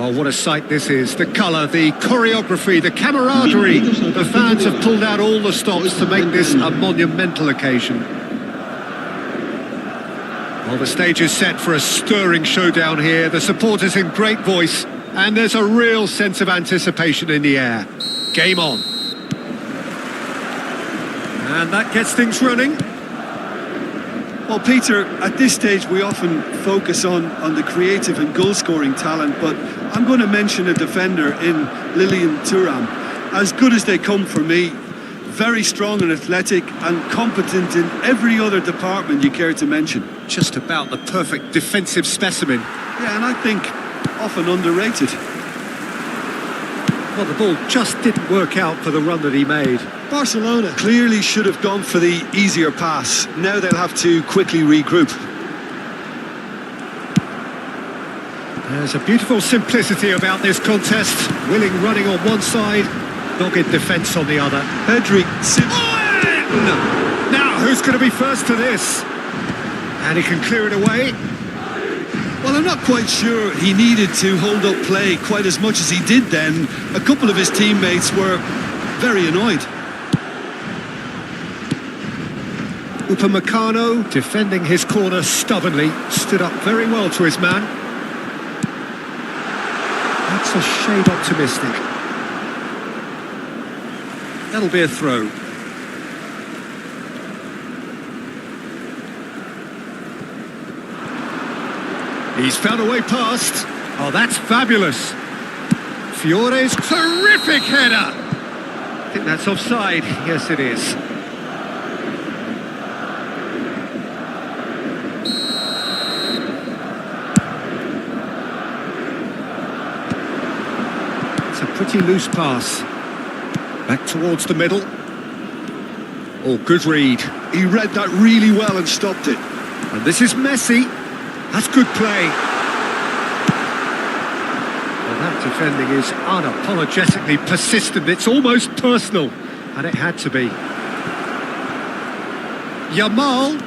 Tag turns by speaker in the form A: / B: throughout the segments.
A: Oh, what a sight this is. The colour, the choreography, the camaraderie. The fans have pulled out all the stops to make this a monumental occasion. Well, the stage is set for a stirring showdown here. The supporters in great voice, and there's a real sense of anticipation in the air. Game on. And that gets things running.
B: Well, Peter, at this stage we often focus on the creative and goal-scoring talent, but I'm going to mention a defender in Lilian Thuram. As good as they come for me, very strong and athletic and competent in every other department you care to mention.
A: Just about the perfect defensive specimen.
B: Yeah, and I think often underrated.
A: Well, the ball just didn't work out for the run that he made.
B: Barcelona clearly should have gone for the easier pass. Now they'll have to quickly regroup.
A: There's a beautiful simplicity about this contest. Willing running on one side, dogged defence on the other.
B: Pedri.
A: Now, who's going to be first to this? And he can clear it away.
B: Well, I'm not quite sure he needed to hold up play quite as much as he did then. A couple of his teammates were very annoyed.
A: Upamecano, defending his corner stubbornly, stood up very well to his man. That's a shade optimistic. That'll be a throw. He's found a way past. Oh, that's fabulous. Fiore's terrific header. I think that's offside. Yes, it is. It's a pretty loose pass. Back towards the middle. Oh, good read.
B: He read that really well and stopped it.
A: And this is Messi. That's good play. Well, that defending is unapologetically persistent. It's almost personal. And it had to be. Yamal.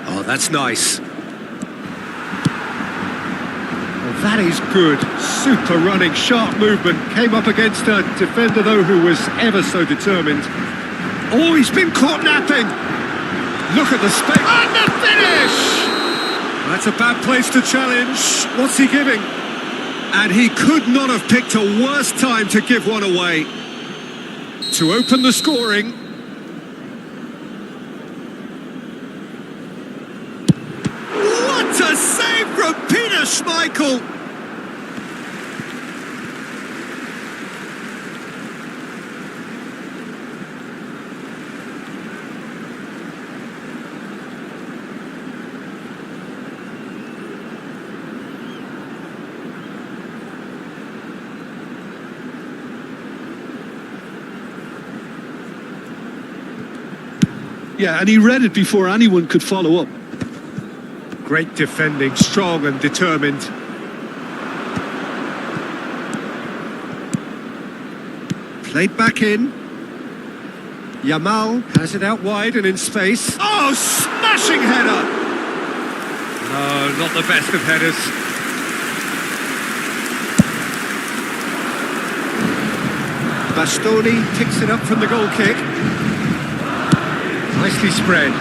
A: Oh, that's nice. Well, that is good. Super running, sharp movement. Came up against a defender, though, who was ever so determined. Oh, he's been caught napping. Look at the space. And the finish! That's a bad place to challenge. What's he giving? And he could not have picked a worse time to give one away. To open the scoring. What a save from Peter Schmeichel!
B: Yeah, and he read it before anyone could follow up.
A: Great defending, strong and determined. Played back in. Yamal has it out wide and in space. Oh, smashing header! No, not the best of headers. Bastoni picks it up from the goal kick. Nicely spread.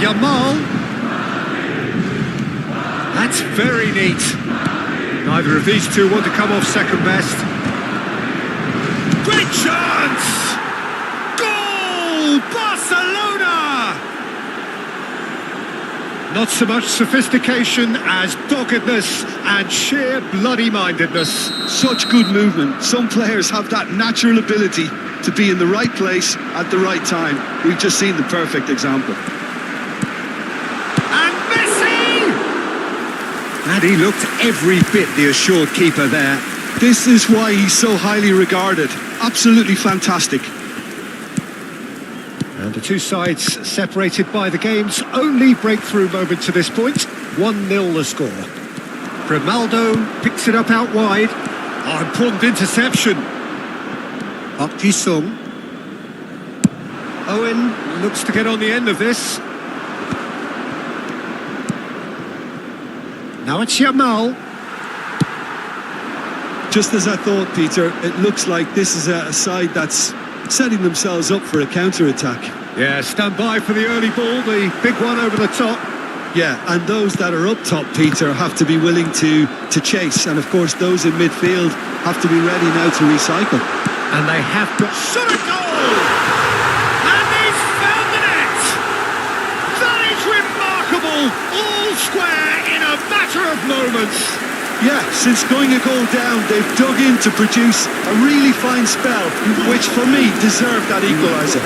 A: Yamal. That's very neat. Neither of these two want to come off second best. Great chance! Goal! Barcelona! Not so much sophistication as doggedness and sheer bloody-mindedness.
B: Such good movement. Some players have that natural ability to be in the right place at the right time. We've just seen the perfect example.
A: And Messi! And he looked every bit the assured keeper there.
B: This is why he's so highly regarded. Absolutely fantastic.
A: And the two sides separated by the game's only breakthrough moment to this point. 1-0 the score. Grimaldo picks it up out wide. Oh, important interception. Park Ji-sung. Owen looks to get on the end of this. Now it's Yamal.
B: just as I thought, Peter, it looks like this is a side that's setting themselves up for a counter-attack.
A: Yeah, stand by for the early ball, the big one over the top.
B: Yeah, and those that are up top, Peter, have to be willing to chase. And of course, those in midfield have to be ready now to recycle.
A: And they have got... Shot a goal! And he's found the net! That is remarkable! All square in a matter of moments.
B: Yeah, since going a goal down, they've dug in to produce a really fine spell, which for me deserved that equaliser.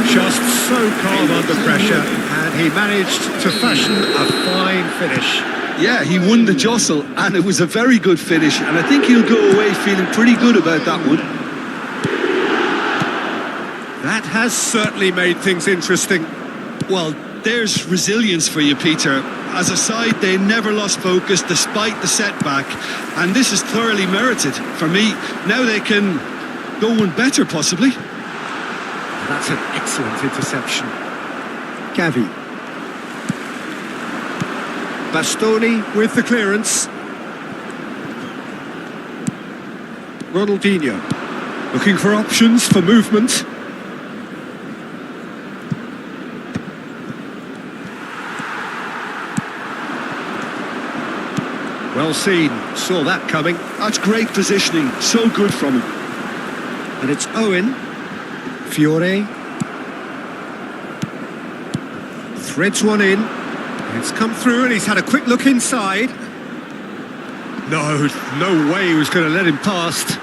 A: Just so calm under pressure, and he managed to fashion a fine finish.
B: Yeah, he won the jostle, and it was a very good finish, and I think he'll go away feeling pretty good about that one.
A: That has certainly made things interesting.
B: Well, there's resilience for you, Peter. As a side, they never lost focus despite the setback, and this is thoroughly merited. For me, now they can go one better, possibly.
A: That's an excellent interception. Gavi. Bastoni with the clearance. Ronaldinho looking for options for movement. Well seen, saw that coming.
B: That's great positioning, so good from him.
A: And it's Owen. Fiore. Threads one in. It's come through and he's had a quick look inside. No way he was going to let him past.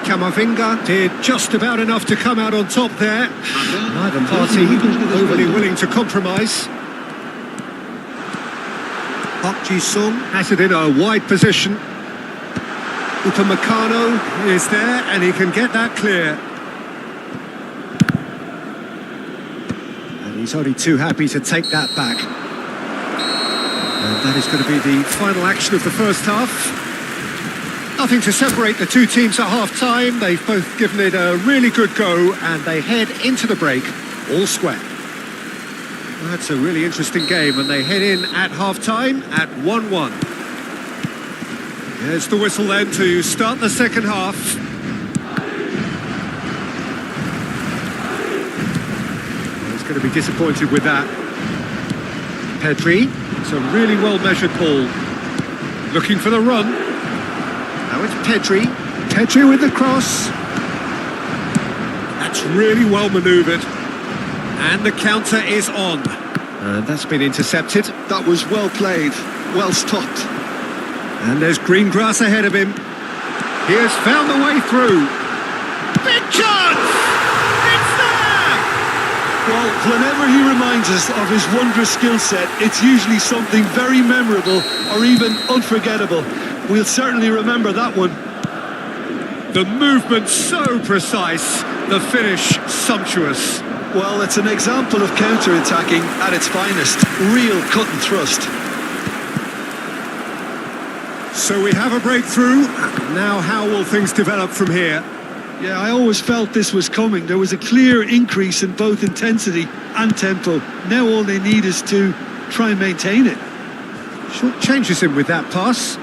A: Camavinga did just about enough to come out on top there. Neither party overly willing to compromise. Park Ji-sung has it in a wide position. Upamecano is there and he can get that clear. And he's only too happy to take that back. And that is going to be the final action of the first half. Nothing to separate the two teams at half-time. They've both given it a really good go and they head into the break all square. That's a really interesting game, and they head in at half-time at 1-1. There's the whistle then to start the second half. He's going to be disappointed with that. Pedri, it's a really well-measured ball. Looking for the run. Now it's Pedri. Pedri with the cross. That's really well manoeuvred. And the counter is on. And that's been intercepted.
B: That was well played, well stopped.
A: And there's green grass ahead of him. He has found the way through. Big chance! It's there!
B: Well, whenever he reminds us of his wondrous skill set, it's usually something very memorable or even unforgettable. We'll certainly remember that one.
A: The movement so precise, the finish sumptuous.
B: Well, it's an example of counter-attacking at its finest. Real cut and thrust.
A: So we have a breakthrough. Now how will things develop from here?
B: Yeah, I always felt this was coming. There was a clear increase in both intensity and tempo. Now all they need is to try and maintain it.
A: Short changes him with that pass.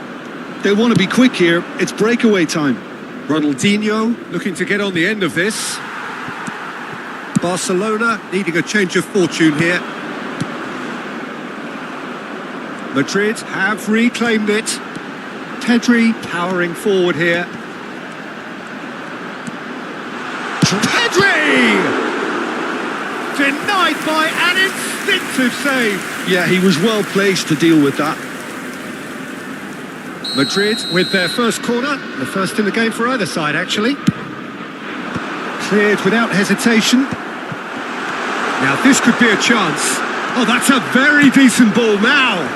B: They want to be quick here. It's breakaway time.
A: Ronaldinho looking to get on the end of this. Barcelona needing a change of fortune here. Madrid have reclaimed it. Pedri powering forward here. Pedri! Denied by an instinctive save.
B: Yeah, he was well placed to deal with that.
A: Madrid with their first corner. The first in the game for either side, actually. Cleared without hesitation. Now this could be a chance. Oh, that's a very decent ball now.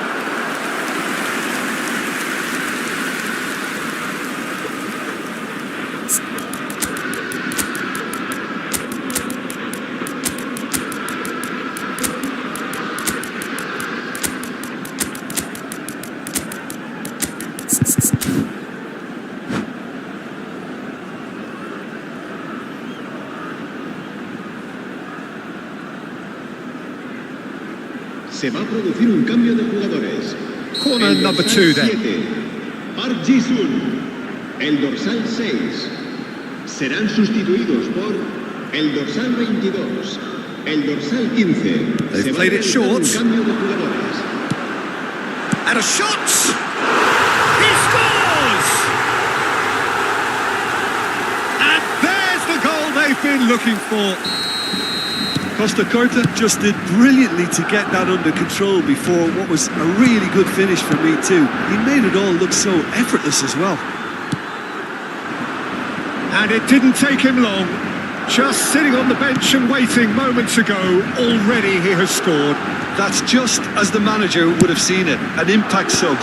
C: Se va a producir un cambio de jugadores.
A: Corner number 2 then.
C: Park Ji-sun, el dorsal 6. Serán sustituidos por el dorsal 22, el dorsal 15.
A: They've played it short.
C: Cambio de jugadores.
A: And a shot! He scores! And there's the goal they've been looking for.
B: Costa Curta just did brilliantly to get that under control before what was a really good finish for me too. He made it all look so effortless as well.
A: And it didn't take him long. Just sitting on the bench and waiting moments ago, already he has scored.
B: That's just as the manager would have seen it, an impact sub.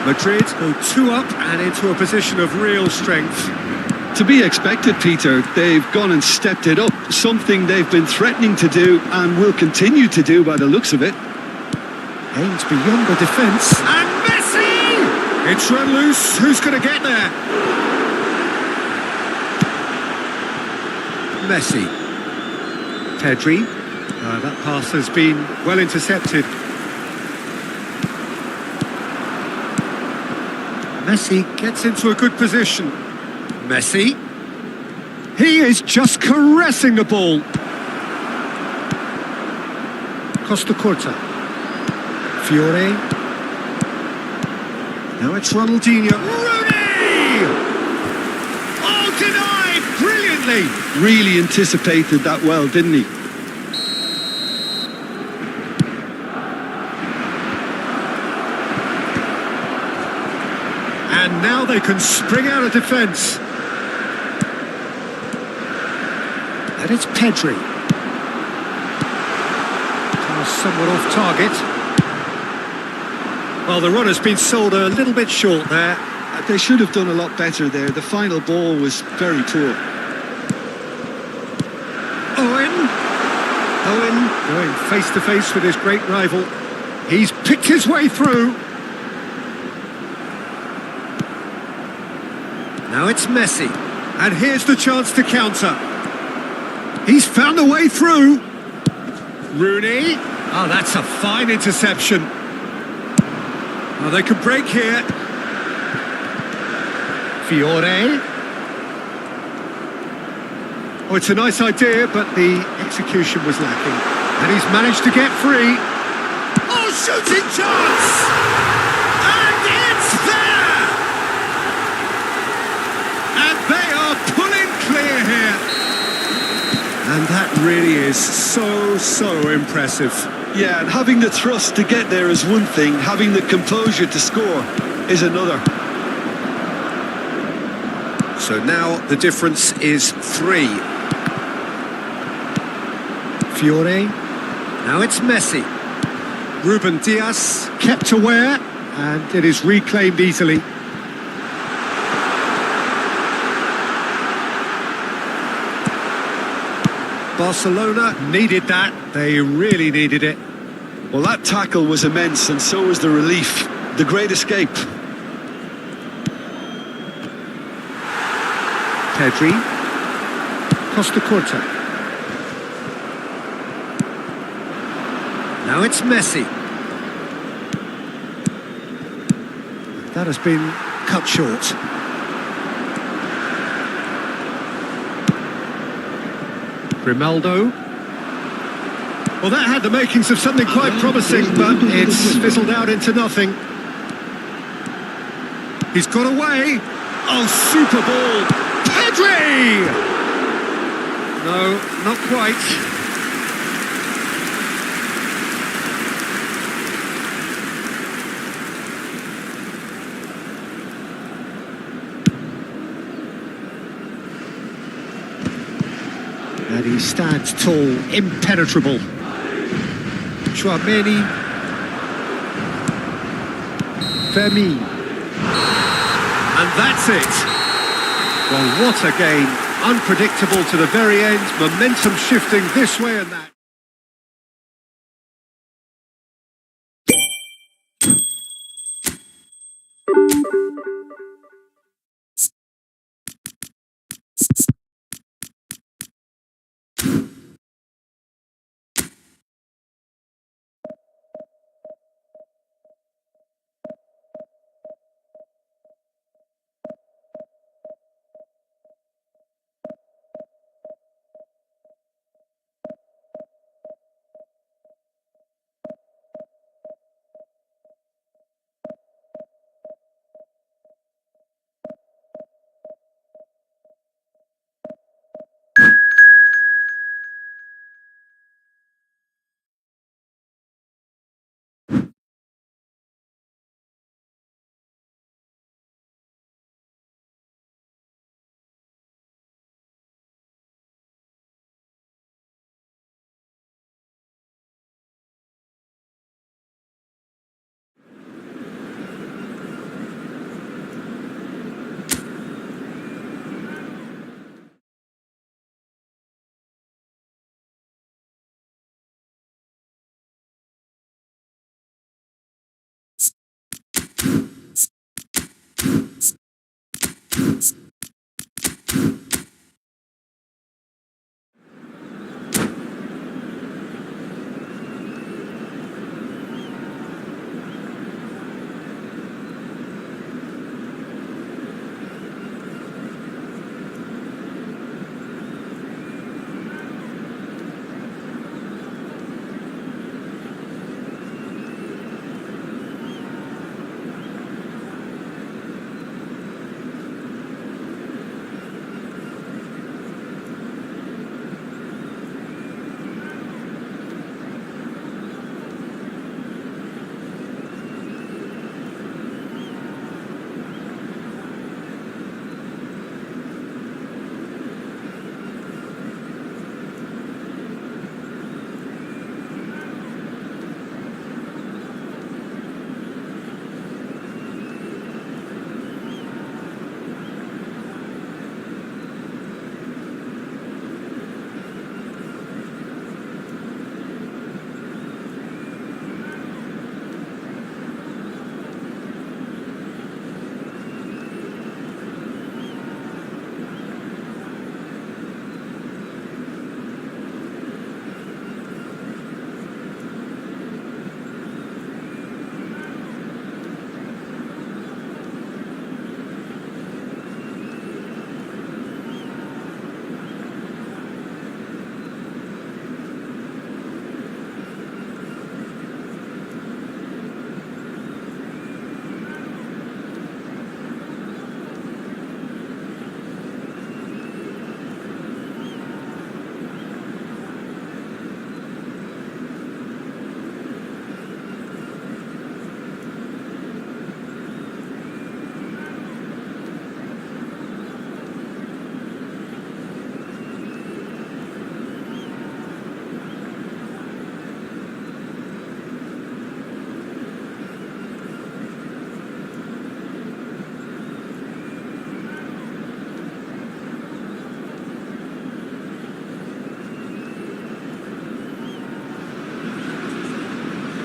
A: Madrid go 2 up and into a position of real strength.
B: To be expected, Peter, they've gone and stepped it up, something they've been threatening to do and will continue to do by the looks of it.
A: Aims beyond the defence. And Messi! It's run loose. Who's going to get there? Messi. Pedri. That pass has been well intercepted. Messi gets into a good position. Messi. He is just caressing the ball. Costa Curta. Fiore. Now it's Ronaldinho. Rooney! Oh, denied brilliantly.
B: Really anticipated that well, didn't he?
A: And now they can spring out of defence. And it's Pedri. Somewhat off target. Well, the run has been sold a little bit short there.
B: They should have done a lot better there. The final ball was very poor.
A: Owen going face to face with his great rival. He's picked his way through. Now it's Messi. And here's the chance to counter. He's found a way through. Rooney. Oh, that's a fine interception. Oh, they could break here. Fiore. Oh, it's a nice idea, but the execution was lacking. And he's managed to get free. Oh, shooting chance! And it's there! And they are pulling clear here. And that really is so impressive.
B: Yeah, and having the thrust to get there is one thing, having the composure to score is another.
A: So now the difference is 3. Fiore. Now it's Messi. Ruben Dias kept aware, and it is reclaimed easily. Barcelona needed that. They really needed it.
B: Well, that tackle was immense, and so was the relief. The great escape.
A: Pedri. Costa Curta. Now it's Messi. That has been cut short. Grimaldo. Well, that had the makings of something quite promising, but it's fizzled out into nothing. He's got away. Oh, super ball. Pedri! No, not quite. And he stands tall, impenetrable. Chouameni. Fermi. And that's it. Well, what a game. Unpredictable to the very end. Momentum shifting this way and that.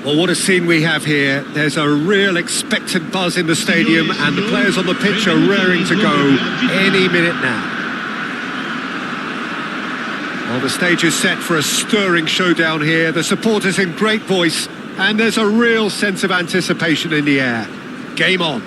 A: Well, what a scene we have here. There's a real expectant buzz in the stadium and the players on the pitch are raring to go any minute now. Well, the stage is set for a stirring showdown here. The supporters in great voice and there's a real sense of anticipation in the air. Game on.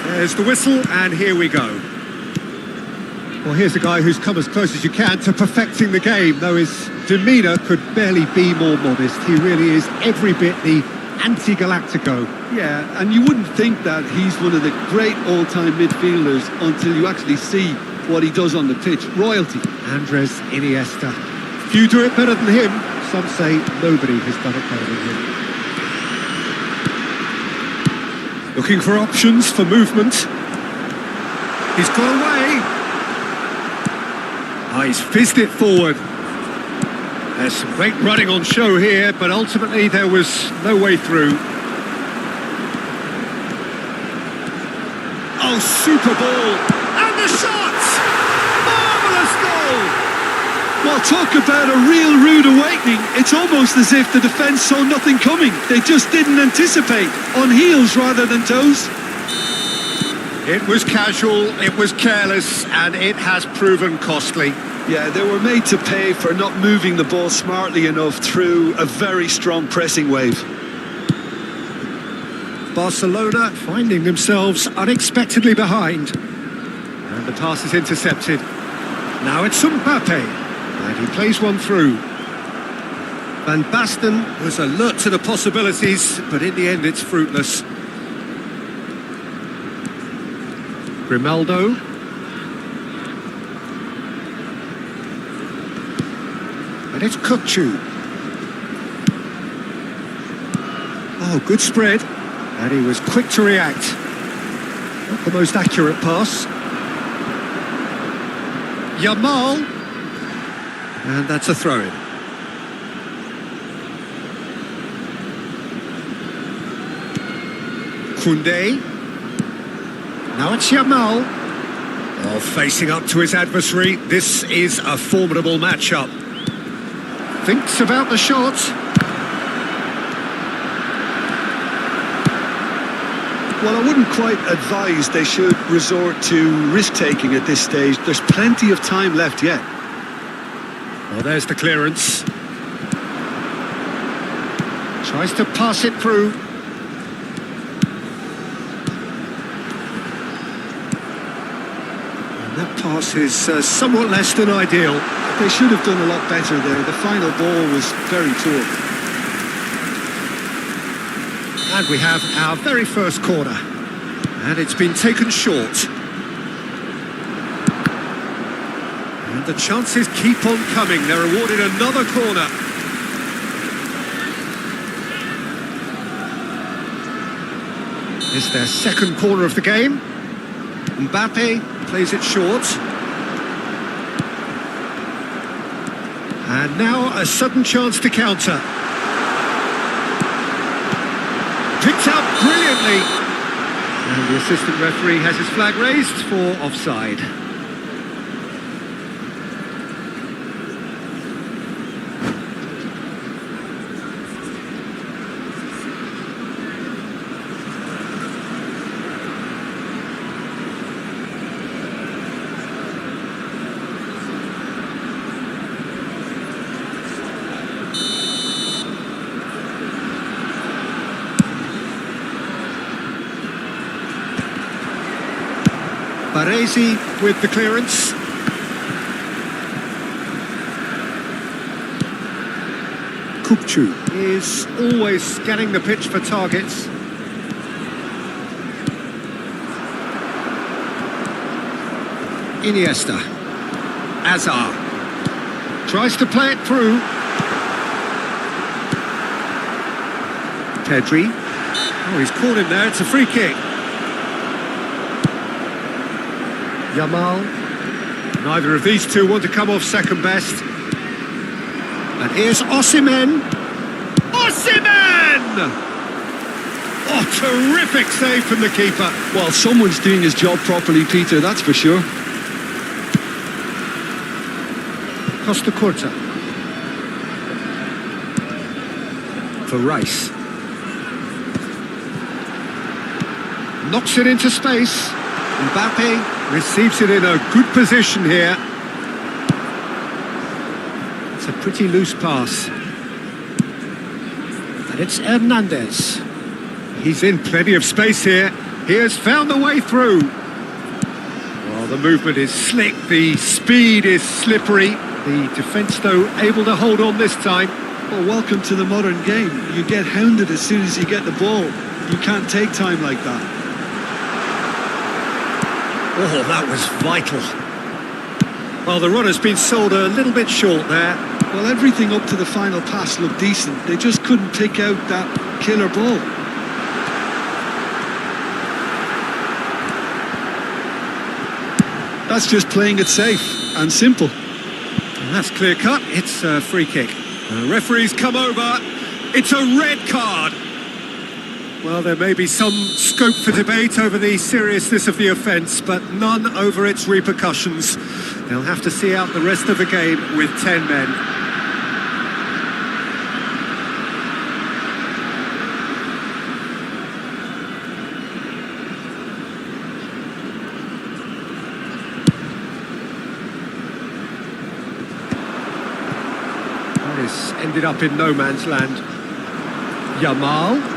A: There's the whistle, and here we go. Well, here's a guy who's come as close as you can to perfecting the game, though his demeanour could barely be more modest. He really is every bit the anti-Galactico.
B: Yeah, and you wouldn't think that he's one of the great all-time midfielders until you actually see what he does on the pitch. Royalty.
A: Andres Iniesta. Few do it better than him. Some say nobody has done it better than him. Looking for options for movement. He's got away. Oh, he's fizzed it forward. There's some great running on show here, but ultimately there was no way through. Oh, super ball. And the shot! Marvellous goal!
B: Well, talk about a real rude awakening. It's almost as if the defence saw nothing coming. They just didn't anticipate. On heels rather than toes.
A: It was casual, it was careless, and it has proven costly.
B: Yeah, they were made to pay for not moving the ball smartly enough through a very strong pressing wave.
A: Barcelona finding themselves unexpectedly behind. And the pass is intercepted. Now it's Mbappe. And he plays one through. Van Basten was alert to the possibilities, but in the end it's fruitless. Grimaldo. And it's Kukçu. Oh, good spread. And he was quick to react. Not the most accurate pass. Yamal. And that's a throw-in. Koundé. Now it's Yamal. Oh, facing up to his adversary. This is a formidable matchup. Thinks about the shot.
B: Well, I wouldn't quite advise they should resort to risk-taking at this stage. There's plenty of time left yet.
A: Well, there's the clearance. Tries to pass it through. And that pass is somewhat less than ideal.
B: They should have done a lot better there. The final ball was very poor.
A: And we have our very first corner. And it's been taken short. And the chances keep on coming. They're awarded another corner. It's their second corner of the game. Mbappe plays it short. And now a sudden chance to counter. Picked up brilliantly. And the assistant referee has his flag raised for offside. Baresi with the clearance. Kukçu is always scanning the pitch for targets. Iniesta. Azar. Tries to play it through. Pedri. Oh, he's caught him there. It's a free kick. Yamal. Neither of these two want to come off second best. And here's Osimhen. Osimhen! Oh, terrific save from the keeper.
B: Well, someone's doing his job properly, Peter, that's for sure.
A: Costa Curta. For Rice. Knocks it into space. Mbappe receives it in a good position here. It's a pretty loose pass. And it's Hernandez. He's in plenty of space here. He has found the way through. Well, the movement is slick, the speed is slippery. The defence, though, able to hold on this time.
B: Well, welcome to the modern game. You get hounded as soon as you get the ball. You can't take time like that.
A: Oh, that was vital. Well, the run has been sold a little bit short there.
B: Well, everything up to the final pass looked decent. They just couldn't pick out that killer ball. That's just playing it safe and simple.
A: And that's clear cut. It's a free kick. The referee's come over. It's a red card. Well, there may be some scope for debate over the seriousness of the offence, but none over its repercussions. They'll have to see out the rest of the game with 10 men. This ended up in no man's land. Yamal.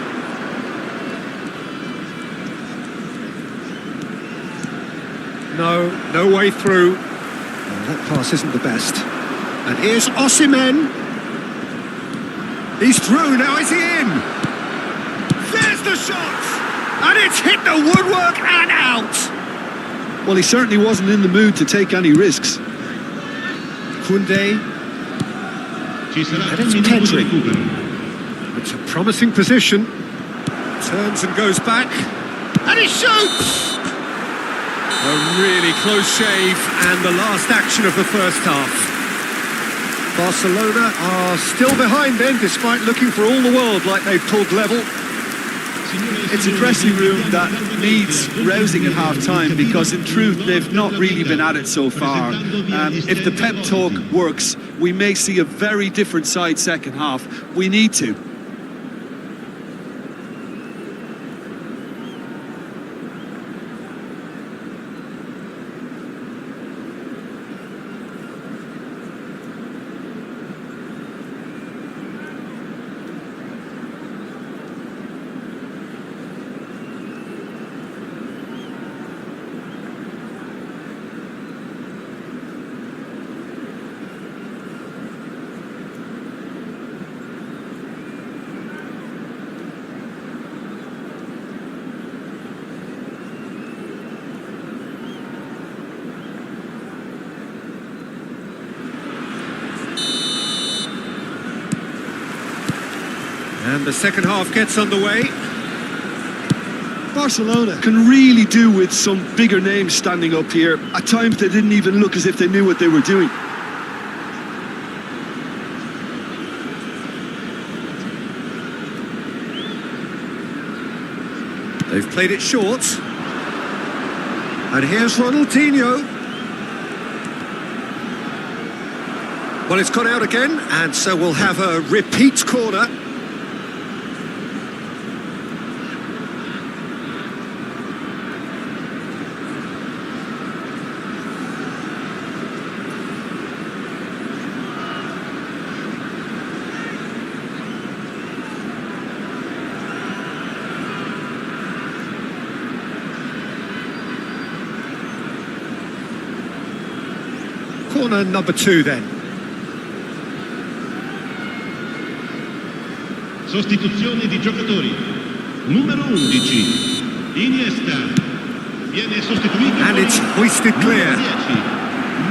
A: No way through. Oh, that pass isn't the best. And here's Osimhen. He's through, now is he in? There's the shot! And it's hit the woodwork and out!
B: Well, he certainly wasn't in the mood to take any risks.
A: Koundé. And it's Pedri. It's a promising position. Turns and goes back. And he shoots! A really close shave, and the last action of the first half. Barcelona are still behind then, despite looking for all the world like they've pulled level.
B: It's a dressing room that needs rousing at half-time, because in truth they've not really been at it so far. If the pep talk works, we may see a very different side second half. We need to.
A: And the second half gets underway.
B: Barcelona can really do with some bigger names standing up here. At times they didn't even look as if they knew what they were doing.
A: They've played it short. And here's Ronaldinho. Well, it's gone out again, and so we'll have a repeat corner. Corner number 2 then.
D: Sostituzione di giocatori. Numero 11, Iniesta. Viene sostituito.
A: And it's hoisted clear.
D: 10,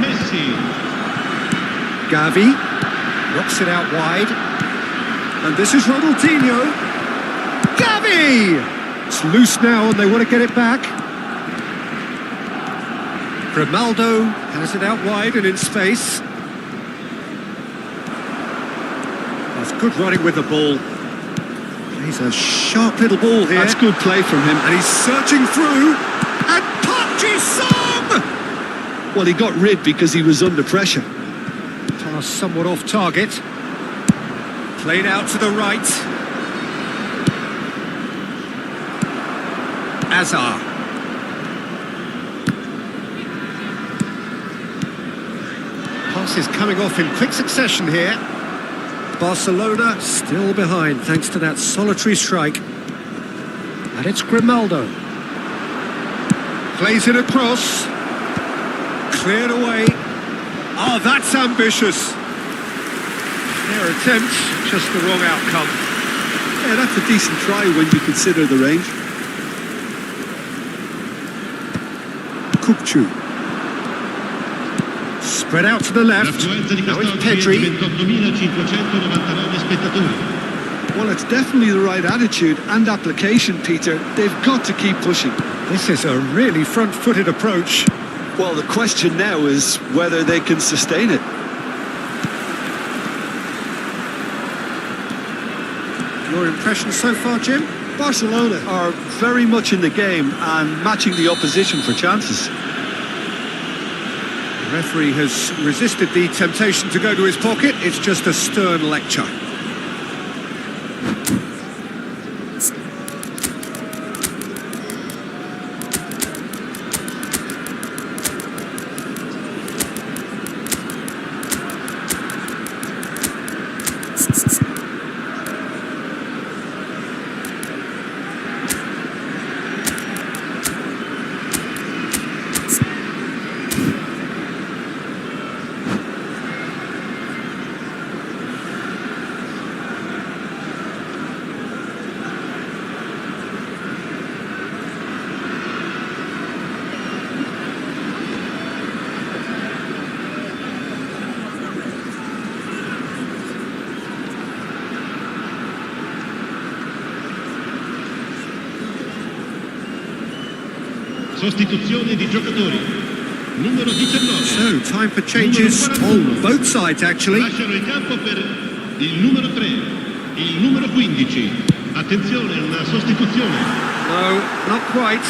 D: Messi.
A: Gavi knocks it out wide. And this is Ronaldinho. Gavi! It's loose now and they want to get it back. Grimaldo has it out wide and in space. That's good running with the ball. He's a sharp little ball here.
B: That's good play from him.
A: And he's searching through. And Park Ji-sung!
B: Well, he got rid because he was under pressure.
A: Pass somewhat off target. Played out to the right. Azar. Passes coming off in quick succession here. Barcelona still behind thanks to that solitary strike. And it's Grimaldo. Plays it across. Cleared away. Oh, that's ambitious. Their attempt, just the wrong outcome.
B: Yeah, that's a decent try when you consider the range.
A: Kukcu. Spread out to the left.
D: L'affluenza di
A: Now it's
D: quest'oggi è
A: Pedri.
D: di 28.599 spettatori.
B: Well, it's definitely the right attitude and application, Peter. They've got to keep pushing.
A: This is a really front-footed approach.
B: Well, the question now is whether they can sustain it.
A: Your impression so far, Jim?
B: Barcelona are very much in the game and matching the opposition for chances.
A: The referee has resisted the temptation to go to his pocket. It's just a stern lecture.
D: Sostituzione di giocatori. Numero 19.
A: So, time for changes on both sides, actually.
D: Lasciano il campo per il numero 3, il numero 15. Attenzione, una sostituzione.
A: No, not quite.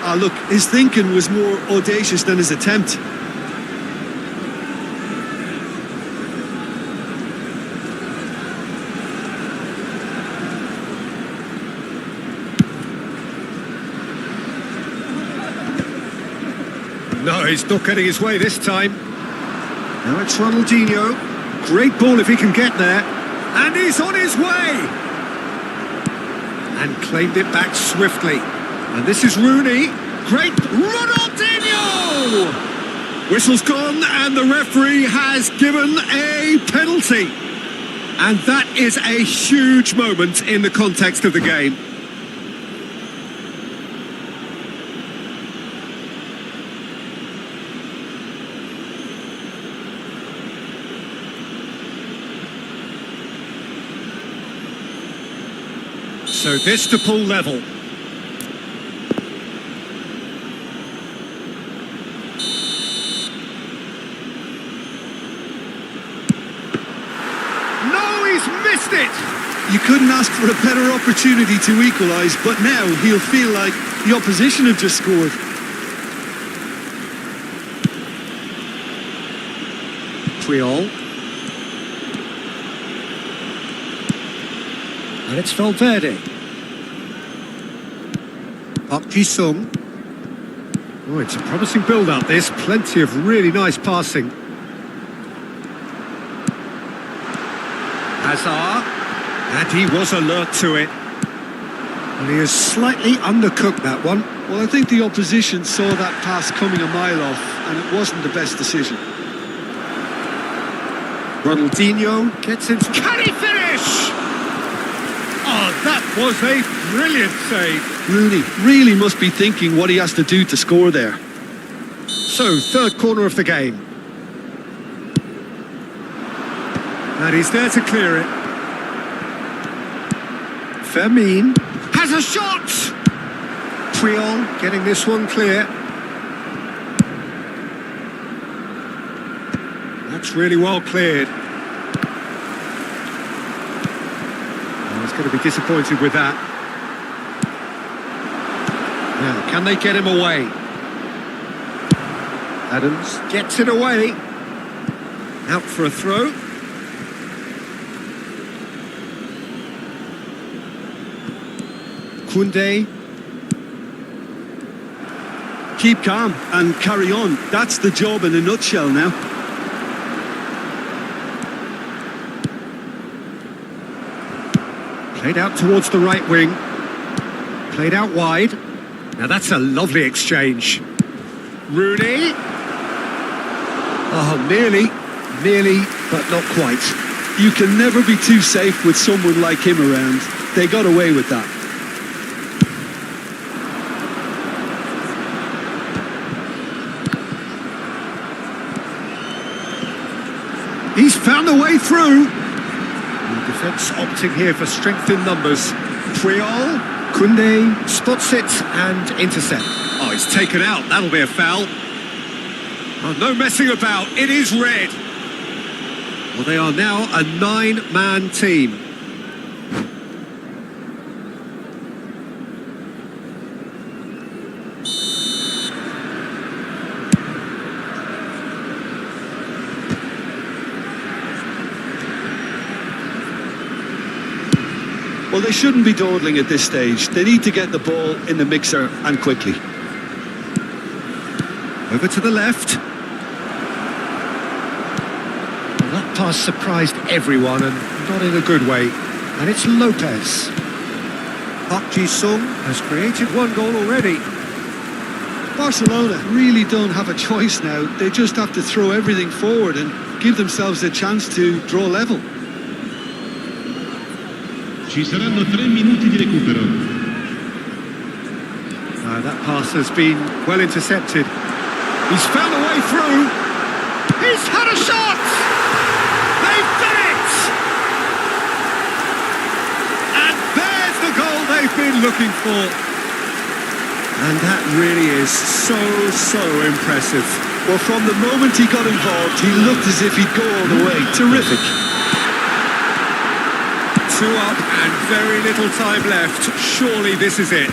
B: Ah, look, his thinking was more audacious than his attempt.
A: No, he's not getting his way this time. Now it's Ronaldinho. Great ball if he can get there. And he's on his way! And claimed it back swiftly. And this is Rooney. Great Ronaldinho! Whistle's gone and the referee has given a penalty. And that is a huge moment in the context of the game. So this to pull level. No, he's missed it!
B: You couldn't ask for a better opportunity to equalise, but now he'll feel like the opposition have just scored.
A: Puyol. And it's Valverde. Park Ji-sung. Oh, it's a promising build-up, this. Plenty of really nice passing. Hazard. And he was alert to it. And he has slightly undercooked that one.
B: Well, I think the opposition saw that pass coming a mile off, and it wasn't the best decision.
A: Ronaldinho gets in. Can he finish? Oh, that was a brilliant save.
B: Rooney really must be thinking what he has to do to score there.
A: So, third corner of the game. And he's there to clear it. Fermin has a shot! Puyol getting this one clear. That's really well cleared. Oh, he's going to be disappointed with that. Now, can they get him away? Adams gets it away. Out for a throw. Kunde.
B: Keep calm and carry on. That's the job in a nutshell now.
A: Played out towards the right wing. Played out wide. Now that's a lovely exchange. Rooney. Oh, nearly, but not quite.
B: You can never be too safe with someone like him around. They got away with that.
A: He's found a way through. The defence opting here for strength in numbers. Puyol, Kunde spots it and intercept. Oh, he's taken out. That'll be a foul. Oh, no messing about. It is red. Well, they are now a 9-man team.
B: Well, they shouldn't be dawdling at this stage. They need to get the ball in the mixer and quickly.
A: Over to the left. Well, that pass surprised everyone and not in a good way. And it's Lopez. Park Ji-sung has created one goal already.
B: Barcelona really don't have a choice now. They just have to throw everything forward and give themselves a chance to draw level.
D: Ci saranno 3 minuti di recupero.
A: That pass has been well intercepted. He's found a way through. He's had a shot! They've done it! And there's the goal they've been looking for. And that really is so impressive.
B: Well, from the moment he got involved, he looked as if he'd go all the way. Terrific.
A: 2 up and very little time left. Surely this is it.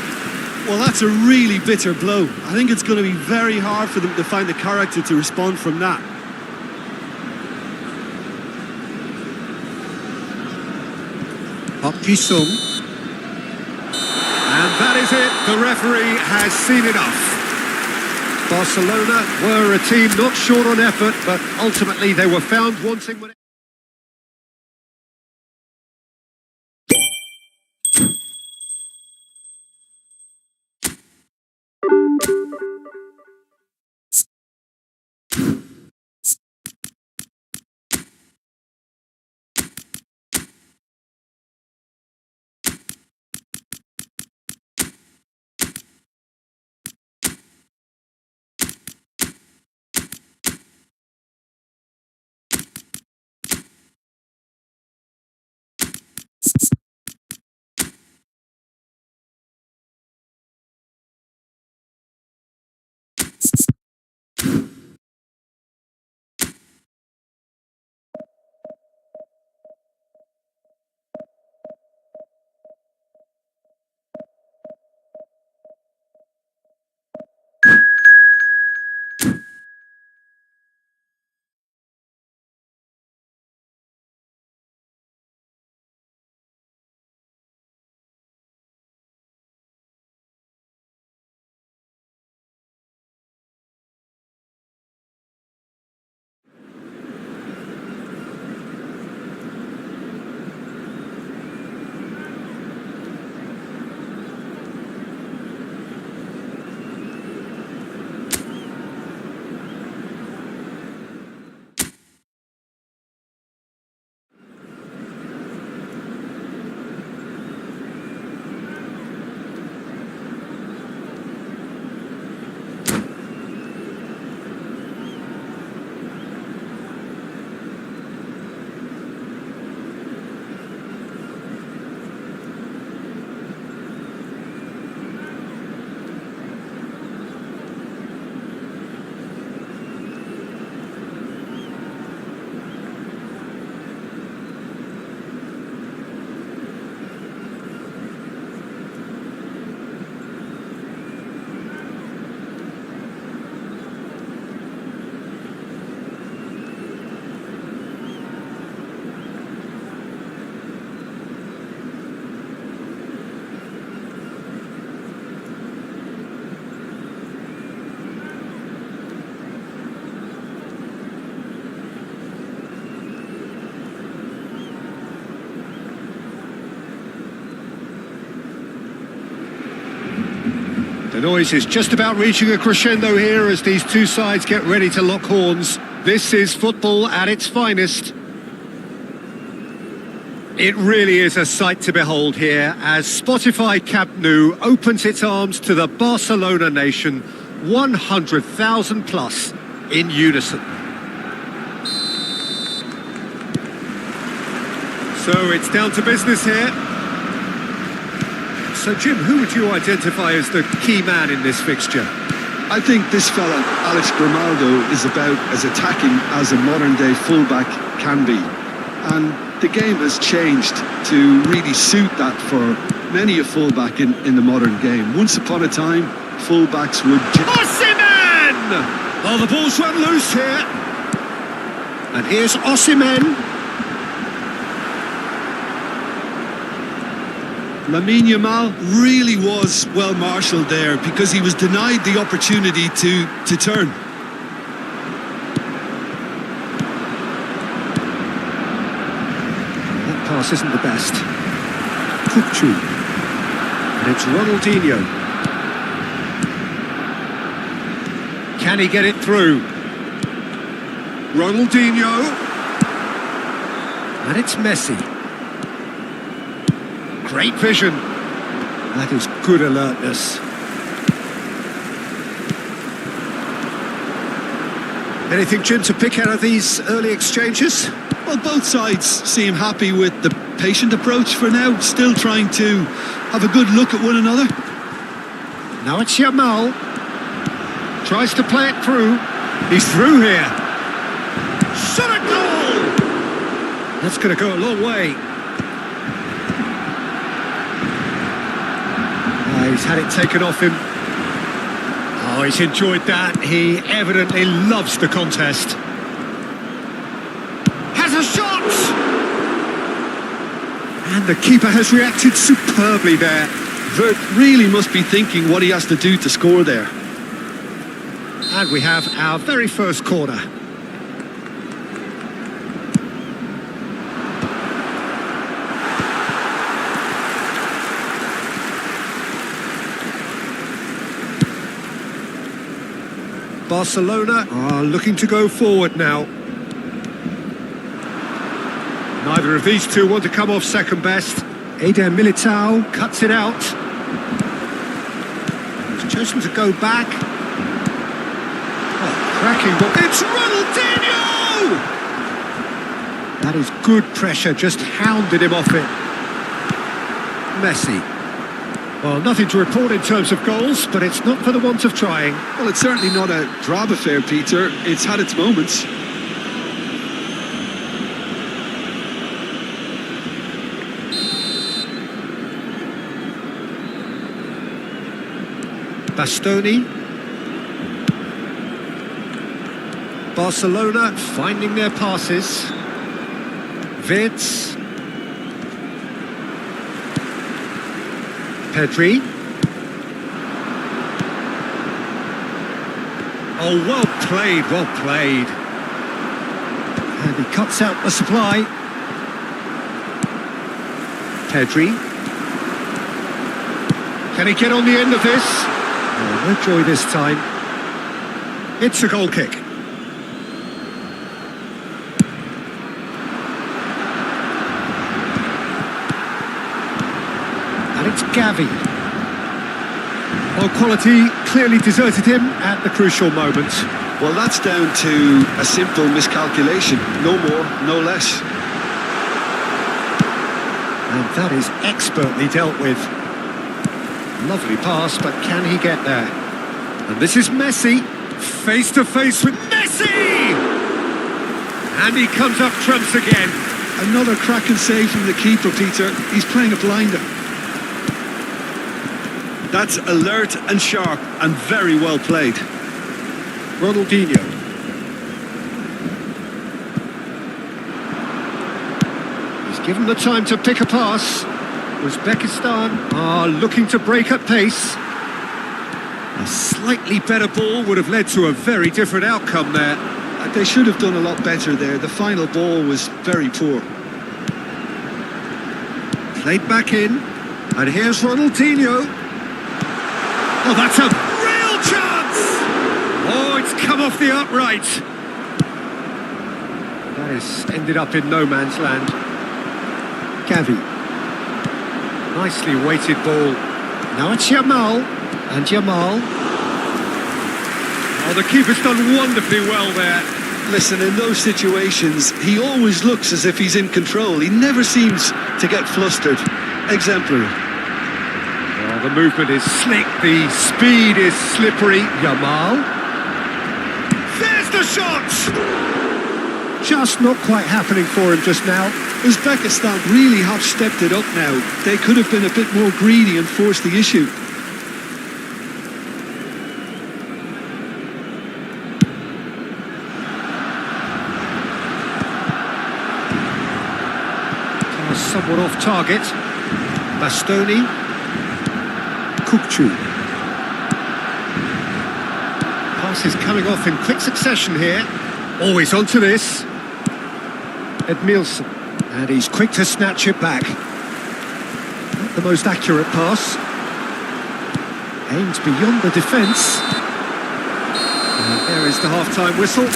B: Well, that's a really bitter blow. I think it's going to be very hard for them to find the character to respond from that.
A: Park Ji-sung. And that is it. The referee has seen enough. Barcelona were a team not short on effort, but ultimately they were found wanting... The noise is just about reaching a crescendo here as these two sides get ready to lock horns. This is football at its finest. It really is a sight to behold here as Spotify Camp Nou opens its arms to the Barcelona nation, 100,000 plus in unison. So it's down to business here. So Jim, who would you identify as the key man in this fixture?
B: I think this fella, Alex Grimaldo, is about as attacking as a modern-day fullback can be. And the game has changed to really suit that for many a fullback in the modern game. Once upon a time, fullbacks would...
A: Osimhen! Oh, the ball's run loose here. And here's Osimhen.
B: Lamine Yamal really was well marshalled there because he was denied the opportunity to turn.
A: That pass isn't the best. Kukcu. And it's Ronaldinho. Can he get it through? Ronaldinho. And it's Messi. Great vision. That is good alertness. Anything, Jim, to pick out of these early exchanges?
B: Well, both sides seem happy with the patient approach for now, still trying to have a good look at one another.
A: Now it's Yamal. Tries to play it through. He's through here. Shot a goal! That's going to go a long way. He's had it taken off him. Oh, he's enjoyed that. He evidently loves the contest. Has a shot! And the keeper has reacted superbly there.
B: Vert really must be thinking what he has to do to score there.
A: And we have our very first corner. Barcelona are looking to go forward now. Neither of these two want to come off second best. Eder Militao cuts it out. He's chosen to go back. Oh, cracking ball. It's Ronaldinho! That is good pressure, just hounded him off it. Messi. Well, nothing to report in terms of goals, but it's not for the want of trying.
B: Well, it's certainly not a drab affair, Peter. It's had its moments.
A: Bastoni. Barcelona finding their passes. Vids. Pedri. Oh, well played, well played. And he cuts out the supply. Pedri. Can he get on the end of this? Oh, no joy this time. It's a goal kick. It's Gavi. Well, quality clearly deserted him at the crucial moment.
B: Well, that's down to a simple miscalculation. No more, no less.
A: And that is expertly dealt with. Lovely pass, but can he get there? And this is Messi, face to face with Messi! And he comes up trumps again.
B: Another cracking save from the keeper, Peter. He's playing a blinder. That's alert and sharp and very well played.
A: Ronaldinho. He's given the time to pick a pass. Uzbekistan are looking to break at pace. A slightly better ball would have led to a very different outcome there.
B: They should have done a lot better there. The final ball was very poor.
A: Played back in. And here's Ronaldinho. Oh, that's a real chance! Oh, it's come off the upright. That has ended up in no man's land. Gavi. Nicely weighted ball. Now it's Jamal. And Jamal. Oh, the keeper's done wonderfully well there.
B: Listen, in those situations, he always looks as if he's in control. He never seems to get flustered. Exemplary.
A: Oh, the movement is slick, the speed is slippery. Jamal. There's the shot! Just not quite happening for him just now.
B: Uzbekistan really have stepped it up now. They could have been a bit more greedy and forced the issue.
A: Somewhat off target. Bastoni. Kukcu. Pass is coming off in quick succession here. Always onto this. Edmilson. And he's quick to snatch it back. Not the most accurate pass. Aims beyond the defence. And there is the half-time whistle.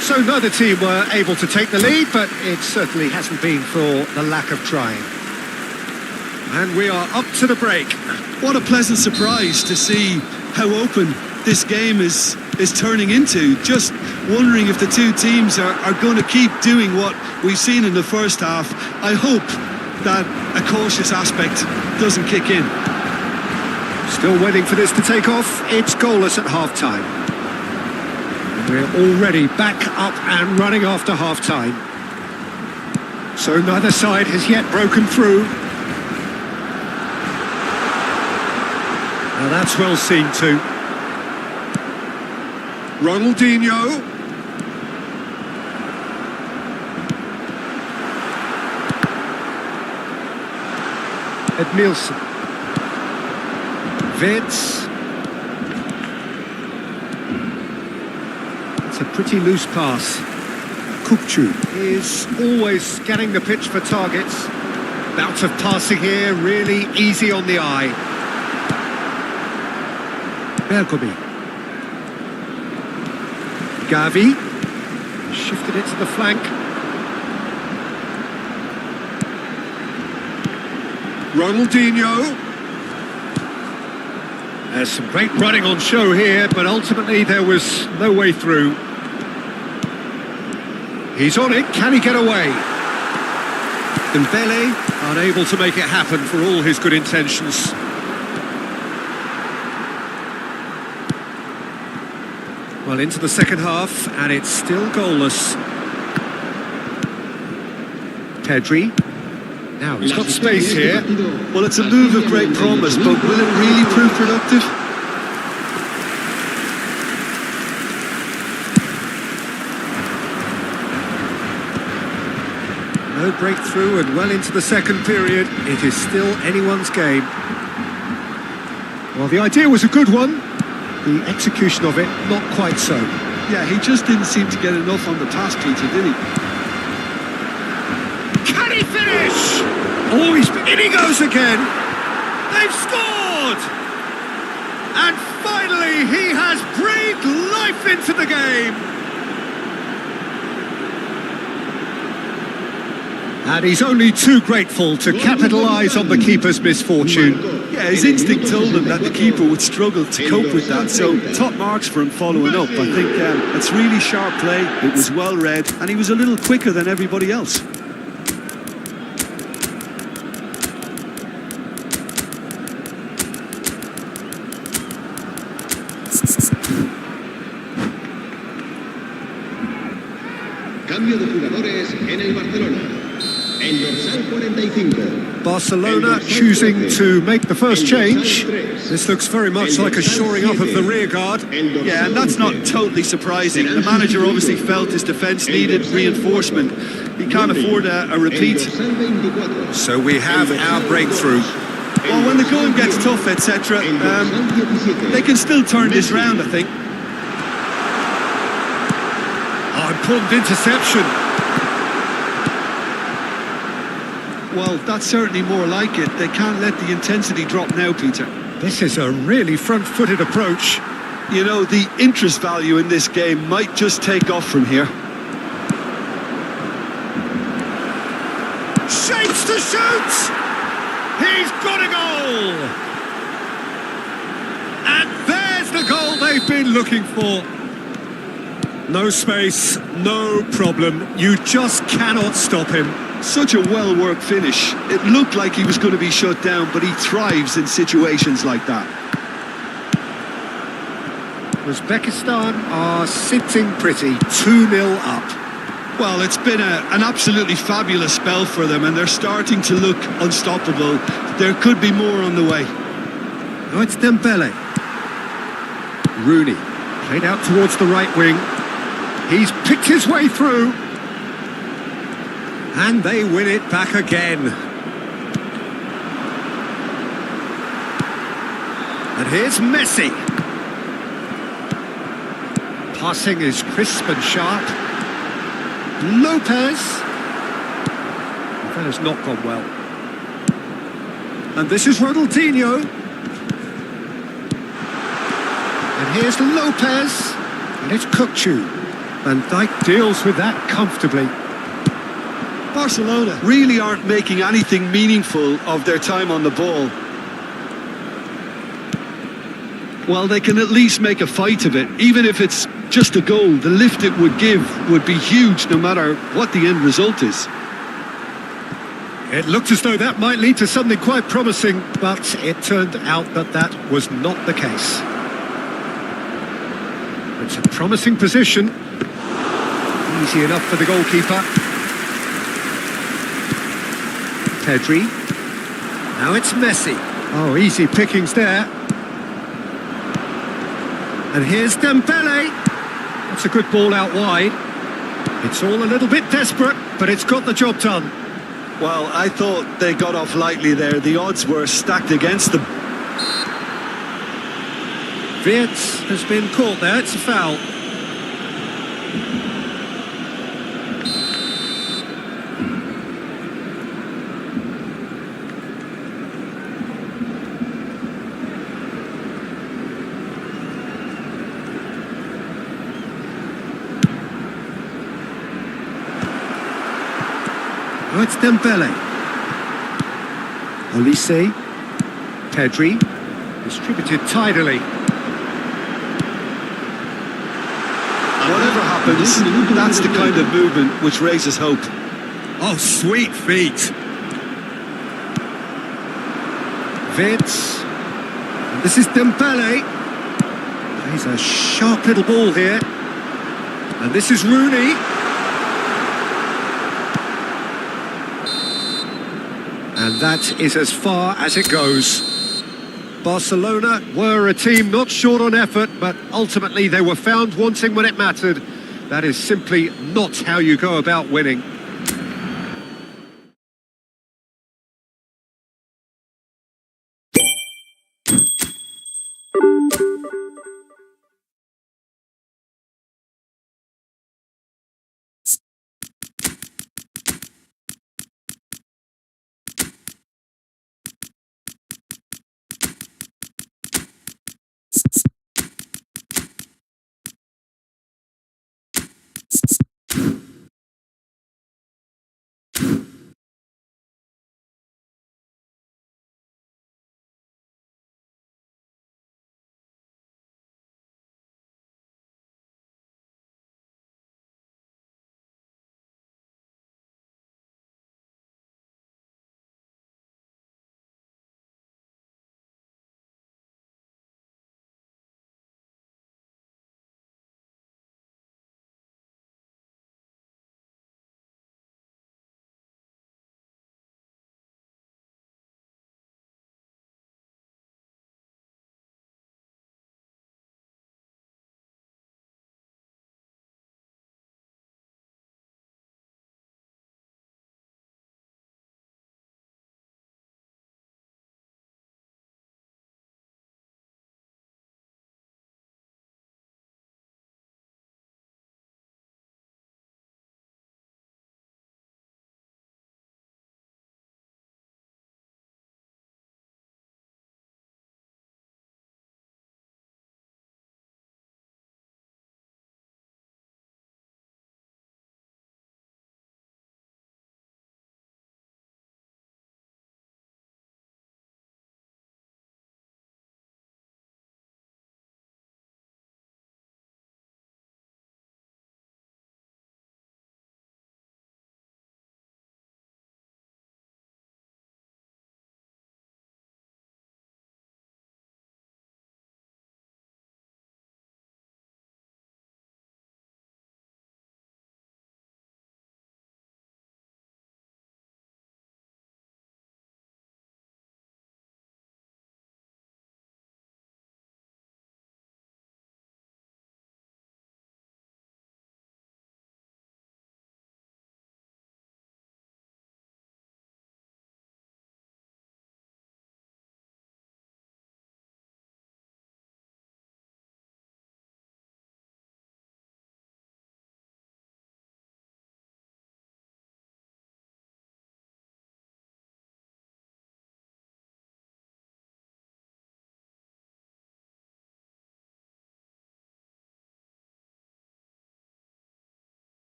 A: So neither team were able to take the lead, but it certainly hasn't been for the lack of trying. And we are up to the break.
B: What a pleasant surprise to see how open this game is turning into. Just wondering if the two teams are going to keep doing what we've seen in the first half. I hope that a cautious aspect doesn't kick in.
A: Still waiting for this to take off. It's goalless at half-time. We're already back up and running after half-time. So neither side has yet broken through. Now that's well seen too. Ronaldinho. Edmilson. Vitz. It's a pretty loose pass. Kukcu is always scanning the pitch for targets. Bout of passing here, really easy on the eye. Bergomi. Gavi. Shifted it to the flank. Ronaldinho. There's some great running on show here, but ultimately there was no way through. He's on it, can he get away? Dembele unable to make it happen for all his good intentions. Well, into the second half, and it's still goalless. Pedri. Now, he's got space here.
B: Well, it's a move of great promise, but will it really prove productive?
A: No breakthrough and well into the second period. It is still anyone's game. Well, the idea was a good one. The execution of it, not quite so.
B: Yeah, he just didn't seem to get enough on the pass, Peter, did he?
A: Can he finish? Oh, in he goes again. They've scored! And finally, he has breathed life into the game. And he's only too grateful to capitalise on the keeper's misfortune.
B: Yeah, his instinct told him that the keeper would struggle to cope with that, so top marks for him following up. I think it's really sharp play, it was well read, and he was a little quicker than everybody else.
C: Cambio de jugadores en el Barcelona. El dorsal 45.
A: Barcelona choosing to make the first change. This looks very much like a shoring up of the rear guard.
B: Yeah, and that's not totally surprising. The manager obviously felt his defence needed reinforcement. He can't afford a repeat.
A: So we have our breakthrough.
B: Well, when the going gets tough, etc., they can still turn this round, I think.
A: Oh, important interception.
B: Well, that's certainly more like it. They can't let the intensity drop now, Peter.
A: This is a really front-footed approach.
B: You know, the interest value in this game might just take off from here.
A: Shapes to shoot! He's got a goal! And there's the goal they've been looking for. No space, no problem. You just cannot stop him.
B: Such a well-worked finish. It looked like he was going to be shut down, but he thrives in situations like that.
A: Uzbekistan are sitting pretty, 2-0 up.
B: Well, it's been an absolutely fabulous spell for them, and they're starting to look unstoppable. There could be more on the way.
A: Oh, it's Dembele. Rooney, played out towards the right wing. He's picked his way through. And they win it back again. And here's Messi. Passing is crisp and sharp. Lopez. That has not gone well. And this is Ronaldinho. And here's Lopez. And it's Kukçu. Van Dijk deals with that comfortably.
B: Barcelona really aren't making anything meaningful of their time on the ball. Well, they can at least make a fight of it. Even if it's just a goal, the lift it would give would be huge no matter what the end result is.
A: It looked as though that might lead to something quite promising, but it turned out that that was not the case. It's a promising position. Easy enough for the goalkeeper. Pedri. Now it's Messi. Oh, easy pickings there. And here's Dembele. That's a good ball out wide. It's all a little bit desperate, but it's got the job done.
B: Well, I thought they got off lightly there. The odds were stacked against them.
A: Wirtz has been caught there. It's a foul. Oh, it's Dembele. Olise. Pedri. Distributed tidily.
B: Whatever happens, that's the kind of movement which raises hope.
A: Oh, sweet feet. Wirtz. And this is Dembele. Plays a sharp little ball here. And this is Rooney. And that is as far as it goes. Barcelona were a team not short on effort, but ultimately they were found wanting when it mattered. That is simply not how you go about winning.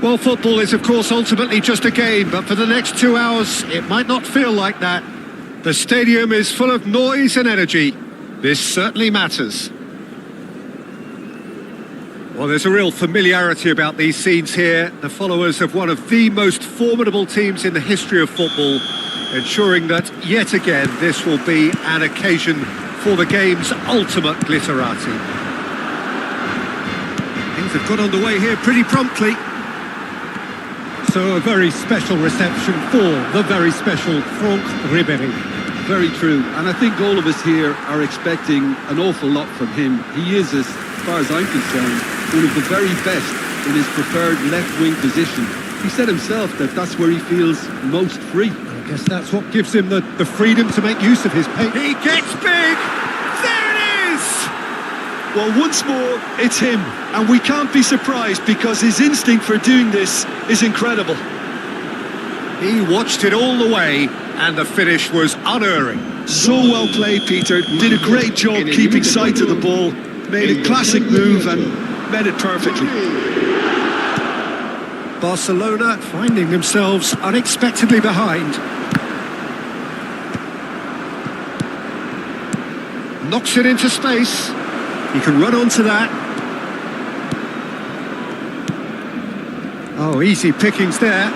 A: Well, football is, of course, ultimately just a game, but for the next 2 hours, it might not feel like that. The stadium is full of noise and energy. This certainly matters. Well, there's a real familiarity about these scenes here. The followers of one of the most formidable teams in the history of football, ensuring that, yet again, this will be an occasion for the game's ultimate glitterati. Things have got underway here pretty promptly. So a very special reception for the very special Franck Ribéry.
B: Very true, and I think all of us here are expecting an awful lot from him. He is, as far as I'm concerned, one of the very best in his preferred left-wing position. He said himself that that's where he feels most free.
A: I guess that's what gives him the freedom to make use of his pace. He gets big! There it is!
B: Well, once more, it's him, and we can't be surprised because his instinct for doing this is incredible.
A: He watched it all the way, and the finish was unerring.
B: So well played, Peter. Did a great job keeping sight of the ball. Made a classic move and met it perfectly.
A: Barcelona finding themselves unexpectedly behind. Knocks it into space. He can run onto that. Oh, easy pickings there.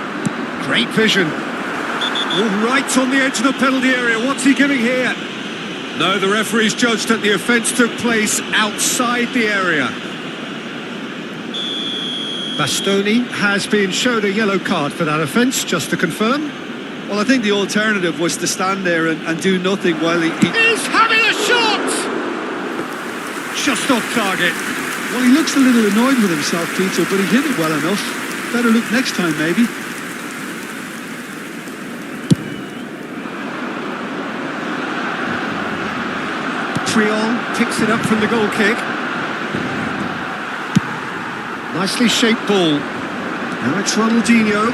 A: Great vision. All right on the edge of the penalty area. What's he giving here? No, the referee's judged that the offence took place outside the area. Bastoni has been shown a yellow card for that offence, just to confirm.
B: Well, I think the alternative was to stand there and do nothing while he...
A: He's having a shot! Just off target.
B: Well, he looks a little annoyed with himself, Peter, but he hit it well enough. Better look next time, maybe.
A: Picks it up from the goal kick. Nicely shaped ball. Now it's Ronaldinho.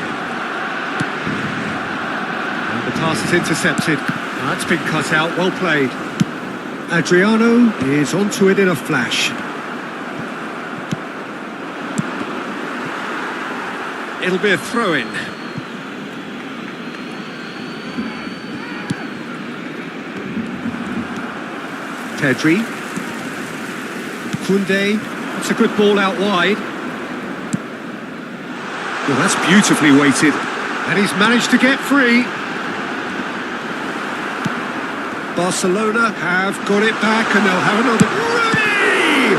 A: And the pass is intercepted. That's been cut out, well played. Adriano is onto it in a flash. It'll be a throw-in. Pedri. Koundé. That's a good ball out wide. Well, that's beautifully weighted. And he's managed to get free. Barcelona have got it back and they'll have another. Rooney!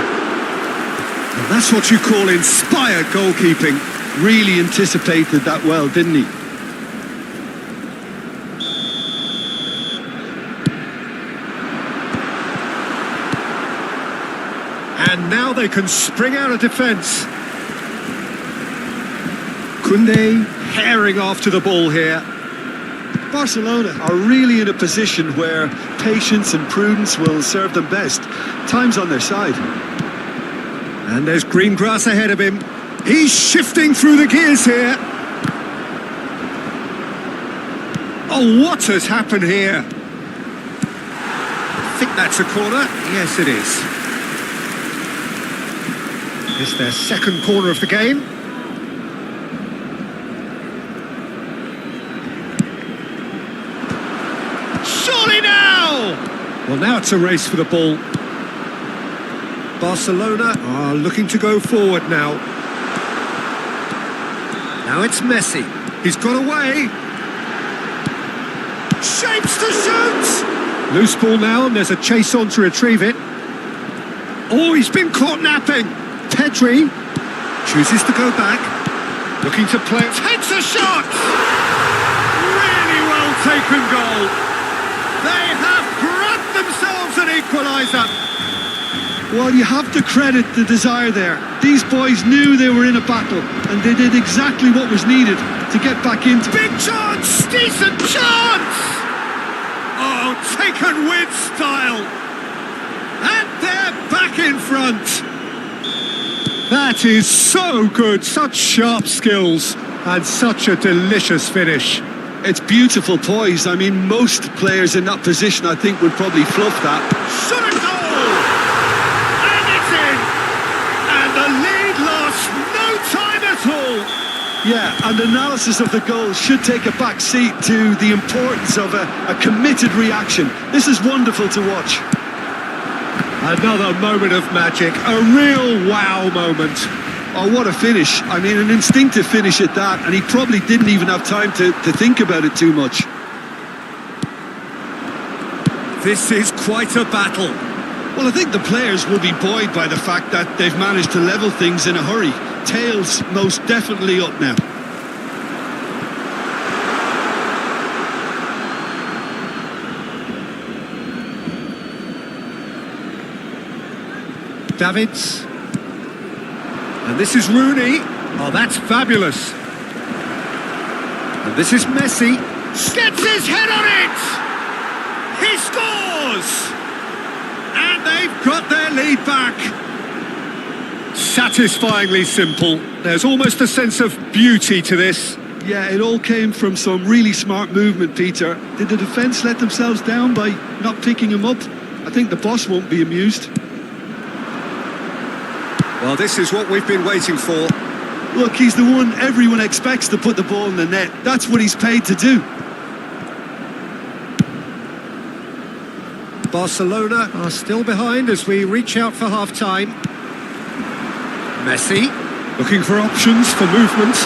A: And that's what you call inspired goalkeeping.
B: Really anticipated that well, didn't he?
A: And now they can spring out of defence. Koundé herring after the ball here.
B: Barcelona are really in a position where patience and prudence will serve them best. Time's on their side.
A: And there's green grass ahead of him. He's shifting through the gears here. Oh, what has happened here? I think that's a corner. Yes, it is. It's their second corner of the game. Surely now! Well, now it's a race for the ball. Barcelona are looking to go forward now. Now it's Messi. He's got away. Shapes to shoot! Loose ball now, and there's a chase on to retrieve it. Oh, he's been caught napping. Pedri chooses to go back, looking to play. Takes a shot! Really well taken goal. They have grabbed themselves an equaliser.
B: Well, you have to credit the desire there. These boys knew they were in a battle, and they did exactly what was needed to get back into it.
A: Big chance! Decent chance! Oh, taken with style. And they're back in front. That is so good. Such sharp skills and such a delicious finish.
B: It's beautiful poise. I mean, most players in that position, I think, would probably fluff that.
A: Shot a goal! And it's in! And the lead lasts no time at all.
B: Yeah, and analysis of the goal should take a back seat to the importance of a committed reaction. This is wonderful to watch.
A: Another moment of magic, a real wow moment.
B: Oh, what a finish. I mean, an instinctive finish at that, and he probably didn't even have time to think about it too much.
A: This is quite a battle.
B: Well, I think the players will be buoyed by the fact that they've managed to level things in a hurry. Tails most definitely up now.
A: Davids. And this is Rooney. Oh, that's fabulous. And this is Messi. Gets his head on it! He scores! And they've got their lead back. Satisfyingly simple. There's almost a sense of beauty to this.
B: Yeah, it all came from some really smart movement, Peter. Did the defence let themselves down by not picking him up? I think the boss won't be amused.
A: Well, this is what we've been waiting for.
B: Look, he's the one everyone expects to put the ball in the net. That's what he's paid to do.
A: Barcelona are still behind as we reach out for half-time. Messi, looking for options for movement.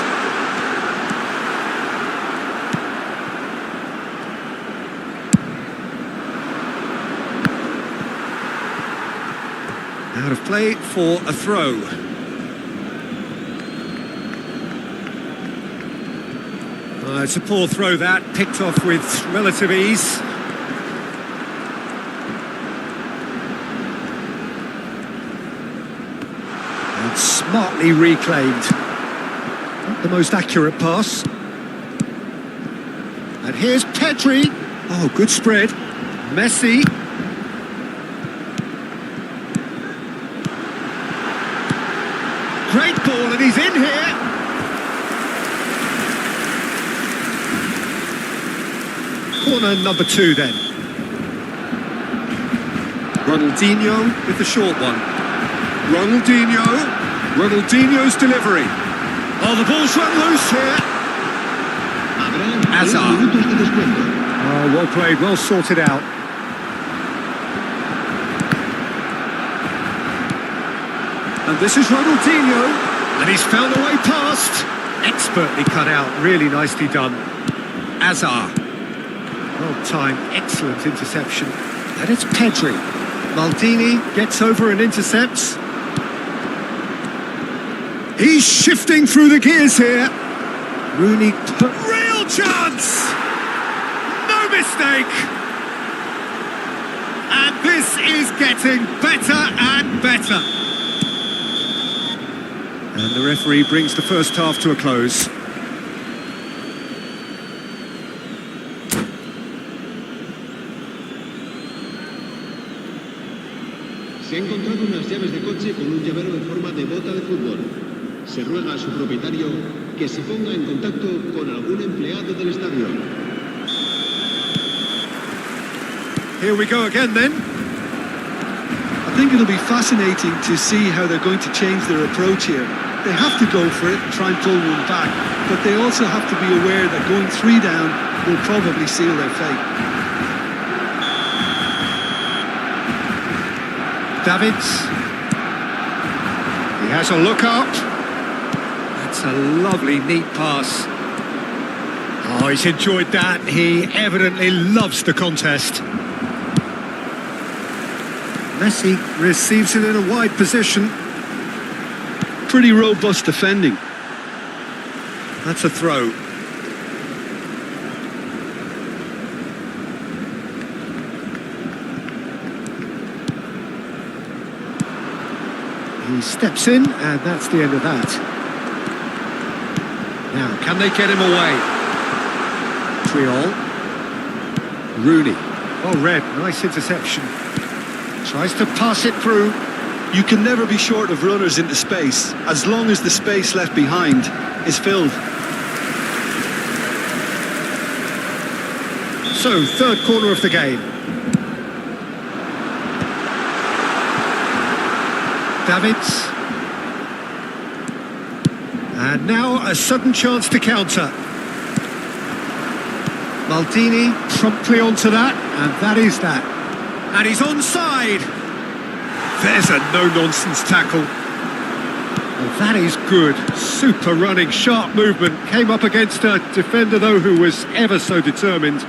A: Out of play for a throw. It's a poor throw that, picked off with relative ease. And smartly reclaimed. Not the most accurate pass. And here's Pedri. Oh, good spread. Messi. Great ball, and he's in here. Corner number 2 then. Ronaldinho with the short one. Ronaldinho's delivery. Oh, the ball's run loose here. Hazard. Oh, well played, well sorted out. And this is Ronaldinho, and he's found a way past. Expertly cut out, really nicely done. Hazard. Well timed, excellent interception. And it's Pedri. Maldini gets over and intercepts. He's shifting through the gears here. Rooney, real chance! No mistake! And this is getting better and better. And the referee brings the first half to a close.
C: Se ha encontrado unas llaves de coche con un llavero en forma de bota de fútbol. Se ruega a su propietario que se ponga en contacto con algún empleado del estadio.
A: Here we go again then.
B: I think it'll be fascinating to see how they're going to change their approach here. They have to go for it and try and pull one back, but they also have to be aware that going 3 down will probably seal their fate.
A: Davids. He has a look up. That's a lovely, neat pass. Oh, he's enjoyed that. He evidently loves the contest. Messi receives it in a wide position.
B: Pretty robust defending.
A: That's a throw. He steps in, and that's the end of that. Now, can they get him away? Triol. Rooney. Oh, red. Nice interception. Tries to pass it through.
B: You can never be short of runners into space, as long as the space left behind is filled.
A: So, third corner of the game. Davids. And now a sudden chance to counter. Maldini promptly onto that, and that is that. And he's onside. There's a no-nonsense tackle. Well, that is good. Super running, sharp movement. Came up against a defender, though, who was ever so determined.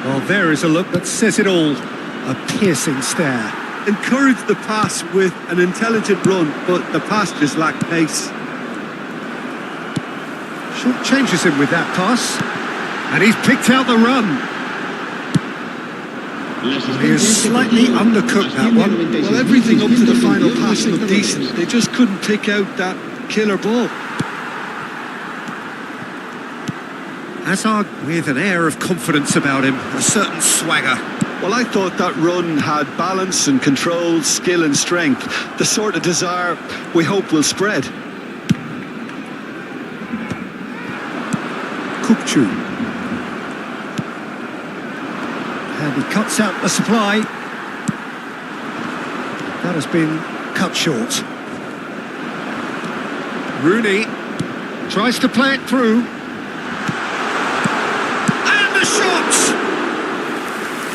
A: Well, there is a look that says it all. A piercing stare.
B: Encouraged the pass with an intelligent run, but the pass just lacked pace.
A: Short changes him with that pass. And he's picked out the run. He has slightly undercooked that one.
B: Well, everything up to the final pass looked decent. They just couldn't pick out that killer ball.
A: Hazard with an air of confidence about him, a certain swagger.
B: Well, I thought that run had balance and control, skill and strength. The sort of desire we hope will spread.
A: Kukcu. And he cuts out the supply. That has been cut short. Rooney tries to play it through. And the shot!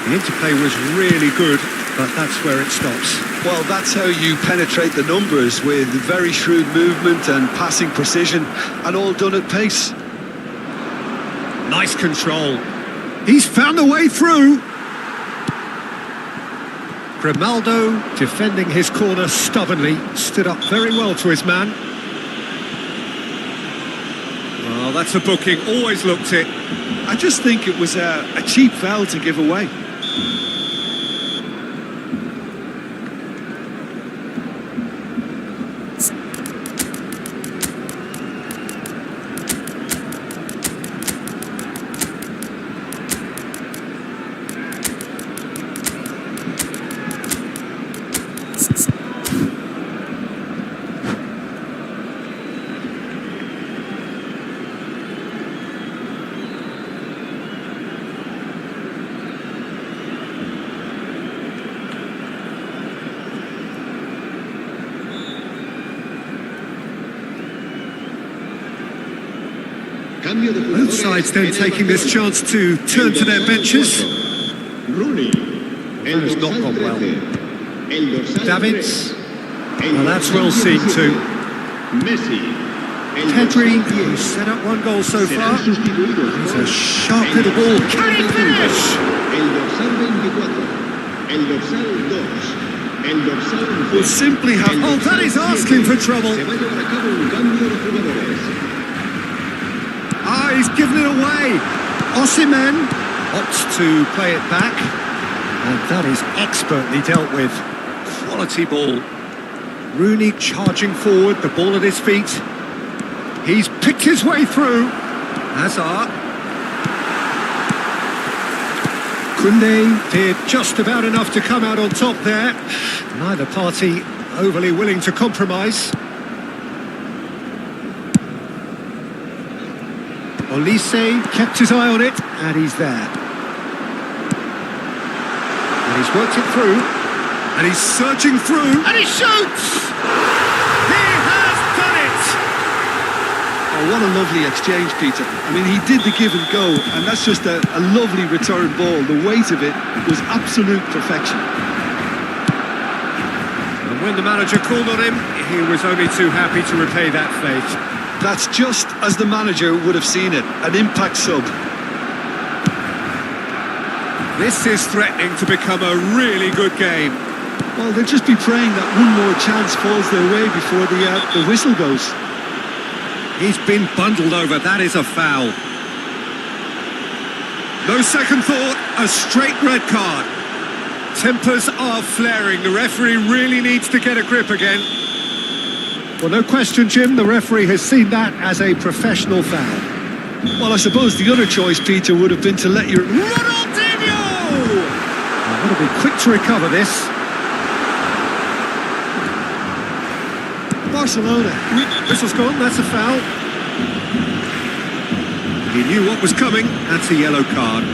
A: The interplay was really good, but that's where it stops.
B: Well, that's how you penetrate the numbers, with very shrewd movement and passing precision, and all done at pace.
A: Nice control. He's found a way through. Grimaldo, defending his corner stubbornly, stood up very well to his man. Well, that's a booking, always looked it.
B: I just think it was a cheap foul to give away.
A: Both sides then taking this chance to turn to their benches. That has not gone well. Davids, well, that's well seen too. Pedri, who's set up one goal so far. He's a sharp little ball. Can he finish?
B: Will simply have...
A: Oh, that is asking for trouble. Ah, he's given it away. Osimhen opts to play it back, and that is expertly dealt with. Quality ball. Rooney charging forward, the ball at his feet. He's picked his way through. Hazard. Koundé did just about enough to come out on top there. Neither party overly willing to compromise. Olise kept his eye on it, and he's there. And he's worked it through, and he's surging through, and he shoots! He has done it!
B: Oh, what a lovely exchange, Peter. I mean, he did the give and go, and that's just a lovely return ball. The weight of it was absolute perfection.
A: And when the manager called on him, he was only too happy to repay that faith.
B: That's just as the manager would have seen it, an impact sub.
A: This is threatening to become a really good game.
B: Well, they'll just be praying that one more chance falls their way before the whistle goes.
A: He's been bundled over, that is a foul. No second thought, a straight red card. Tempers are flaring, the referee really needs to get a grip again. Well, no question, Jim, the referee has seen that as a professional foul.
B: Well, I suppose the other choice, Peter, would have been to let your...
A: Ronaldinho! I've got to be quick to recover this.
B: Barcelona.
A: Whistle's gone, that's a foul. He knew what was coming, that's a yellow card.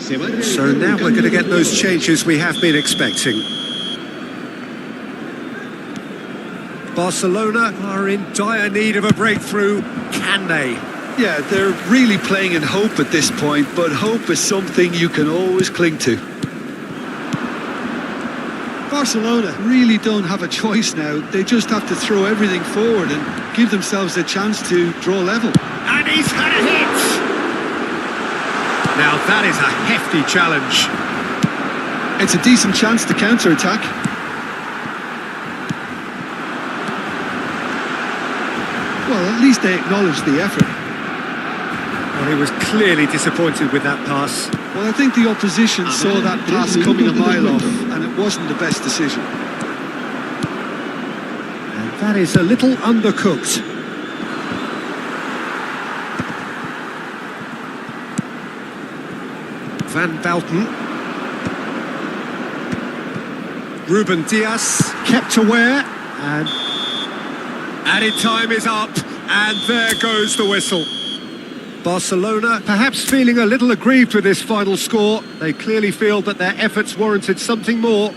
C: Se va a
A: So
C: realizar un
A: now we're going to
C: cambio
A: get
C: de
A: those
C: juego.
A: changes we have been expecting. Barcelona are in dire need of a breakthrough. Can they?
B: Yeah, they're really playing in hope at this point, but hope is something you can always cling to. Barcelona really don't have a choice now. They just have to throw everything forward and give themselves a chance to draw level.
A: And he's had a hit! Now that is a hefty challenge.
B: It's a decent chance to counter-attack. Well, at least they acknowledge the effort.
A: Well, he was clearly disappointed with that pass.
B: Well, I think the opposition saw that pass coming a mile off, and it wasn't the best decision.
A: And that is a little undercooked. Van Bouten. Ruben Diaz kept aware, and added time is up, and there goes the whistle. Barcelona perhaps feeling a little aggrieved with this final score. They clearly feel that their efforts warranted something more.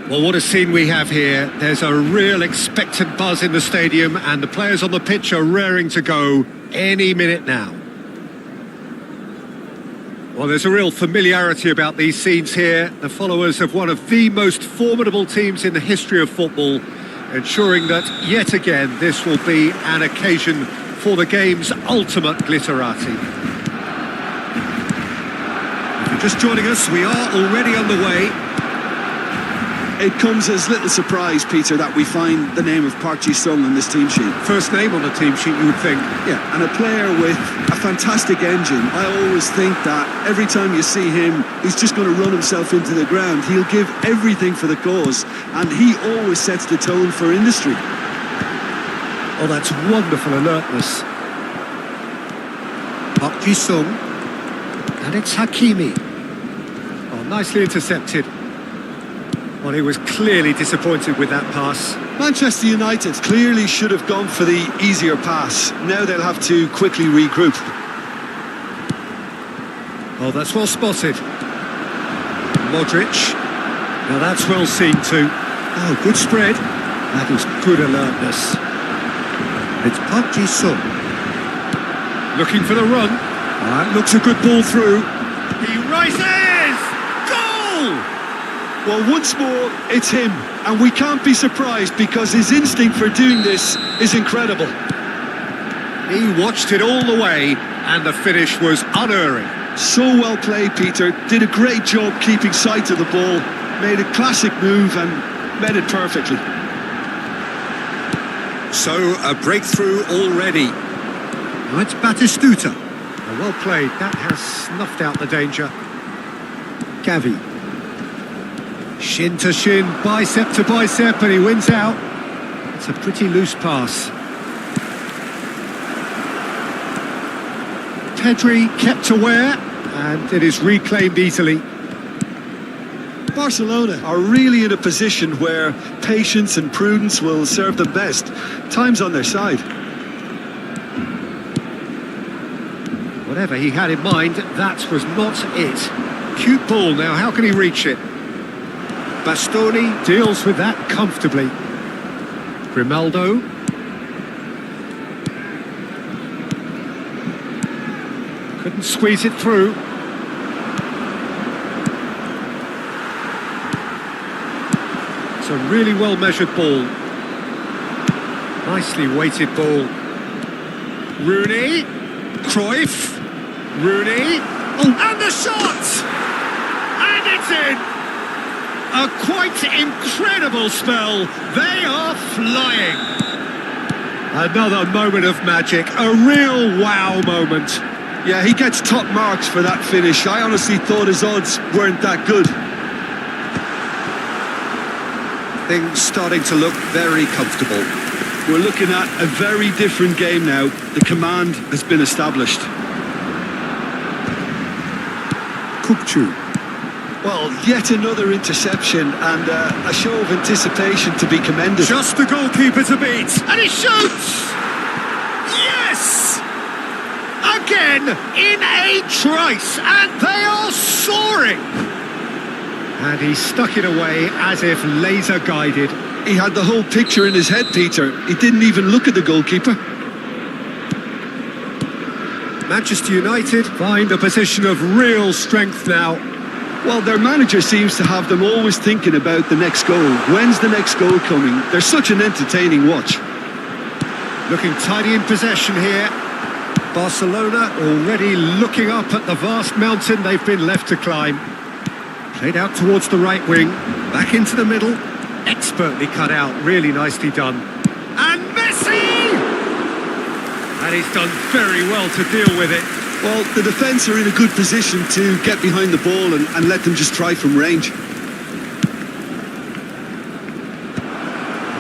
A: Well, what a scene we have here. There's a real expectant buzz in the stadium, and the players on the pitch are raring to go any minute now. Well, there's a real familiarity about these scenes here. The followers of one of the most formidable teams in the history of football, ensuring that, yet again, this will be an occasion for the game's ultimate glitterati. If you're just joining us, we are already underway.
B: It comes as little surprise, Peter, that we find the name of Park Ji-sung on this team sheet.
A: First name on the team sheet, you would think.
B: Yeah, and a player with a fantastic engine. I always think that every time you see him, he's just going to run himself into the ground. He'll give everything for the cause, and he always sets the tone for industry.
A: Oh, that's wonderful alertness. Park Ji-sung, and it's Hakimi. Oh, nicely intercepted. Well, he was clearly disappointed with that pass.
B: Manchester United clearly should have gone for the easier pass. Now they'll have to quickly regroup.
A: Oh, that's well spotted. Modric. Now that's well seen too. Oh, good spread. That is good alertness. It's Park Ji-sung. Looking for the run. That looks a good ball through. He rises! Goal!
B: Well, once more, it's him. And we can't be surprised because his instinct for doing this is incredible.
A: He watched it all the way and the finish was unerring.
B: So well played, Peter. Did a great job keeping sight of the ball. Made a classic move and met it perfectly.
A: So, a breakthrough already. Now it's Batistuta. Well played. That has snuffed out the danger. Gavi. Shin to shin, bicep to bicep, and he wins out. It's a pretty loose pass. Pedri kept aware, and it is reclaimed easily.
B: Barcelona are really in a position where patience and prudence will serve them best. Time's on their side.
A: Whatever he had in mind, that was not it. Cute ball now, how can he reach it? Bastoni deals with that comfortably. Grimaldo. Couldn't squeeze it through. It's a really well-measured ball. Nicely weighted ball. Rooney. Cruyff. Rooney. Oh, and the shot! And it's in! A quite incredible spell. They are flying. Another moment of magic. A real wow moment.
B: Yeah, he gets top marks for that finish. I honestly thought his odds weren't that good.
A: Things starting to look very comfortable.
B: We're looking at a very different game now. The command has been established.
A: Kukçu.
B: Well, yet another interception and a show of anticipation to be commended.
A: Just the goalkeeper to beat. And he shoots! Yes! Again, in a trice, and they are soaring! And he stuck it away as if laser guided.
B: He had the whole picture in his head, Peter. He didn't even look at the goalkeeper.
A: Manchester United find a position of real strength now.
B: Well, their manager seems to have them always thinking about the next goal. When's the next goal coming? They're such an entertaining watch.
A: Looking tidy in possession here. Barcelona already looking up at the vast mountain they've been left to climb. Played out towards the right wing, back into the middle. Expertly cut out, really nicely done. And Messi! And he's done very well to deal with it.
B: Well, the defence are in a good position to get behind the ball and let them just try from range.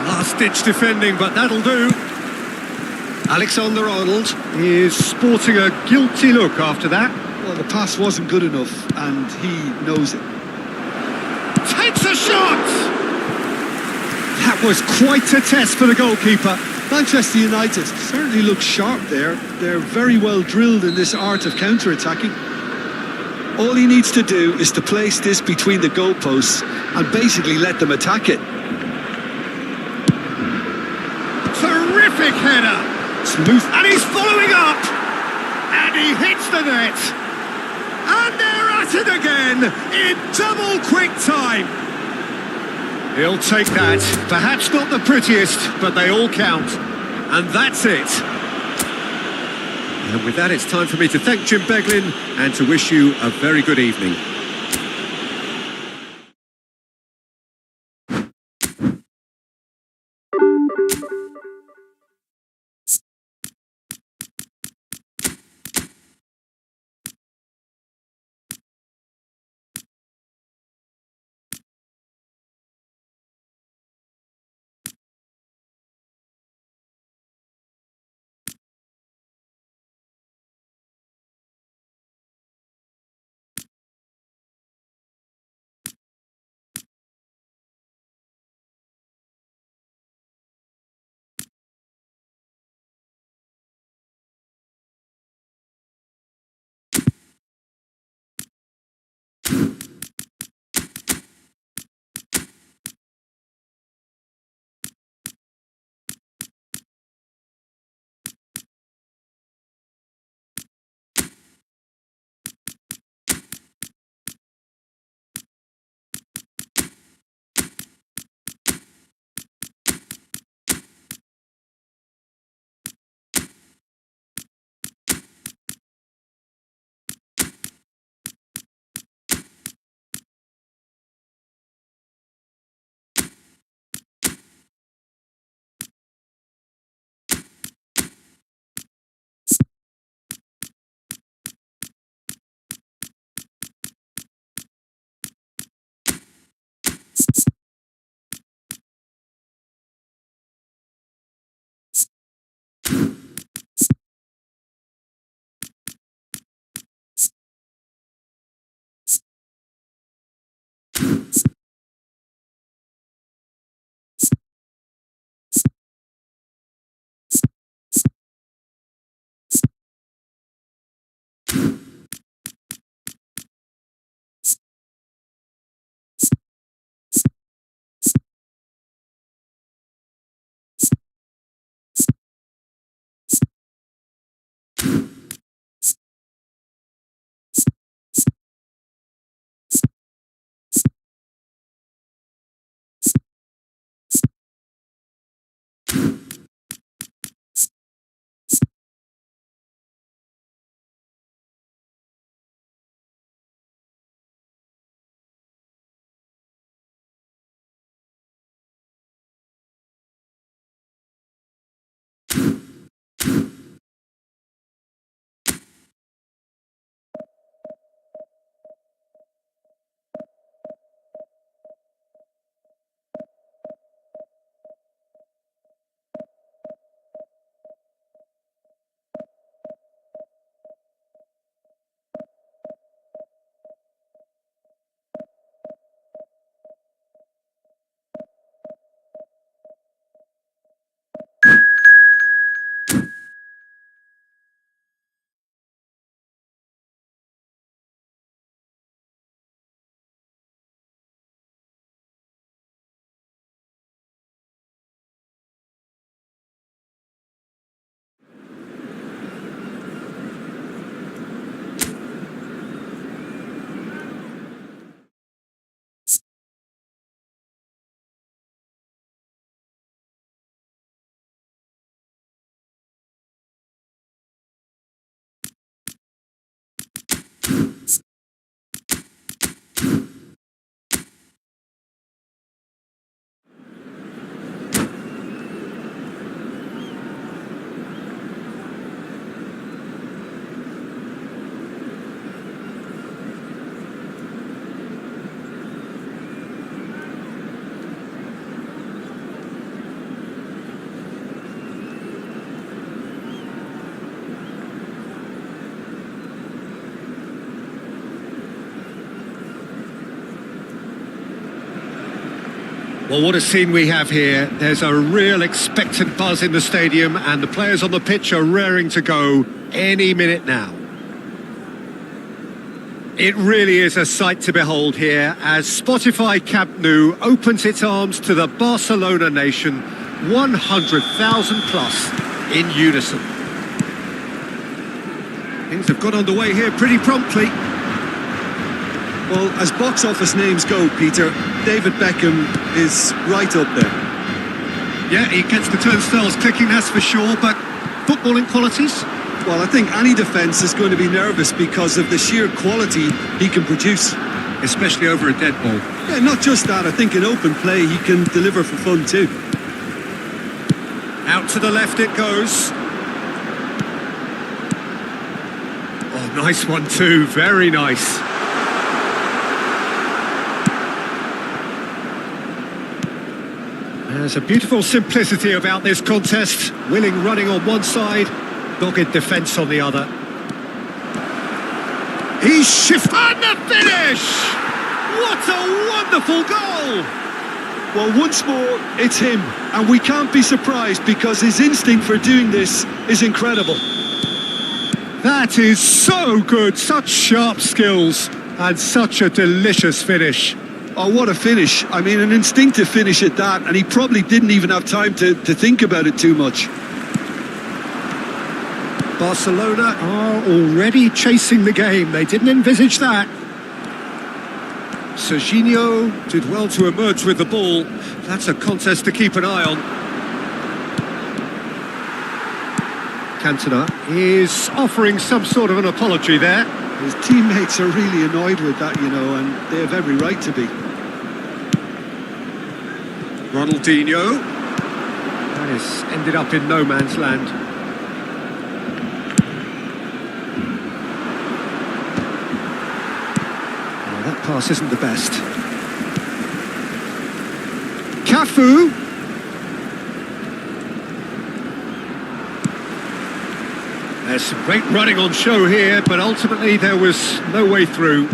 A: Last-ditch defending, but that'll do. Alexander-Arnold is sporting a guilty look after that.
B: Well, the pass wasn't good enough, and he knows it.
A: Takes a shot! That was quite a test for the goalkeeper.
B: Manchester United certainly look sharp there. They're very well drilled in this art of counter-attacking. All he needs to do is to place this between the goalposts and basically let them attack it.
A: Terrific header! Smooth. And he's following up! And he hits the net! And they're at it again in double quick time! He'll take that. Perhaps not the prettiest, but they all count. And that's it. And with that, it's time for me to thank Jim Beglin and to wish you a very good evening. Well, what a scene we have here. There's a real expectant buzz in the stadium and the players on the pitch are raring to go any minute now. It really is a sight to behold here as Spotify Camp Nou opens its arms to the Barcelona nation, 100,000 plus in unison. Things have got underway here pretty promptly.
B: Well, as box office names go, Peter, David Beckham is right up there.
A: Yeah, he gets the turnstiles clicking, that's for sure, but footballing qualities?
B: Well, I think any defence is going to be nervous because of the sheer quality he can produce.
A: Especially over a dead ball.
B: Yeah, not just that, I think in open play he can deliver for fun too.
A: Out to the left it goes. Oh, nice one too, very nice. There's a beautiful simplicity about this contest. Willing running on one side, dogged defence on the other. He's shifted and the finish! What a wonderful goal!
B: Well, once more, it's him, and we can't be surprised because his instinct for doing this is incredible.
A: That is so good, such sharp skills, and such a delicious finish.
B: Oh, what a finish. I mean, an instinctive finish at that, and he probably didn't even have time to think about it too much.
A: Barcelona are already chasing the game. They didn't envisage that. Serginho did well to emerge with the ball. That's a contest to keep an eye on. Cantona is offering some sort of an apology there.
B: His teammates are really annoyed with that, you know, and they have every right to be.
A: Ronaldinho. That has ended up in no man's land. Oh, that pass isn't the best. Cafu. There's some great running on show here, but ultimately there was no way through.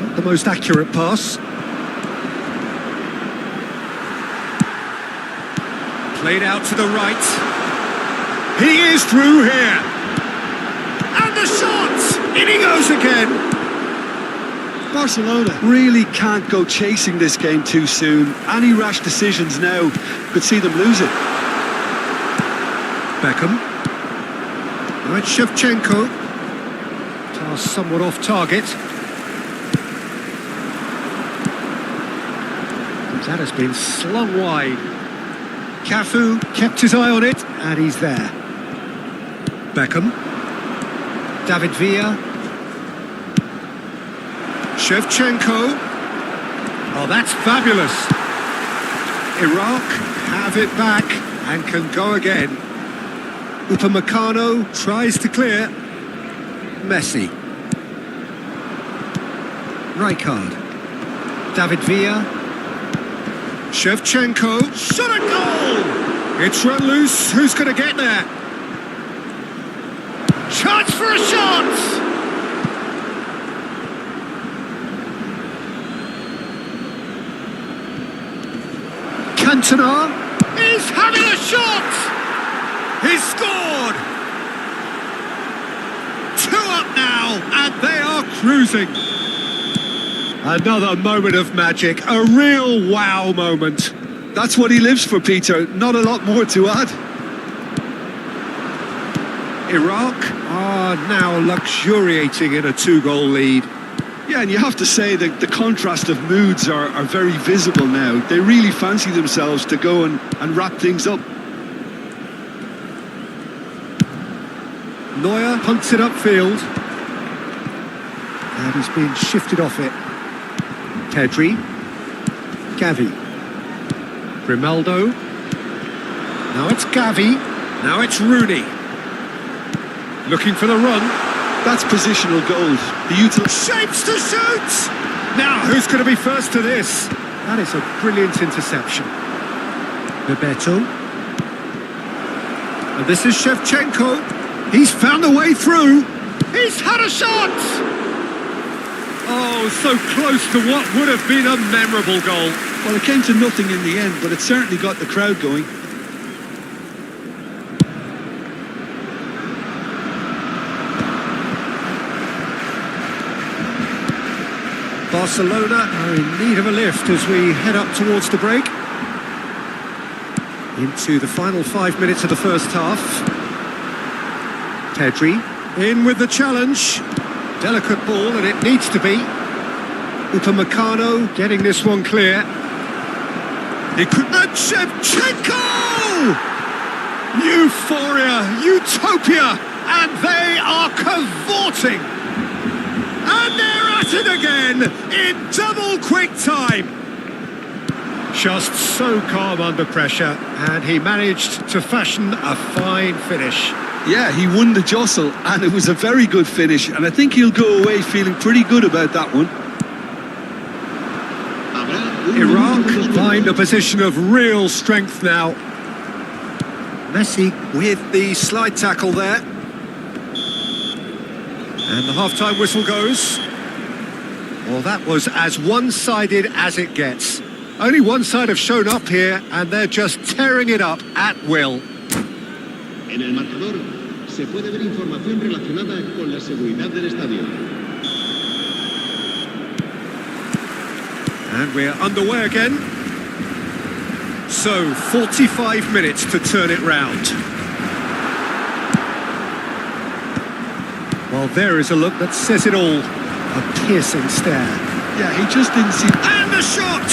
A: Not the most accurate pass. Played out to the right. He is through here. And the shot! In he goes again.
B: Barcelona really can't go chasing this game too soon. Any rash decisions now could see them lose it.
A: Beckham. Now it's Shevchenko. Pass somewhat off target. That has been slung wide. Cafu kept his eye on it, and he's there. Beckham. David Villa. Shevchenko. Oh, that's fabulous. Iraq have it back and can go again. Upamecano tries to clear. Messi. Rijkaard. David Villa. Shevchenko. Shot a goal! It's run loose. Who's going to get there? Chance for a shot! Cantona is having a shot! He's scored! 2 up now, and they are cruising. Another moment of magic, a real wow moment.
B: That's what he lives for, Peter. Not a lot more to add.
A: Iraq are now luxuriating in a 2-goal lead.
B: Yeah, and you have to say that the contrast of moods are very visible now. They really fancy themselves to go and wrap things up.
A: Neuer punts it upfield. And he's been shifted off it. Pedri. Gavi. Grimaldo. Now it's Gavi. Now it's Rooney. Looking for the run.
B: That's positional gold. The util
A: shapes to shoot! Now, who's going to be first to this? That is a brilliant interception. Bebeto. And this is Shevchenko. He's found a way through. He's had a shot! Oh, so close to what would have been a memorable goal.
B: Well, it came to nothing in the end, but it certainly got the crowd going.
A: Barcelona are in need of a lift as we head up towards the break. Into the final 5 minutes of the first half. Pedri in with the challenge. Delicate ball, and it needs to be. Upamecano getting this one clear. It could... And Shevchenko! Euphoria, utopia, and they are cavorting. And they're at it again in double quick time. Just so calm under pressure, and he managed to fashion a fine finish.
B: Yeah, he won the jostle, and it was a very good finish, and I think he'll go away feeling pretty good about that one.
A: Iraq find a position of real strength now. Messi with the slide tackle there. And the half-time whistle goes. Well, that was as one-sided as it gets. Only one side have shown up here, and they're just tearing it up at will.
C: En el marcador se puede ver información relacionada con la seguridad del estadio.
A: And we're underway again. So, 45 minutes to turn it round. Well, there is a look that says it all. A piercing stare.
B: Yeah, he just didn't see...
A: And the shot!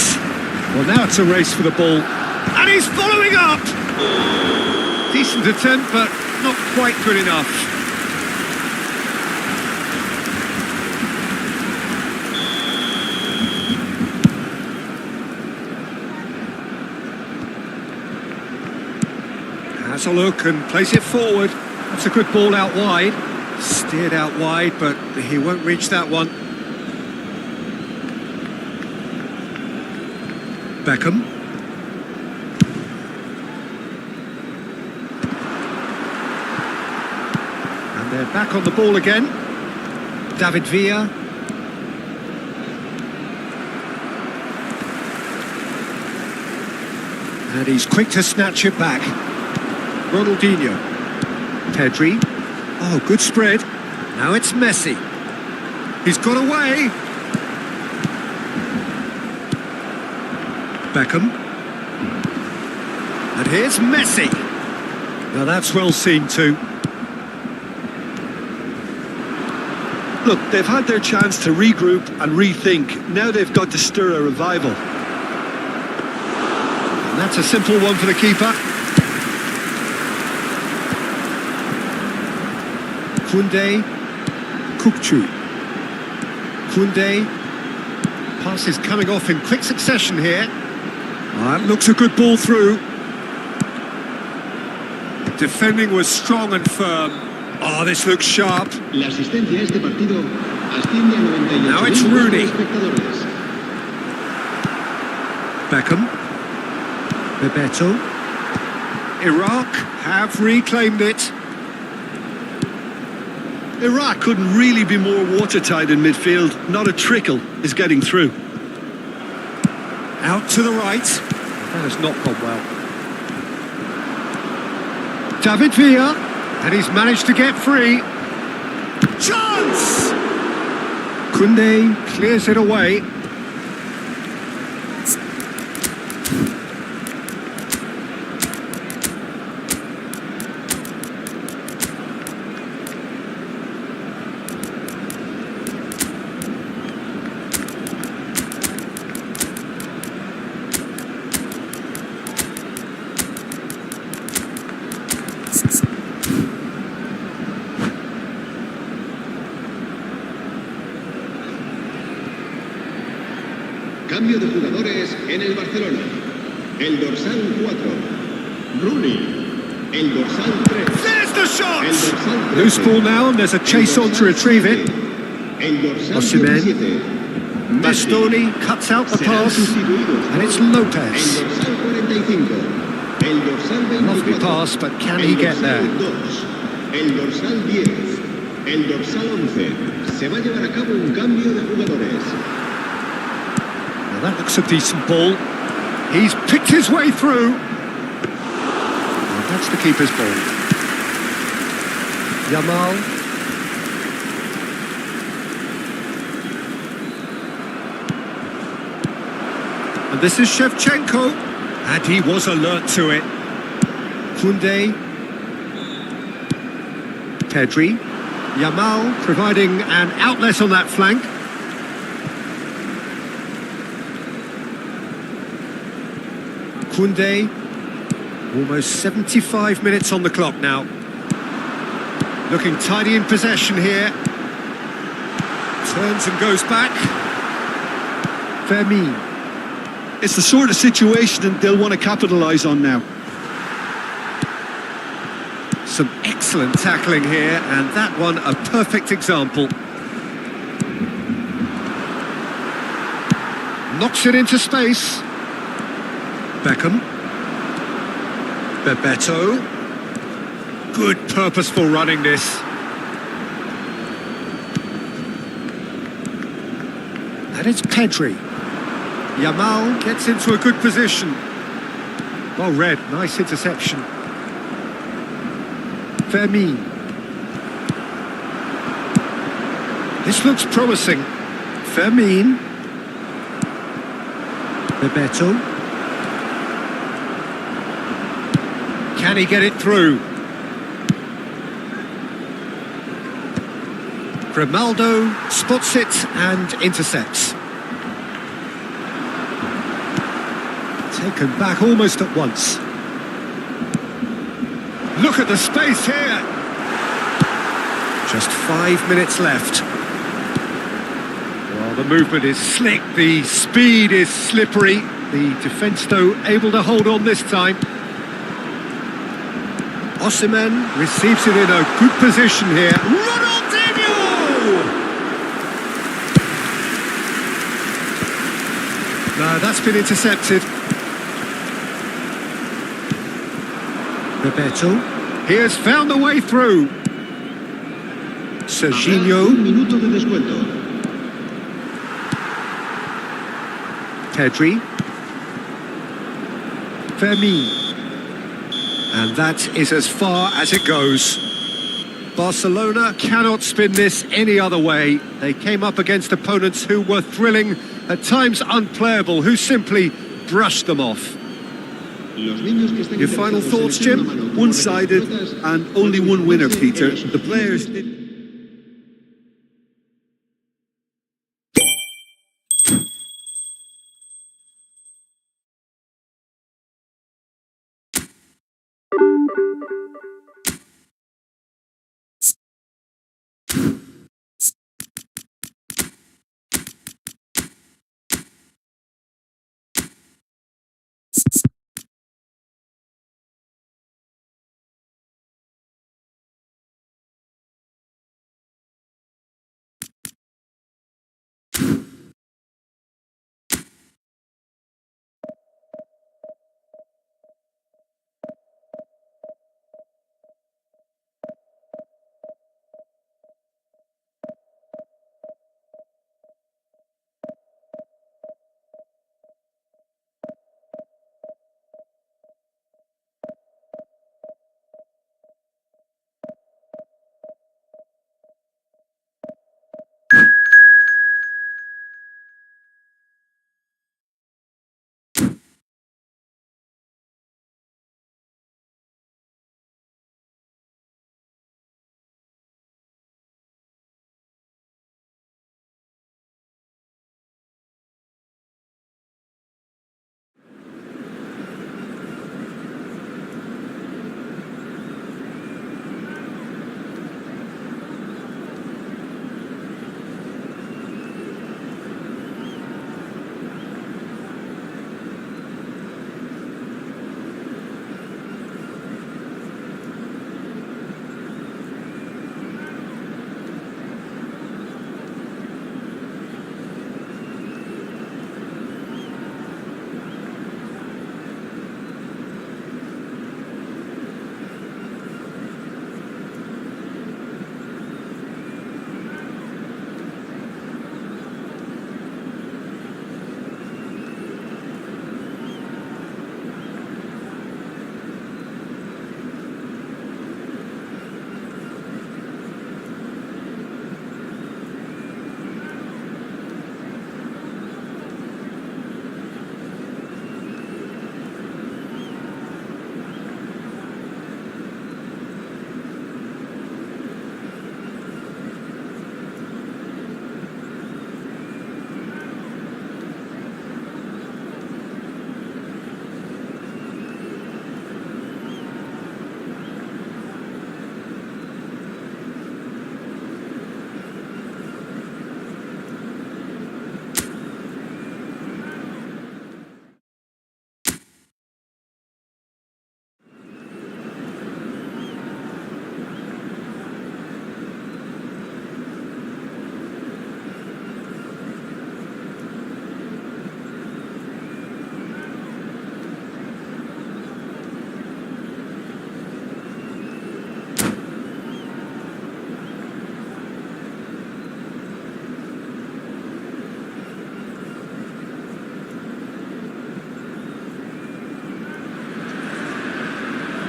A: Well, now it's a race for the ball. And he's following up! Decent attempt, but not quite good enough. Has a look and plays it forward. That's a good ball out wide. Steered out wide, but he won't reach that one. Beckham. And they're back on the ball again. David Villa. And he's quick to snatch it back. Ronaldinho. Pedri. Oh, good spread. Now it's Messi. He's got away. Beckham. And here's Messi. Now that's well seen too.
B: Look, they've had their chance to regroup and rethink. Now they've got to stir a revival.
A: And that's a simple one for the keeper. Koundé, Kukçu. Koundé. Pass is coming off in quick succession here. That looks a good ball through. Defending was strong and firm. Oh, this looks sharp.
C: La asistencia a este partido asciende a 98.000
A: Now it's Rooney.
C: espectadores.
A: Beckham. Bebeto. Iraq have reclaimed it.
B: Iraq couldn't really be more watertight in midfield. Not a trickle is getting through.
A: Out to the right. That has not gone well. David Villa. And he's managed to get free. Chance! Koundé clears it away.
C: Cambio de jugadores en el Barcelona. El dorsal 4, Rooney. El dorsal 3.
A: There's the shot!
C: El dorsal 13.
A: Loose ball now, and there's a chase on to retrieve it.
C: El dorsal
A: Osimhen.
C: 17. Messi.
A: Bastoni cuts out the
C: Serán
A: pass,
C: sustituidos
A: and it's
C: por
A: Lopez.
C: El dorsal 45. El dorsal 24.
A: Lovely pass, but can he
C: El
A: get
C: dorsal
A: there?
C: 2. El dorsal 10. El dorsal 11. Se va a llevar a cabo un cambio de jugadores.
A: Well, that looks a decent ball. He's picked his way through. And that's the keeper's ball. Yamal. And this is Shevchenko. And he was alert to it. Koundé. Pedri. Yamal providing an outlet on that flank. Koundé. Almost 75 minutes on the clock now. Looking tidy in possession here. Turns and goes back. Fermin.
B: It's the sort of situation that they'll want to capitalise on now.
A: Some excellent tackling here, and that one a perfect example. Knocks it into space. Beckham. Bebeto. Good purposeful running this. And it's Pedri. Yamal gets into a good position. Well read, nice interception. Fermin. This looks promising. Fermin. Bebeto. Can he get it through? Grimaldo spots it and intercepts. Taken back almost at once. Look at the space here. Just 5 minutes left. Well, the movement is slick, the speed is slippery. The defence, though, able to hold on this time. Osimhen receives it in a good position here. Ronaldinho! No, that's been intercepted. Bebeto. He has found the way through. Serginho.
C: Un minuto de descuento.
A: Pedri. Fermin. And that is as far as it goes. Barcelona cannot spin this any other way. They came up against opponents who were thrilling, at times unplayable, who simply brushed them off.
B: Your final thoughts, Jim? One-sided and only one winner, Peter. The players did...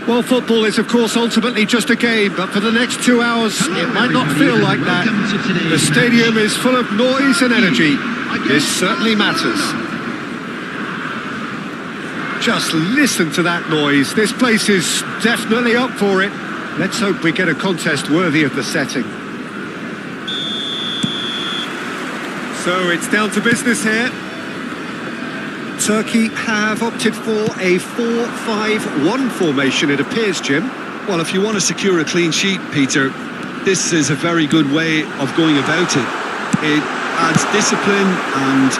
A: Well, football is, of course, ultimately just a game, but for the next 2 hours, it might not feel like that. The stadium is full of noise and energy. This certainly matters. Just listen to that noise. This place is definitely up for it. Let's hope we get a contest worthy of the setting. So it's down to business here. Turkey have opted for a 4-5-1 formation, it appears, Jim.
B: Well, if you want to secure a clean sheet, Peter, this is a very good way of going about it. It adds discipline and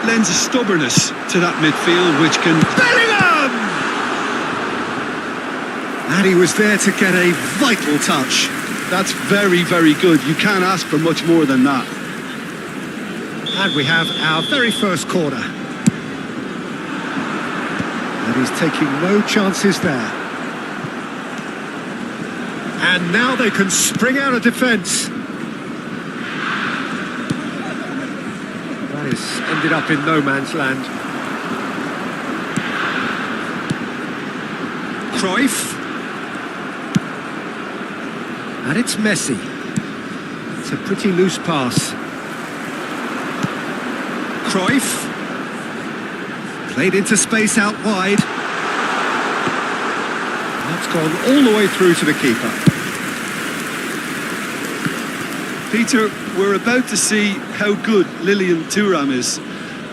B: lends a stubbornness to that midfield, which can...
A: Bellingham!
B: And he was there to get a vital touch. That's very, very good. You can't ask for much more than that.
A: And we have our very first corner. And he's taking no chances there. And now they can spring out of defence. That has ended up in no man's land. Cruyff. And it's Messi. It's a pretty loose pass. Cruyff. Played into space out wide. That's gone all the way through to the keeper.
B: Peter, we're about to see how good Lilian Thuram is.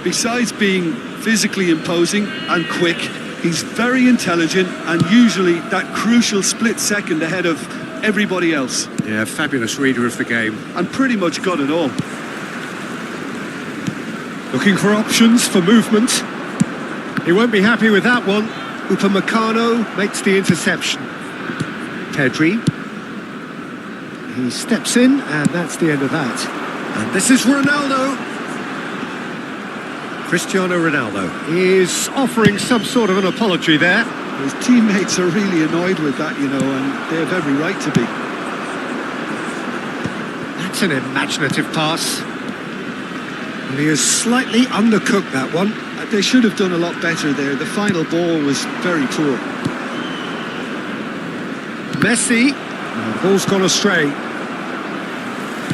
B: Besides being physically imposing and quick, he's very intelligent and usually that crucial split second ahead of everybody else.
A: Yeah, fabulous reader of the game.
B: And pretty much got it all.
A: Looking for options for movement. He won't be happy with that one. Upamecano makes the interception. Pedri. He steps in, and that's the end of that. And this is Ronaldo. Cristiano Ronaldo is offering some sort of an apology there.
B: His teammates are really annoyed with that, you know, and they have every right to be.
A: That's an imaginative pass. And he has slightly undercooked that one.
B: They should have done a lot better there. The final ball was very poor.
A: Messi. The ball's gone astray.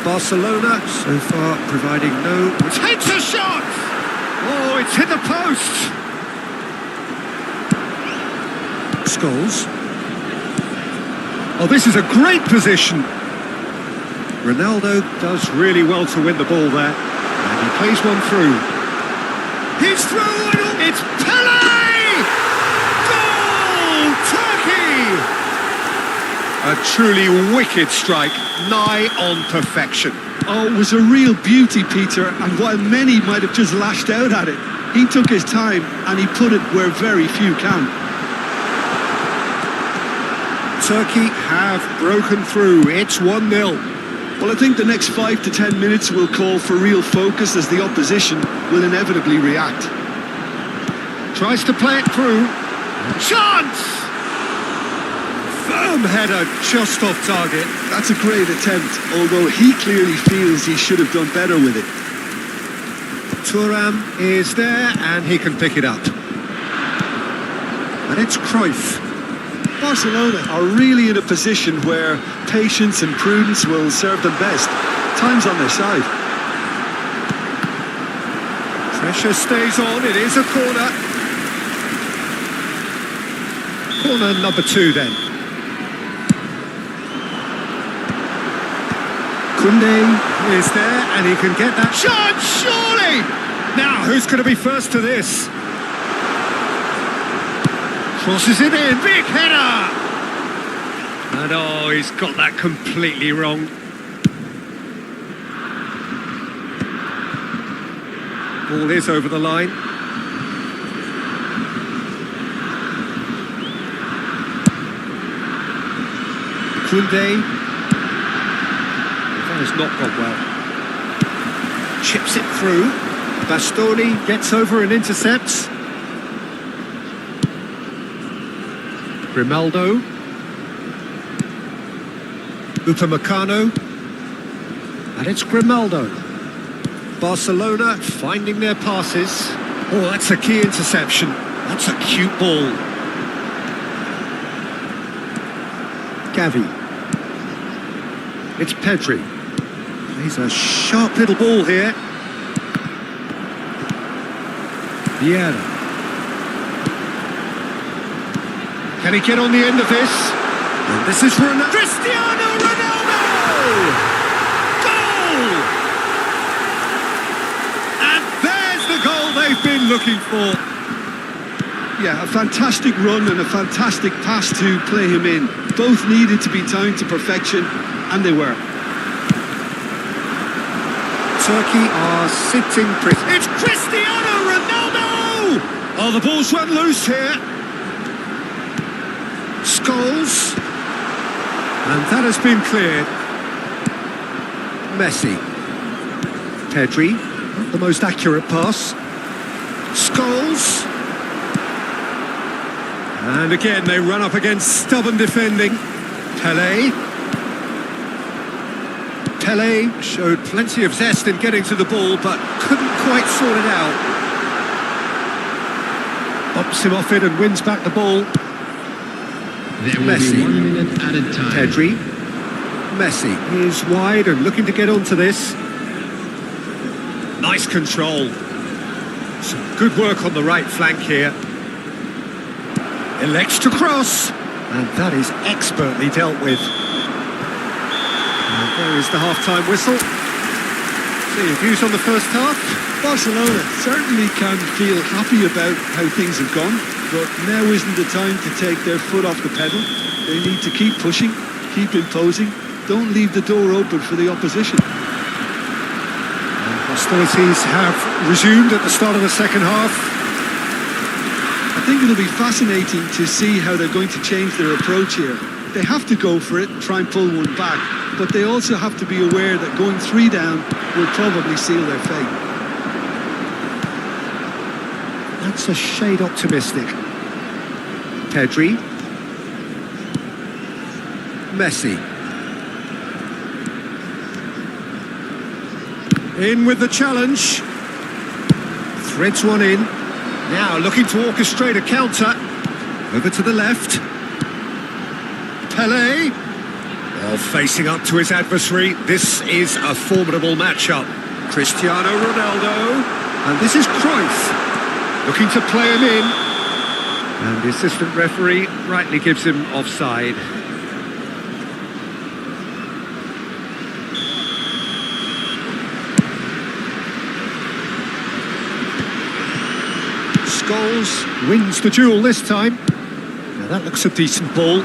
A: Barcelona so far providing no... Takes a shot! Oh, it's hit the post! Scholes. Oh, this is a great position. Ronaldo does really well to win the ball there. And he plays one through. He's through and it's Pele! Goal! Turkey! A truly wicked strike, nigh on perfection.
B: Oh, it was a real beauty, Peter, and while many might have just lashed out at it, he took his time and he put it where very few can.
A: Turkey have broken through. It's 1-0.
B: Well, I think the next 5 to 10 minutes will call for real focus as the opposition will inevitably react.
A: Tries to play it through. Chance! Firm header just off target.
B: That's a great attempt, although he clearly feels he should have done better with it.
A: Thuram is there and he can pick it up. And it's Cruyff.
B: Barcelona are really in a position where patience and prudence will serve them best. Time's on their side.
A: Pressure stays on, it is a corner. Corner number 2 then. Koundé is there and he can get that shot, surely! Now, who's going to be first to this? Crosses it in, big header! And oh, he's got that completely wrong. Ball is over the line. Koundé. That has not gone well. Chips it through. Bastoni gets over and intercepts. Grimaldo. Upamecano. And it's Grimaldo. Barcelona finding their passes. Oh, that's a key interception. That's a cute ball. Gavi. It's Pedri. He's a sharp little ball here. Vieira. Can he get on the end of this? And this is Ronaldo. Cristiano Ronaldo! Goal! And there's the goal they've been looking for.
B: Yeah, a fantastic run and a fantastic pass to play him in. Both needed to be timed to perfection, and they were.
A: Turkey are sitting pretty. It's Cristiano Ronaldo! Oh, the ball's run loose here. Scholes. And that has been cleared. Messi. Pedri. Not the most accurate pass. Scholes. And again, they run up against stubborn defending. Pelé. Pelé showed plenty of zest in getting to the ball, but couldn't quite sort it out. Bops him off it and wins back the ball.
C: There will
A: Messi.
C: be 1 minute added time.
A: Pedri. Messi is wide and looking to get onto this. Nice control. Some good work on the right flank here. Elects to cross. And that is expertly dealt with. And there is the half-time whistle. So your views on the first half?
B: Barcelona certainly can feel happy about how things have gone, but now isn't the time to take their foot off the pedal. They need to keep pushing, keep imposing, don't leave the door open for the opposition.
A: And hostilities have resumed at the start of the second half.
B: I think it'll be fascinating to see how they're going to change their approach here. They have to go for it and try and pull one back, but they also have to be aware that going 3 down will probably seal their fate.
A: That's a shade optimistic. Pedri. Messi. In with the challenge. Threads one in. Now looking to orchestrate a counter. Over to the left. Pelé. Well, facing up to his adversary. This is a formidable matchup. Cristiano Ronaldo. And this is Cruyff. Looking to play him in. And the assistant referee rightly gives him offside. Scholes wins the duel this time. Now that looks a decent ball.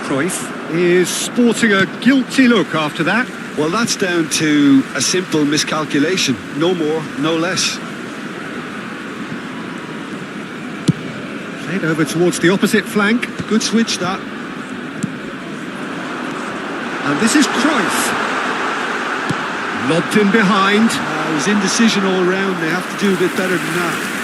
A: Cruyff is sporting a guilty look after that.
B: Well, that's down to a simple miscalculation. No more, no less.
A: Played over towards the opposite flank.
B: Good switch, that.
A: And this is Cruyff. Lobbed in behind.
B: It was indecision all round. They have to do a bit better than that.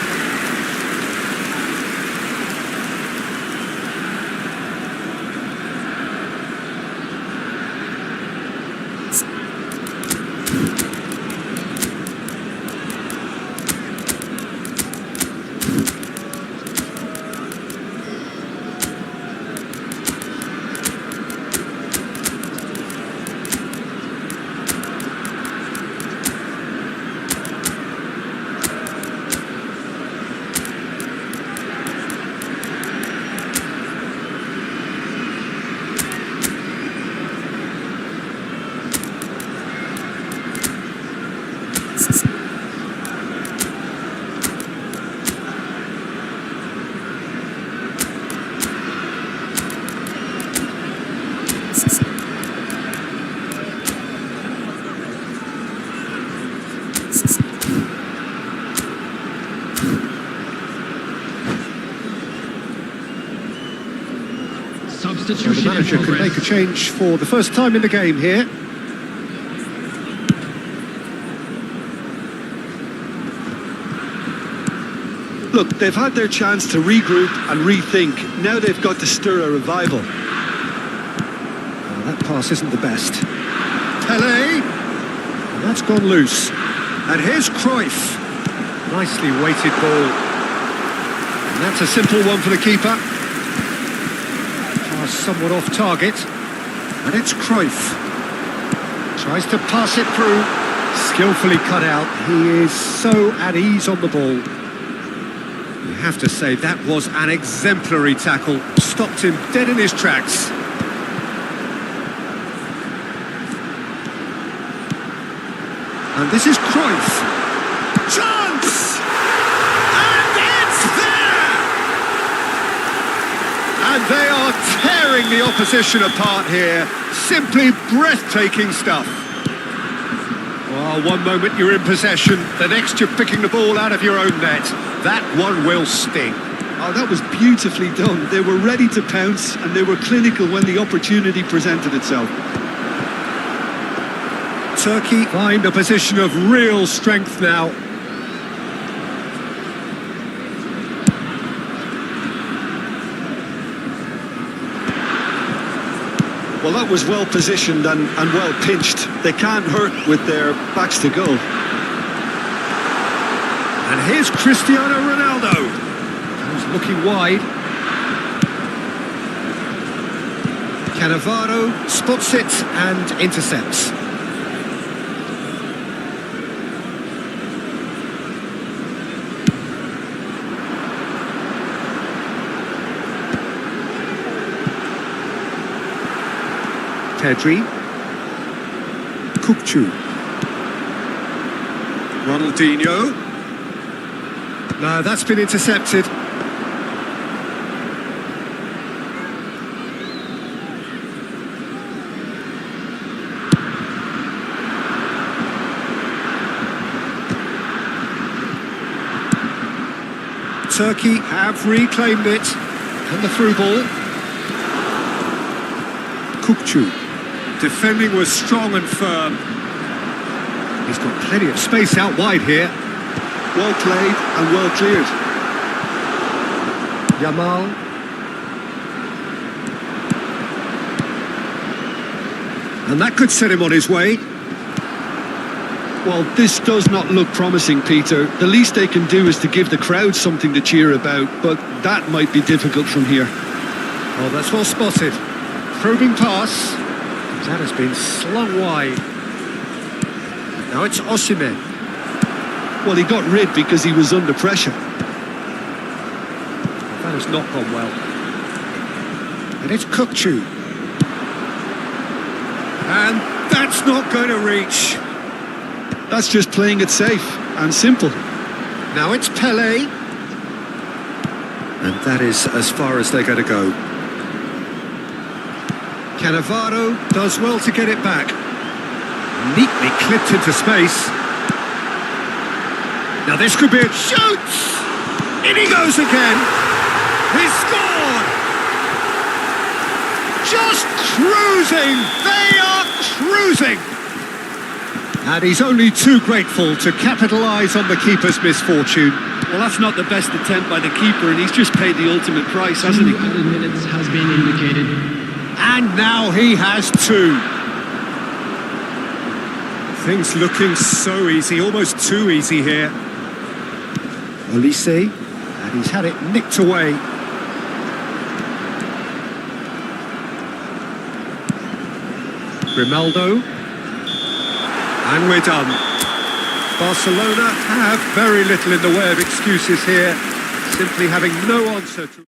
A: The manager can make a change for the first time in the game here.
B: Look, they've had their chance to regroup and rethink. Now they've got to stir a revival.
A: Oh, that pass isn't the best. Pelé! And that's gone loose. And here's Cruyff. Nicely weighted ball. And that's a simple one for the keeper. Oh, somewhat off target. And it's Cruyff. Tries to pass it through. Skillfully cut out. He is so at ease on the ball. You have to say that was an exemplary tackle. Stopped him dead in his tracks. And this is Cruyff. Chance! And it's there! And they are tearing the opposition apart here. Simply breathtaking stuff. Well, one moment you're in possession, the next you're picking the ball out of your own net. That one will sting.
B: Oh, that was beautifully done. They were ready to pounce and they were clinical when the opportunity presented itself.
A: Turkey find a position of real strength now.
B: Well, that was well positioned and well pinched. They can't hurt with their backs to goal.
A: And here's Cristiano Ronaldo. He's looking wide. Cannavaro spots it and intercepts. Pedri. Kukçu. Ronaldinho. No, that's been intercepted. Turkey have reclaimed it. And the through ball. Kukçu. Defending was strong and firm. He's got plenty of space out wide here.
B: Well played and well cleared.
A: Yamal. And that could set him on his way.
B: Well, this does not look promising, Peter. The least they can do is to give the crowd something to cheer about, but that might be difficult from here.
A: Oh, that's well spotted. Probing pass. That has been slung wide. Now it's Osimhen.
B: Well, he got rid because he was under pressure.
A: That has not gone well. And it's Kukçu. And that's not going to reach.
B: That's just playing it safe and simple.
A: Now it's Pelé. And that is as far as they're going to go. Cannavaro does well to get it back. Neatly clipped into space. Now this could be a shoot! In he goes again! He's scored! Just cruising! They are cruising! And he's only too grateful to capitalise on the keeper's misfortune.
B: Well, that's not the best attempt by the keeper, and he's just paid the ultimate price, hasn't he?
E: 2 added minutes has been indicated.
A: And now he has two. Things looking so easy, almost too easy here. Olise, and he's had it nicked away. Grimaldo. And we're done. Barcelona have very little in the way of excuses here, simply having no answer to...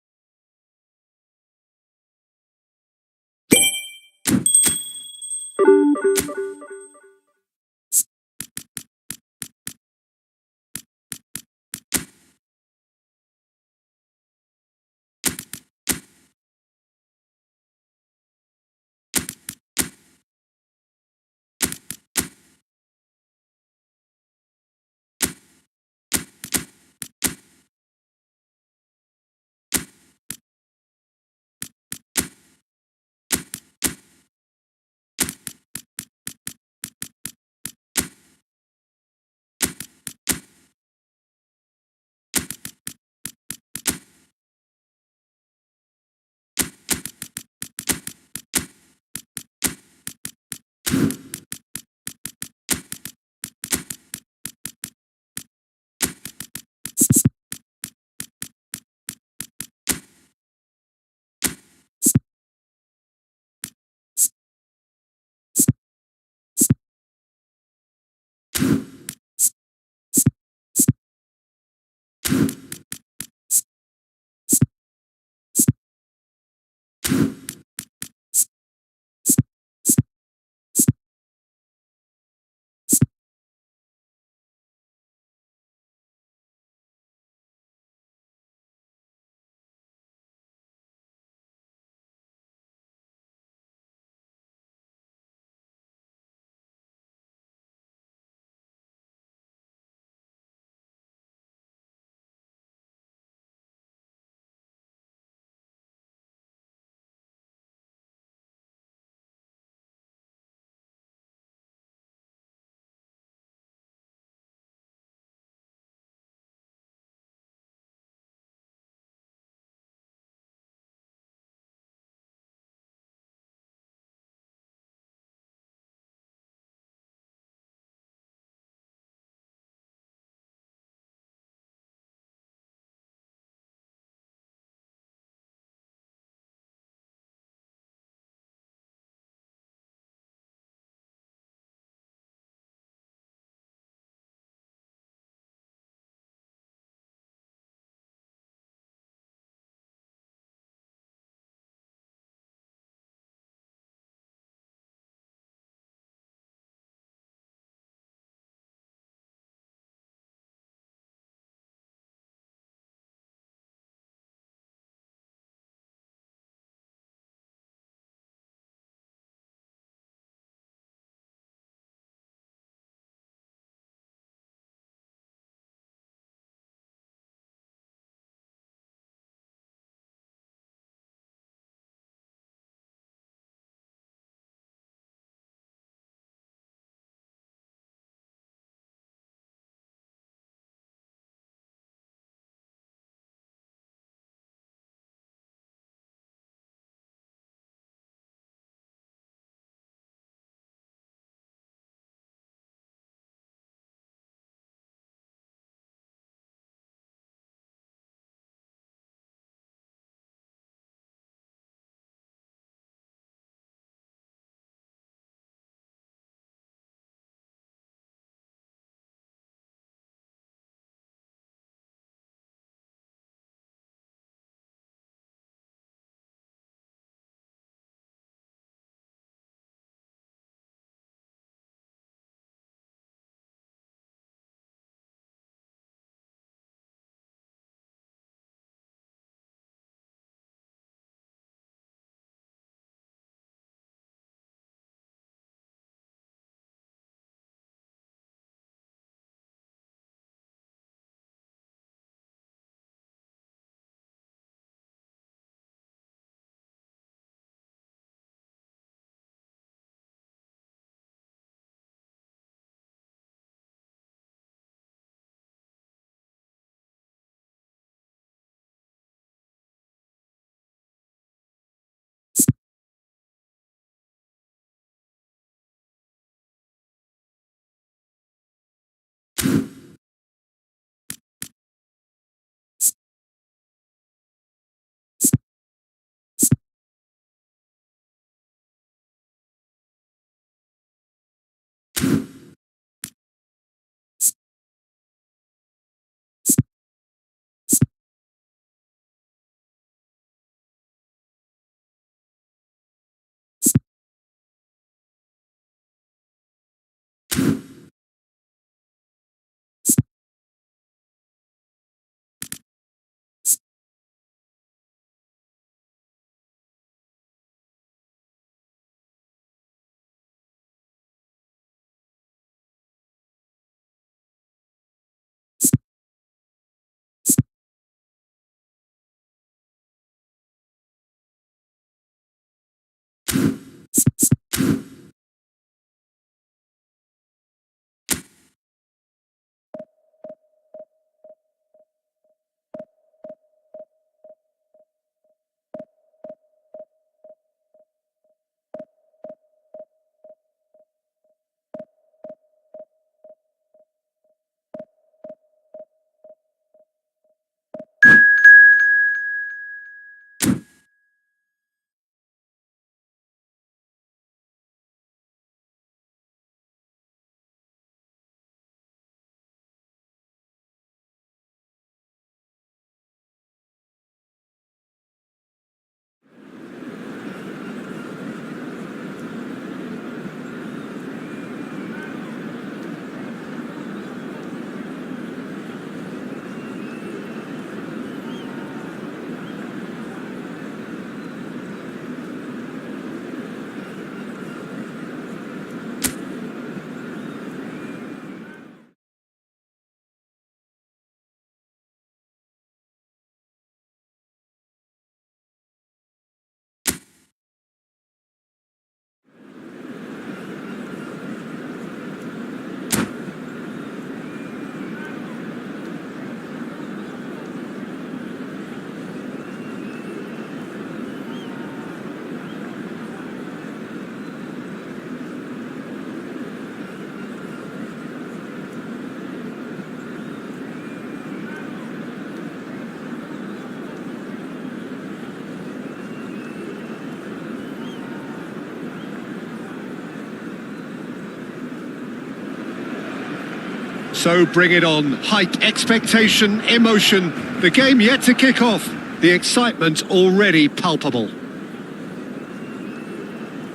A: So bring it on. Height, expectation, emotion. The game yet to kick off. The excitement already palpable.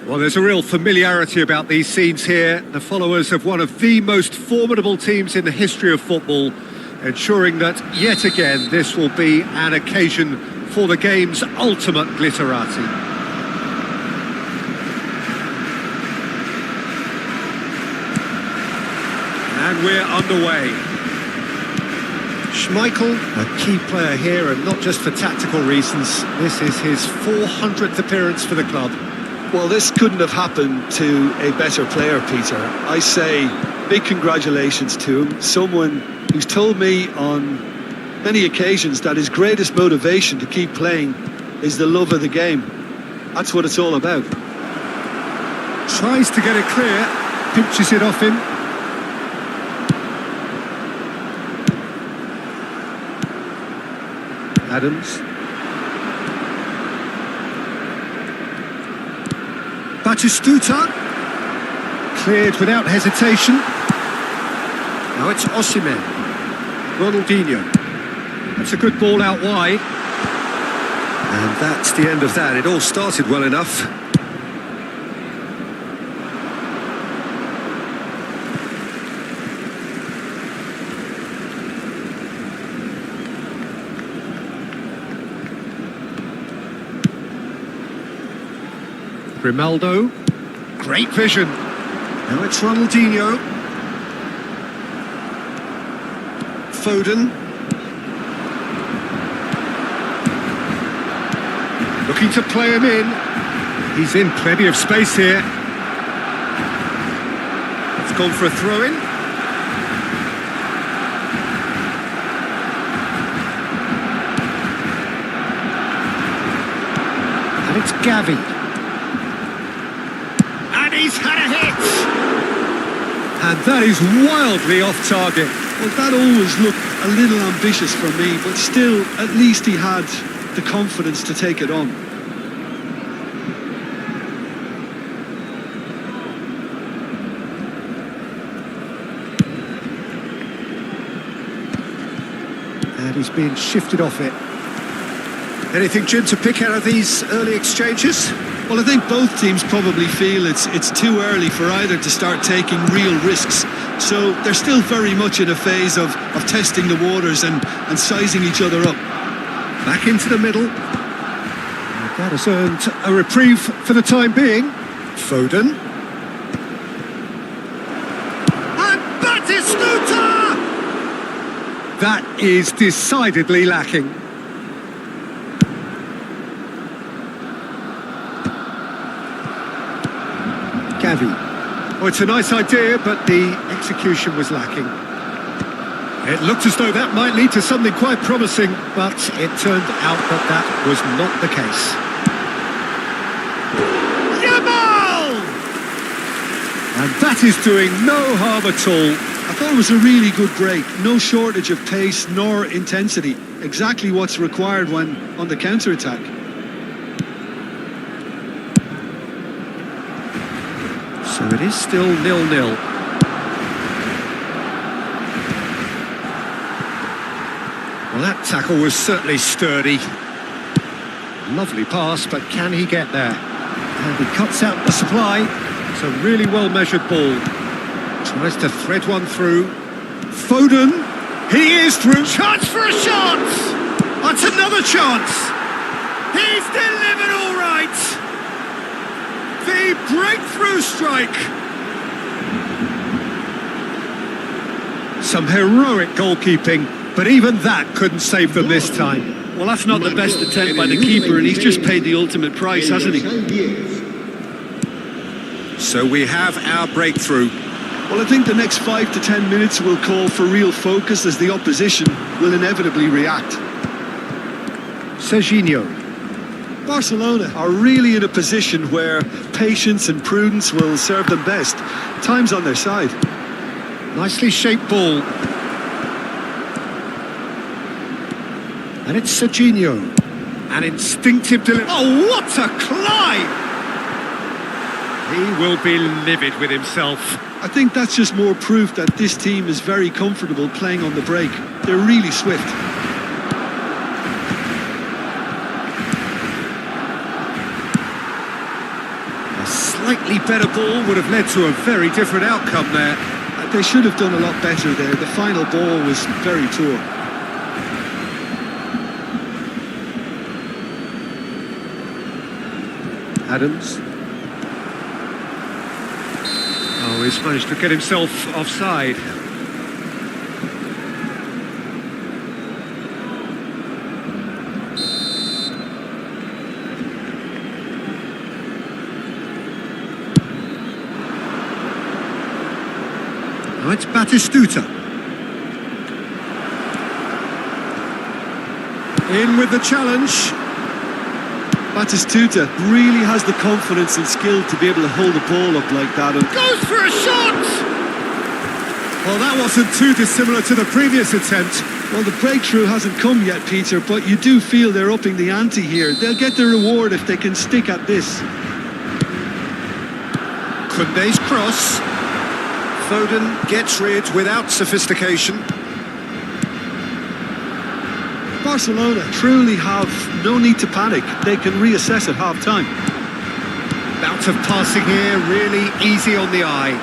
A: Well, there's a real familiarity about these scenes here. The followers of one of the most formidable teams in the history of football, ensuring that yet again this will be an occasion for the game's ultimate glitterati. And we're underway. Schmeichel, a key player here, and not just for tactical reasons. This is his 400th appearance for the club.
B: Well, this couldn't have happened to a better player, Peter. I say big congratulations to him. Someone who's told me on many occasions that his greatest motivation to keep playing is the love of the game. That's what it's all about.
A: Tries to get it clear, pinches it off him. Adams. Batistuta. Cleared without hesitation. Now it's Osimhen. Ronaldinho. That's a good ball out wide. And that's the end of that. It all started well enough. Grimaldo, great vision. Now it's Ronaldinho. Foden. Looking to play him in. He's in plenty of space here. It's gone for a throw-in. And it's Gavi. He's had a hit! And that is wildly off target.
B: Well, that always looked a little ambitious for me, but still, at least he had the confidence to take it on.
A: And he's being shifted off it. Anything, Jim, to pick out of these early exchanges?
B: Well, I think both teams probably feel it's too early for either to start taking real risks. So they're still very much in a phase of testing the waters and sizing each other up.
A: Back into the middle. That has earned a reprieve for the time being. Foden. And Batistuta! That is decidedly lacking. savvy. Oh, it's a nice idea, but the execution was lacking. It looked as though that might lead to something quite promising, but it turned out that that was not the case. Yamal! And that is doing no harm at all.
B: I thought it was a really good break. No shortage of pace nor intensity. Exactly what's required when on the counter-attack.
A: So it is still 0-0. Well, that tackle was certainly sturdy. Lovely pass, but can he get there? And he cuts out the supply. It's a really well-measured ball. Tries to thread one through. Foden, he is through. Chance for a shot! That's another chance! He's delivered all right! The breakthrough strike! Some heroic goalkeeping, but even that couldn't save them this time.
B: Well, that's not the best attempt by the keeper, and he's just paid the ultimate price, hasn't he?
A: So we have our breakthrough.
B: Well, I think the next 5 to 10 minutes will call for real focus as the opposition will inevitably react.
A: Serginho.
B: Barcelona are really in a position where patience and prudence will serve them best. Time's on their side.
A: Nicely shaped ball. And it's Serginho. An instinctive delivery. Oh, what a climb! He will be livid with himself.
B: I think that's just more proof that this team is very comfortable playing on the break. They're really swift.
A: A slightly better ball would have led to a very different outcome there.
B: They should have done a lot better there. The final ball was very poor.
A: Adams. Oh, he's managed to get himself offside. Now it's Batistuta. In with the challenge.
B: Batistuta really has the confidence and skill to be able to hold the ball up like that. And
A: goes for a shot! Well, that wasn't too dissimilar to the previous attempt.
B: Well, the breakthrough hasn't come yet, Peter, but you do feel they're upping the ante here. They'll get the reward if they can stick at this.
A: Koundé's cross. Foden gets rid without sophistication.
B: Barcelona truly have no need to panic. They can reassess at half-time.
A: Bout of passing here, really easy on the eye.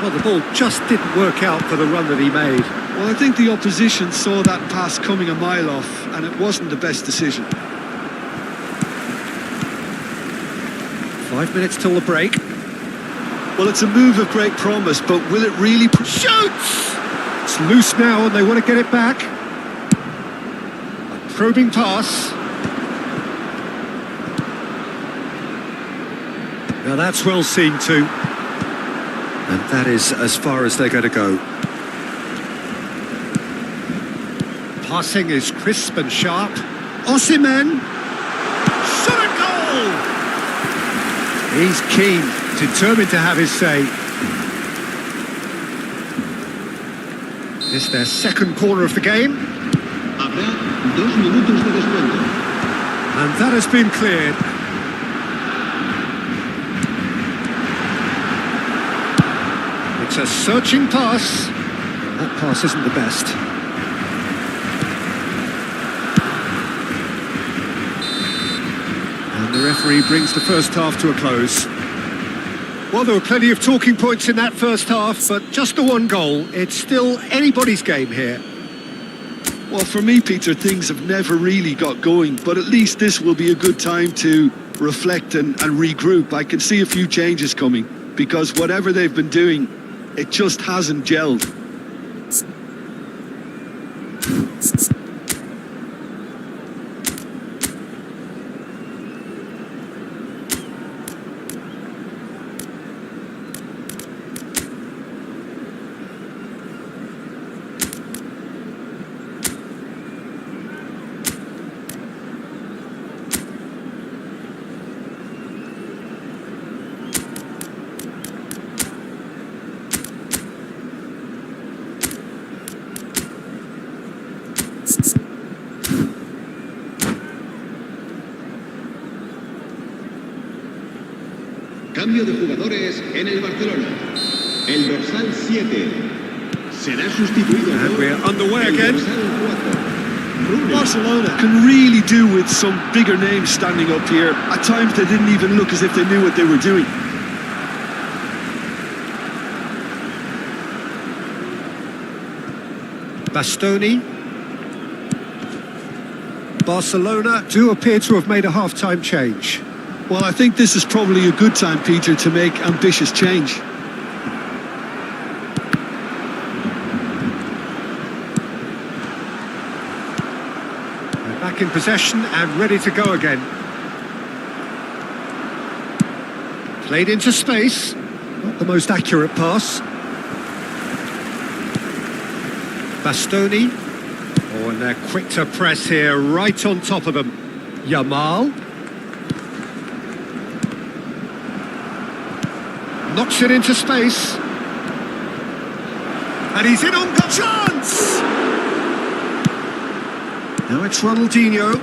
A: Well, the ball just didn't work out for the run that he made.
B: Well, I think the opposition saw that pass coming a mile off, and it wasn't the best decision.
A: 5 minutes till the break.
B: Well, it's a move of great promise, but will it really...
A: Shoots! It's loose now, and they want to get it back. Probing pass. Now that's well seen too. And that is as far as they're going to go. Passing is crisp and sharp. Osimhen. Shot a goal! He's keen, determined to have his say. It's their second corner of the game.
C: Habrá 2 minutos de descuento.
A: And that has been cleared. It's a searching pass. That pass isn't the best. And the referee brings the first half to a close. Well, there were plenty of talking points in that first half, but just the one goal. It's still anybody's game here.
B: Well, for me, Peter, things have never really got going, but at least this will be a good time to reflect and regroup. I can see a few changes coming, because whatever they've been doing, it just hasn't gelled.
C: Cambio de jugadores en el Barcelona. El dorsal 7 será sustituido
A: And
C: por
A: we're underway
C: el
A: again.
C: dorsal 4.
B: Barcelona can really do with some bigger names standing up here. At times they didn't even look as if they knew what they were doing.
A: Bastoni. Barcelona do appear to have made a half-time change.
B: Well, I think this is probably a good time, Peter, to make ambitious change.
A: They're back in possession and ready to go again. Played into space. Not the most accurate pass. Bastoni. Oh, and they're quick to press here, right on top of them. Yamal. Knocks it into space. And he's in on goal. Chance! Now it's Ronaldinho.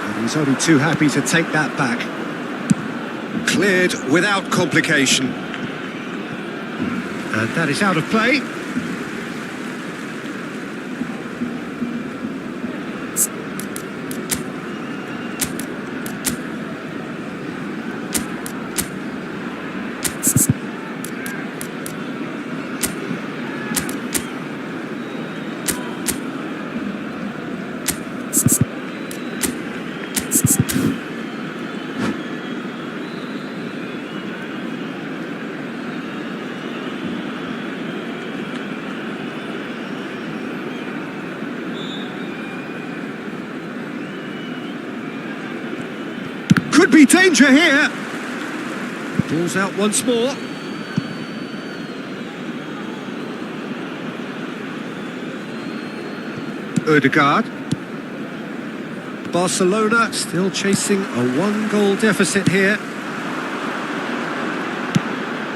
A: And he's only too happy to take that back. Cleared without complication. And that is out of play. Could be danger here. Ball's out once more. Ødegaard. Barcelona still chasing a one-goal deficit here.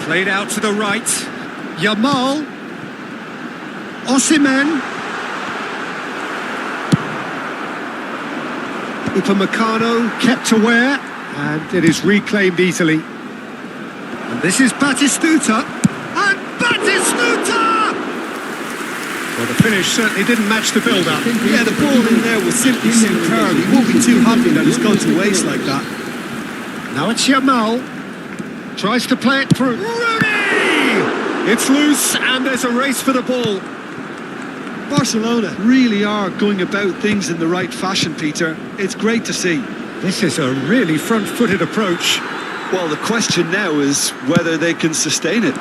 A: Played out to the right. Yamal. Osimhen. Upamecano kept aware, and it is reclaimed easily. And this is Batistuta. And Batistuta! Well, the finish certainly didn't match the build-up.
B: Yeah, the ball in there was simply superb. He won't be too happy that it's gone to waste like that.
A: Now it's Yamal. Tries to play it through. Rooney! It's loose, and there's a race for the ball.
B: Barcelona really are going about things in the right fashion, Peter. It's great to see.
A: This is a really front-footed approach.
B: Well, the question now is whether they can sustain it.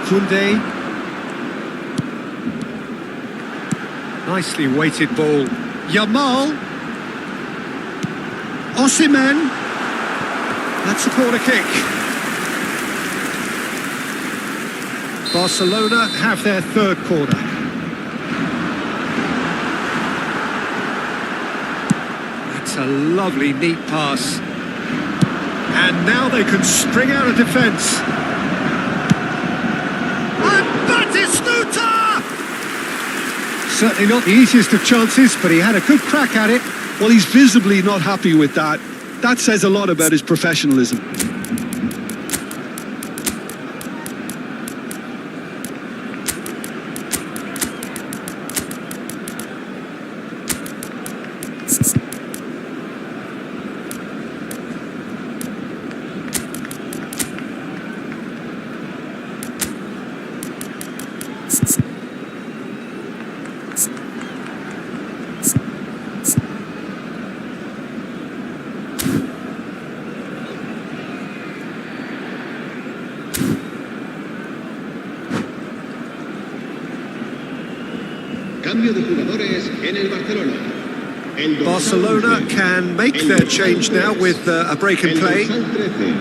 A: Koundé. Nicely weighted ball. Yamal. Osimhen. That's a corner kick. Barcelona have their third corner. That's a lovely, neat pass. And now they can spring out of defence. And Batistuta! Certainly not the easiest of chances, but he had a good crack at it.
B: Well, he's visibly not happy with that. That says a lot about his professionalism.
C: Cambio de jugadores en el Barcelona. El
A: Barcelona can make their change now with a break and play.
C: El dorsal 13,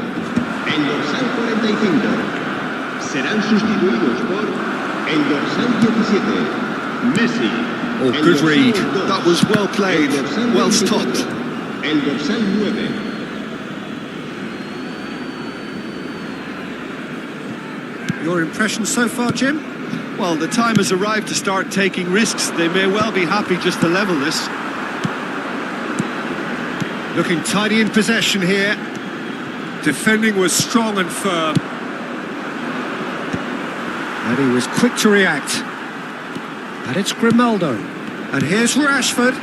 C: el dorsal 45. Serán sustituidos por el dorsal 17. Messi.
A: Oh, good read.
B: That was well played, well stopped.
C: el dorsal 9.
A: Your impression so far, Jim?
B: Well, the time has arrived to start taking risks. They may well be happy just to level this.
A: Looking tidy in possession here. Defending was strong and firm. And he was quick to react. And it's Grimaldo. And here's Rashford.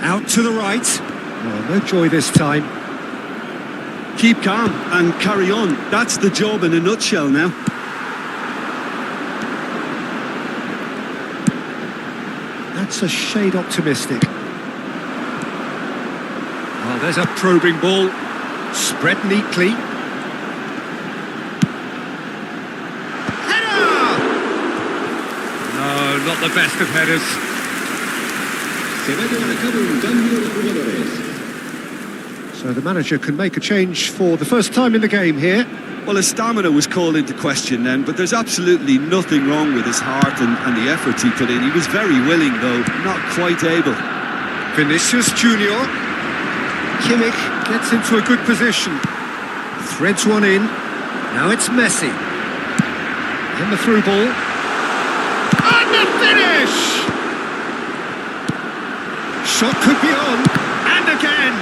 A: Out to the right. Oh, no joy this time.
B: Keep calm and carry on. That's the job in a nutshell now.
A: That's a shade optimistic. Oh, there's a probing ball. Spread neatly. Header! No, not the best of headers.
C: Se va a llevar a cabo un cambio de jugadores.
A: So the manager can make a change for the first time in the game here.
B: Well, his stamina was called into question then, but there's absolutely nothing wrong with his heart and the effort he put in. He was very willing, though, not quite able.
A: Vinicius Junior. Kimmich gets into a good position. Threads one in. Now it's Messi. And the through ball. And the finish! Shot could be on. And again!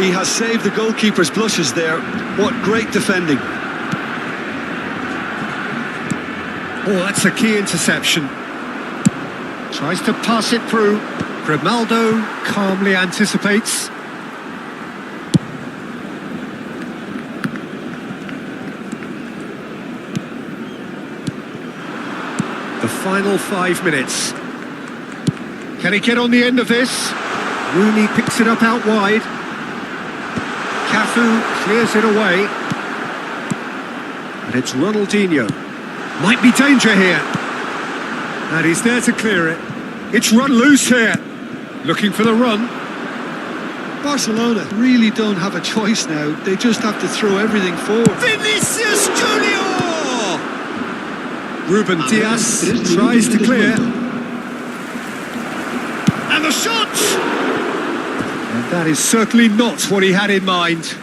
B: He has saved the goalkeeper's blushes there. What great defending.
A: Oh, that's a key interception. Tries to pass it through. Grimaldo calmly anticipates. The final 5 minutes. Can he get on the end of this? Rooney picks it up out wide. Cafu clears it away. And it's Ronaldinho. Might be danger here. And he's there to clear it. It's run loose here. Looking for the run.
B: Barcelona really don't have a choice now. They just have to throw everything forward.
A: Vinicius Junior! Ruben Diaz tries to clear. And the shot! And that is certainly not what he had in mind.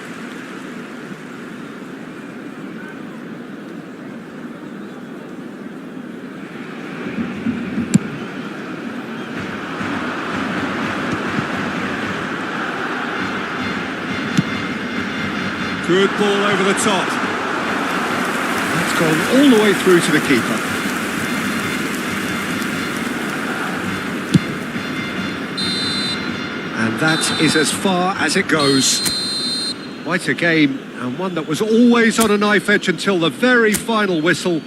A: Good ball over the top. That's gone all the way through to the keeper. And that is as far as it goes. Quite a game, and one that was always on a knife edge until the very final whistle.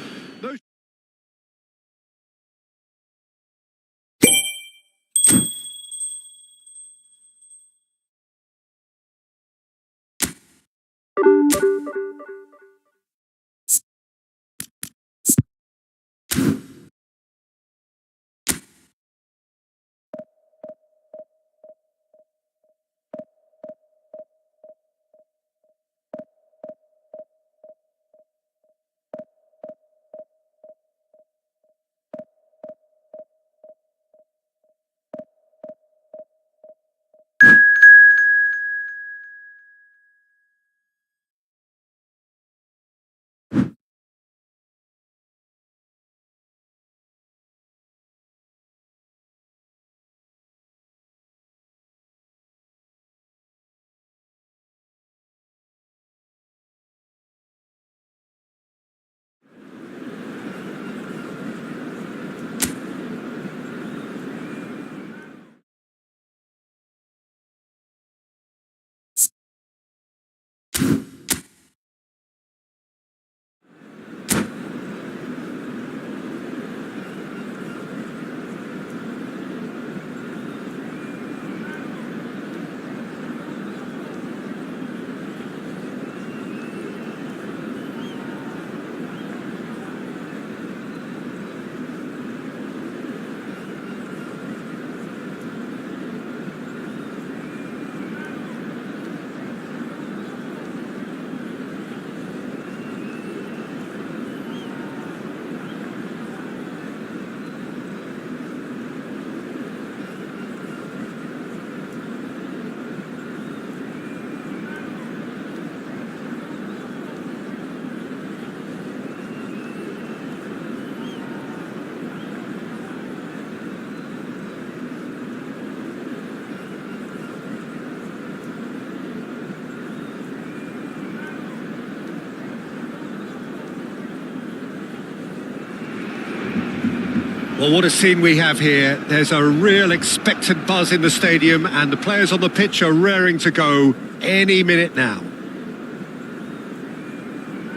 A: Well, what a scene we have here. There's a real expectant buzz in the stadium, and the players on the pitch are raring to go any minute now.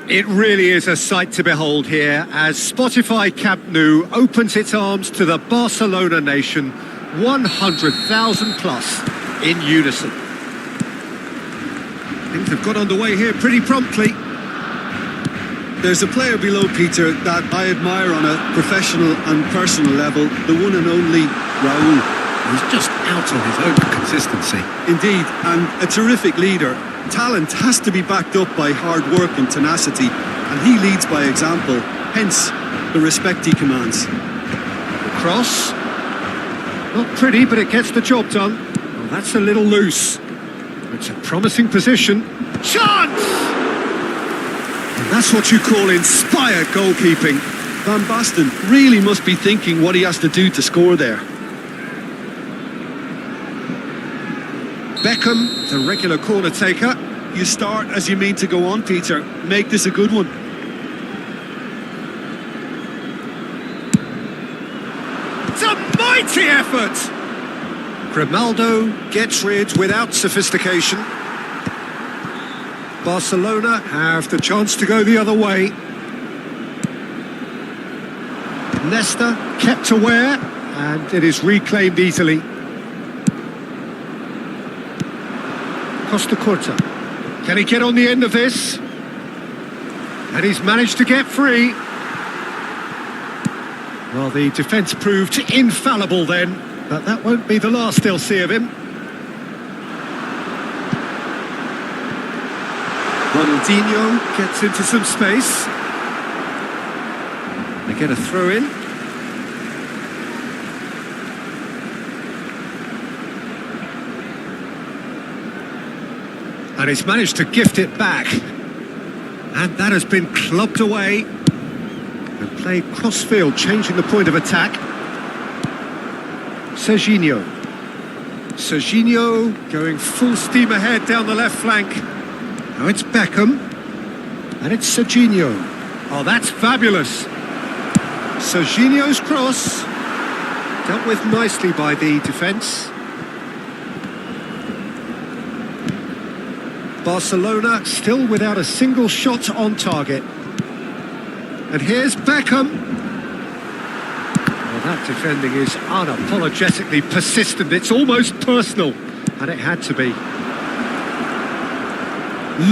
A: It really is a sight to behold here as Spotify Camp Nou opens its arms to the Barcelona nation, 100,000 plus in unison. Things have got underway here pretty promptly.
B: There's a player below, Peter, that I admire on a professional and personal level, the one and only Raúl.
A: He's just out on his own consistency.
B: Indeed, and a terrific leader. Talent has to be backed up by hard work and tenacity, and he leads by example, hence the respect he commands.
A: The cross. Not pretty, but it gets the job done. Well, that's a little loose. It's a promising position. Chance! And that's what you call inspired goalkeeping.
B: Van Basten really must be thinking what he has to do to score there.
A: Beckham, the regular corner taker.
B: You start as you mean to go on, Peter. Make this a good one.
A: It's a mighty effort! Grimaldo gets rid without sophistication. Barcelona have the chance to go the other way. Nesta kept aware, and it is reclaimed easily. Costa Curta. Can he get on the end of this? And he's managed to get free. Well, the defence proved infallible then, but that won't be the last they'll see of him. Ronaldinho gets into some space. They get a throw in. And he's managed to gift it back. And that has been clubbed away. And played cross-field, changing the point of attack. Serginho. Serginho going full steam ahead down the left flank. Now it's Beckham. And it's Serginho. Oh, that's fabulous. Serginho's cross. Dealt with nicely by the defence. Barcelona still without a single shot on target. And here's Beckham. Well, that defending is unapologetically persistent. It's almost personal. And it had to be.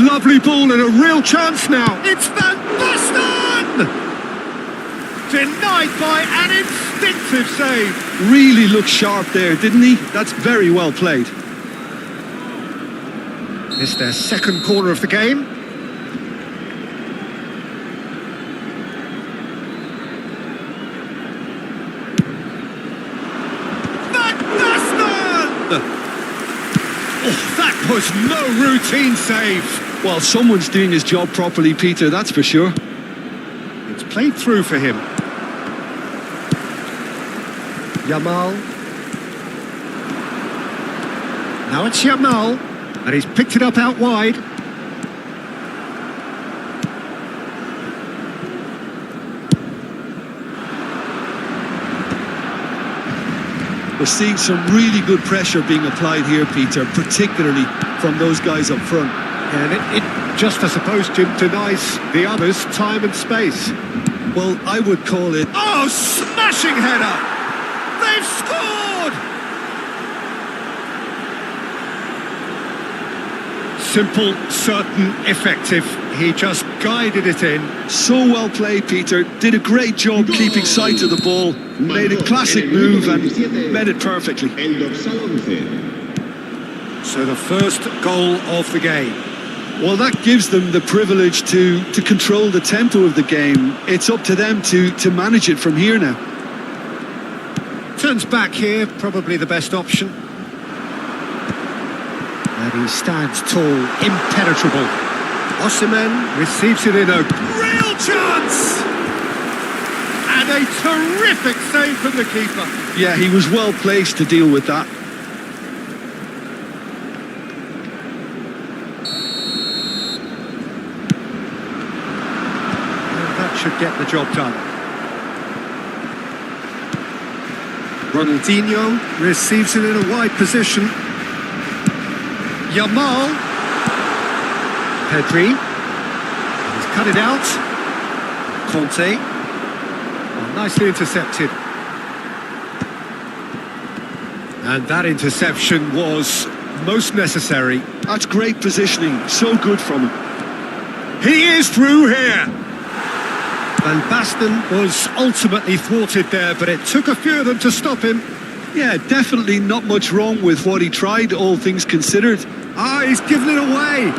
A: Lovely ball and a real chance now. It's Van Basten! Denied by an instinctive save.
B: Really looked sharp there, didn't he? That's very well played.
A: It's their second corner of the game. Van Basten! Oh, that was no routine save.
B: Well, someone's doing his job properly, Peter, that's for sure.
A: It's played through for him. Yamal. Now it's Yamal. And he's picked it up out wide.
B: We're seeing some really good pressure being applied here, Peter, particularly from those guys up front.
A: And it just, I suppose, Jim, denies the others time and space.
B: Well, I would call it...
A: Oh, smashing header! They've scored! Simple, certain, effective. He just guided it in.
B: So well played, Peter. Did a great job keeping sight of the ball. Made a classic move and made it perfectly.
A: So the first goal of the game.
B: Well, that gives them the privilege to control the tempo of the game. It's up to them to manage it from here now.
A: Turns back here, probably the best option. And he stands tall, impenetrable. Osimhen receives it in a real chance! And a terrific save from the keeper.
B: Yeah, he was well placed to deal with that.
A: And that should get the job done. Ronaldinho receives it in a wide position. Yamal. Pedri. He's cut it out. Conte. Oh, nicely intercepted. And that interception was most necessary.
B: That's great positioning, so good from him.
A: He is through here. Van Basten was ultimately thwarted there, but it took a few of them to stop him.
B: Yeah, definitely not much wrong with what he tried, all things considered.
A: Ah, he's given it away.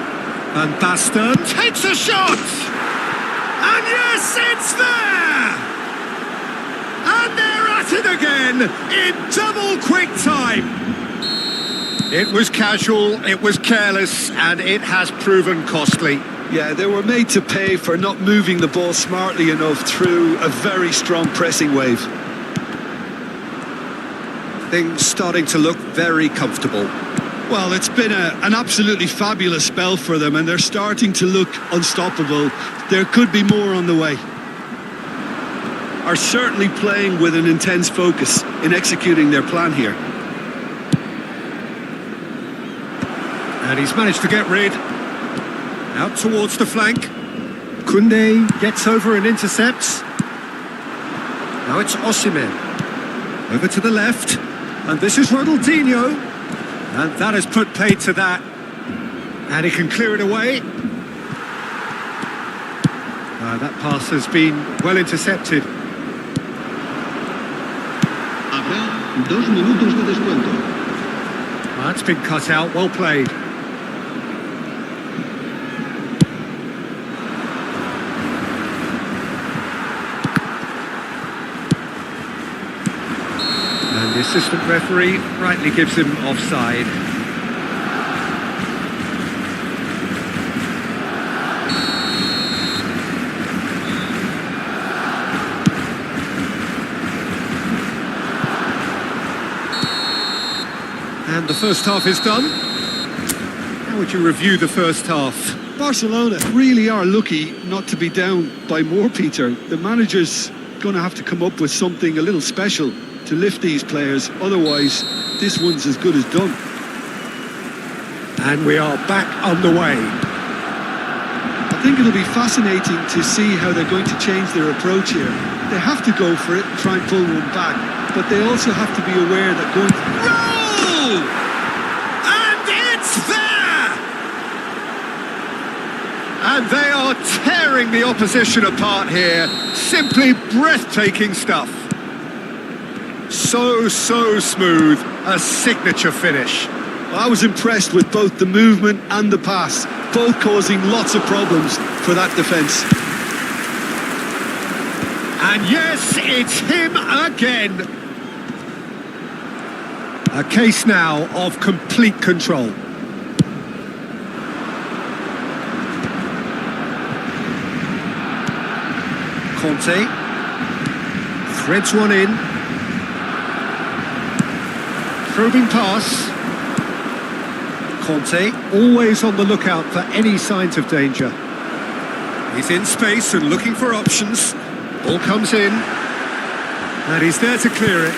A: Van Basten takes a shot. And yes, it's there. And they're at it again in double quick time. It was casual, it was careless, and it has proven costly.
B: Yeah, they were made to pay for not moving the ball smartly enough through a very strong pressing wave.
A: Things starting to look very comfortable.
B: Well, it's been an absolutely fabulous spell for them, and they're starting to look unstoppable. There could be more on the way. Are certainly playing with an intense focus in executing their plan here.
A: And he's managed to get rid. Out towards the flank. Koundé gets over and intercepts. Now it's Osimhen. Over to the left. And this is Ronaldinho. And that has put paid to that. And he can clear it away. That pass has been well intercepted.
C: Habrá 2 minutos de descuento.
A: That's been cut out. Well played. The assistant referee rightly gives him offside. And the first half is done. How would you review the first half?
B: Barcelona really are lucky not to be down by more, Peter. The manager's going to have to come up with something a little special to lift these players, otherwise this one's as good as done.
A: And we are back on the way.
B: I think it'll be fascinating to see how they're going to change their approach here. They have to go for it and try and pull one back, but they also have to be aware that going to...
A: Roll! And it's there! And they are tearing the opposition apart here. Simply breathtaking stuff. So smooth, a signature finish.
B: Well, I was impressed with both the movement and the pass, both causing lots of problems for that defence.
A: And yes, it's him again. A case now of complete control. Conte threads one in. Probing pass. Conte always on the lookout for any signs of danger. He's in space and looking for options. Ball comes in. And he's there to clear it.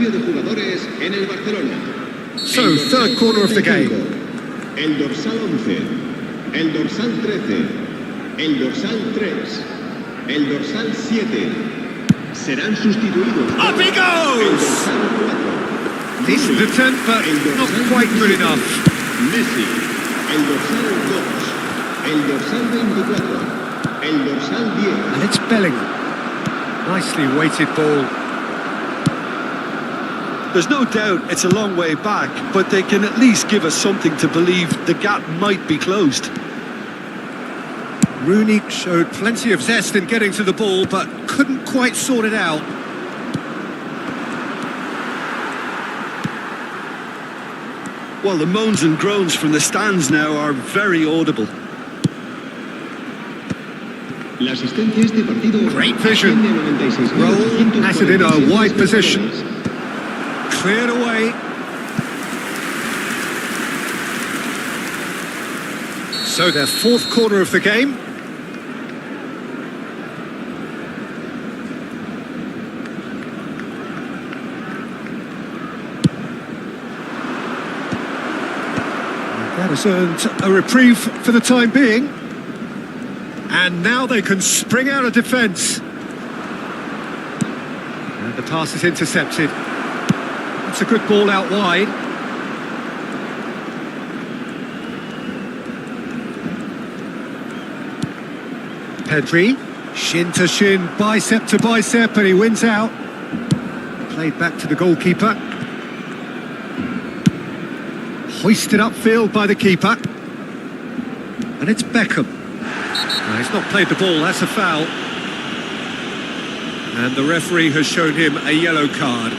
C: Cambio de jugadores en el Barcelona.
A: So, third corner of the game.
C: El dorsal 11, el dorsal 13, el dorsal 3, el dorsal 7. Serán sustituidos.
A: Up he
C: El
A: goes!
C: dorsal 4.
A: Decent attempt, but not quite good enough.
C: Messi. El dorsal 2. El dorsal 24. El dorsal 10.
A: And it's Bellingham. Nicely weighted ball.
B: There's no doubt it's a long way back, but they can at least give us something to believe the gap might be closed.
A: Rooney showed plenty of zest in getting to the ball, but couldn't quite sort it out.
B: Well, the moans and groans from the stands now are very audible.
C: La asistencia a este partido.
A: Great vision. Roll, has it in a wide position. Cleared away. So their fourth corner of the game. That has earned a reprieve for the time being. And now they can spring out of defence. And the pass is intercepted. It's a good ball out wide. Pedri, shin to shin, bicep to bicep, and he wins out. Played back to the goalkeeper. Hoisted upfield by the keeper. And it's Beckham. No, he's not played the ball, that's a foul. And the referee has shown him a yellow card.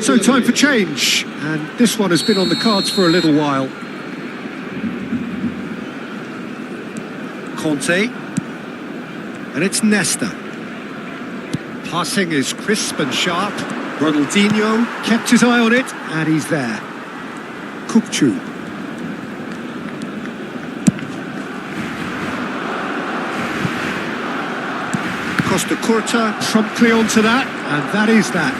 A: So time for change, and this one has been on the cards for a little while. Conte, and it's Nesta. Passing is crisp and sharp. Ronaldinho kept his eye on it, and he's there. Kukcu. Costa Curta promptly onto that, and that is that.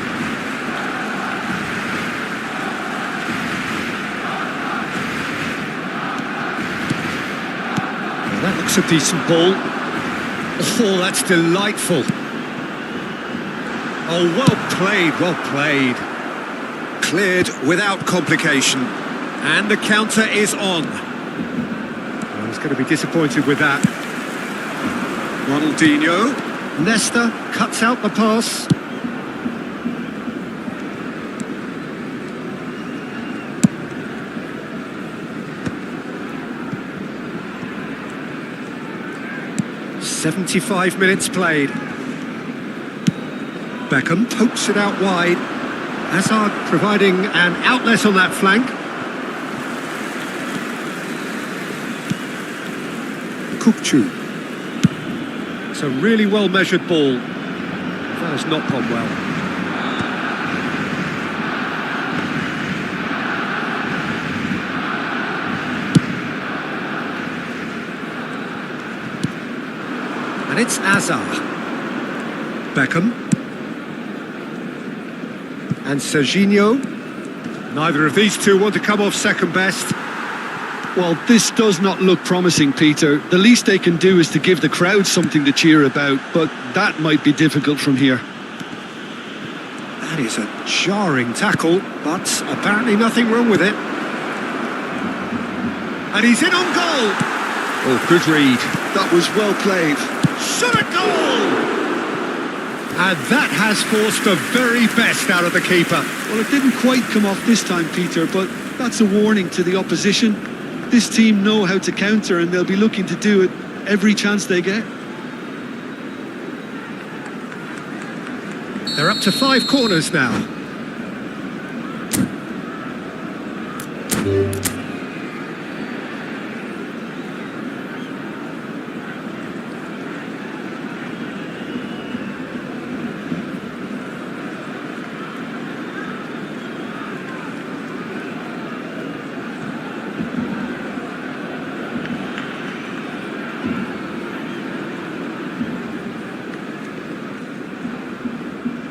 A: That looks a decent ball. Oh, that's delightful. Oh, well played, well played. Cleared without complication. And the counter is on. Well, he's going to be disappointed with that. Ronaldinho. Nesta cuts out the pass. "75 minutes played. Beckham pokes it out wide. Hazard providing an outlet on that flank. Kukcu. It's a really well-measured ball. That has not gone well. And it's Hazard. Beckham. And Serginho. Neither of these two want to come off second best.
B: Well, this does not look promising, Peter. The least they can do is to give the crowd something to cheer about, but that might be difficult from here.
A: That is a jarring tackle, but apparently nothing wrong with it. And he's in on goal. Oh, good read.
B: That was well played.
A: Shot a goal! And that has forced the very best out of the keeper.
B: Well, it didn't quite come off this time, Peter, but that's a warning to the opposition. This team know how to counter, and they'll be looking to do it every chance they get.
A: They're up to 5 corners now.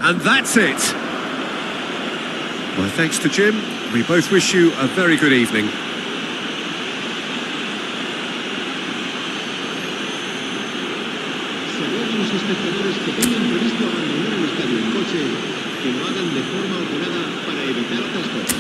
A: And that's it. Well, thanks to Jim. We both wish you a very good evening.
C: Se ruega a los espectadores que tengan previsto abandonar el estadio en coche, que lo hagan de forma ordenada para evitar atascos.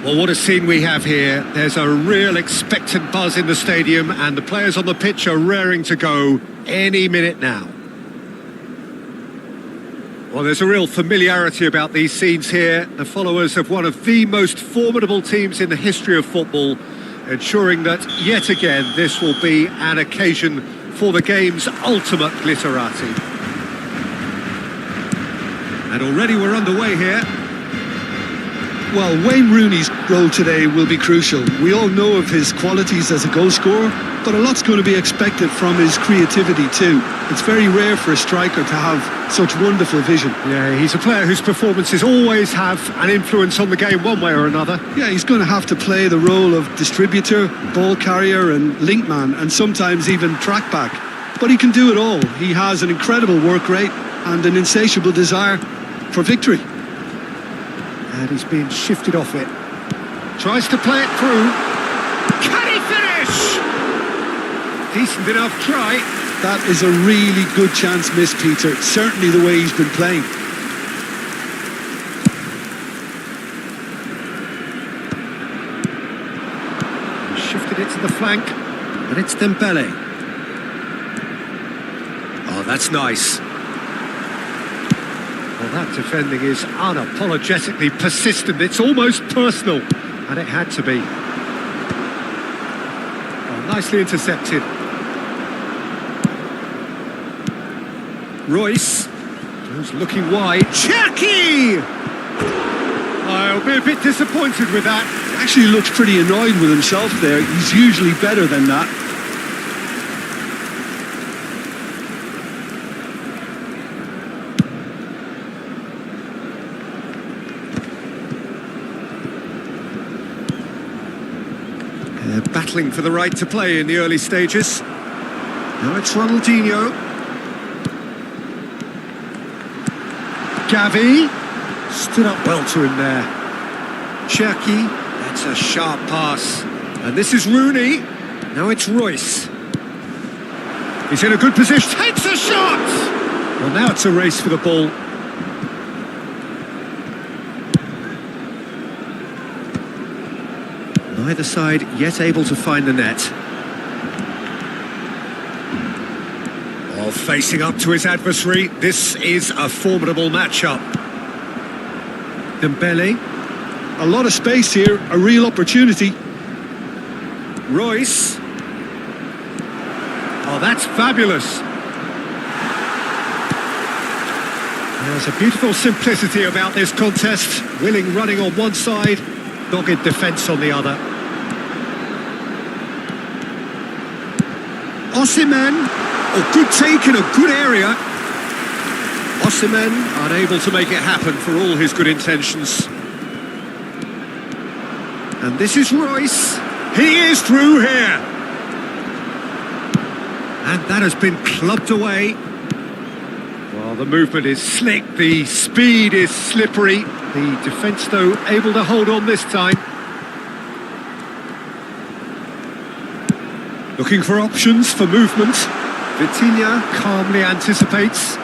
A: Well, what a scene we have here. There's a real expectant buzz in the stadium, and the players on the pitch are raring to go any minute now. Well, there's a real familiarity about these scenes here. The followers of one of the most formidable teams in the history of football, ensuring that, yet again, this will be an occasion for the game's ultimate glitterati. And already we're underway here.
B: Well, Wayne Rooney's role today will be crucial. We all know of his qualities as a goal scorer, but a lot's going to be expected from his creativity too. It's very rare for a striker to have such wonderful vision.
A: Yeah, he's a player whose performances always have an influence on the game one way or another.
B: Yeah, he's going to have to play the role of distributor, ball carrier and link man, and sometimes even track back. But he can do it all. He has an incredible work rate and an insatiable desire for victory.
A: And he's being shifted off it. Tries to play it through. Can he finish? Decent enough try.
B: That is a really good chance missed, Peter. Certainly the way he's been playing.
A: He shifted it to the flank. And it's Dembele. Oh, that's nice. Well, that defending is unapologetically persistent. It's almost personal. And it had to be. Oh, nicely intercepted. Royce. Who's looking wide. Cherki! I'll be a bit disappointed with that.
B: He actually looks pretty annoyed with himself there. He's usually better than that.
A: Battling for the right to play in the early stages. Now it's Ronaldinho. Gavi stood up well to him there. Cherki, that's a sharp pass. And this is Rooney. Now it's Royce. He's in a good position. Takes a shot! Well, now it's a race for the ball. Neither side yet able to find the net. Oh, facing up to his adversary. This is a formidable matchup. Dembele.
B: A lot of space here, a real opportunity.
A: Royce. Oh, that's fabulous. There's a beautiful simplicity about this contest. Willing running on one side, dogged defence on the other. Osimhen, oh, good take in a good area. Osimhen unable to make it happen for all his good intentions. And this is Royce. He is through here. And that has been clubbed away. Well, the movement is slick, the speed is slippery. The defence, though, able to hold on this time. Looking for options for movement. Vitinha calmly anticipates.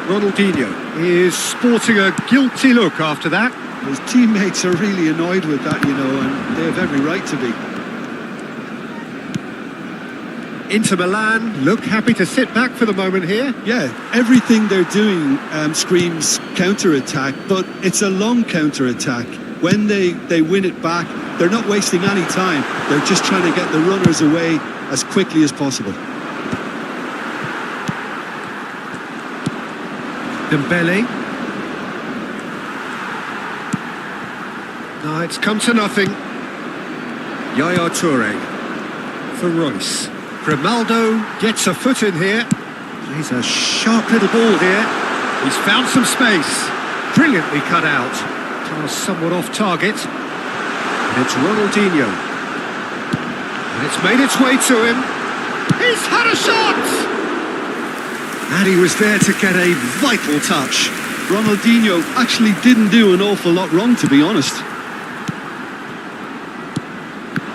A: Ronaldinho is sporting a guilty look after that.
B: His teammates are really annoyed with that, you know, and they have every right to be.
A: Inter Milan look happy to sit back for the moment here.
B: Yeah, everything they're doing screams counter-attack, but it's a long counter-attack. When they win it back, they're not wasting any time. They're just trying to get the runners away as quickly as possible.
A: Dembele. No, it's come to nothing. Yaya Toure for Royce. Grimaldo gets a foot in here. He's a sharp little ball here. He's found some space. Brilliantly cut out. Pass somewhat off target. And it's Ronaldinho. And it's made its way to him. He's had a shot! And he was there to get a vital touch.
B: Ronaldinho actually didn't do an awful lot wrong, to be honest.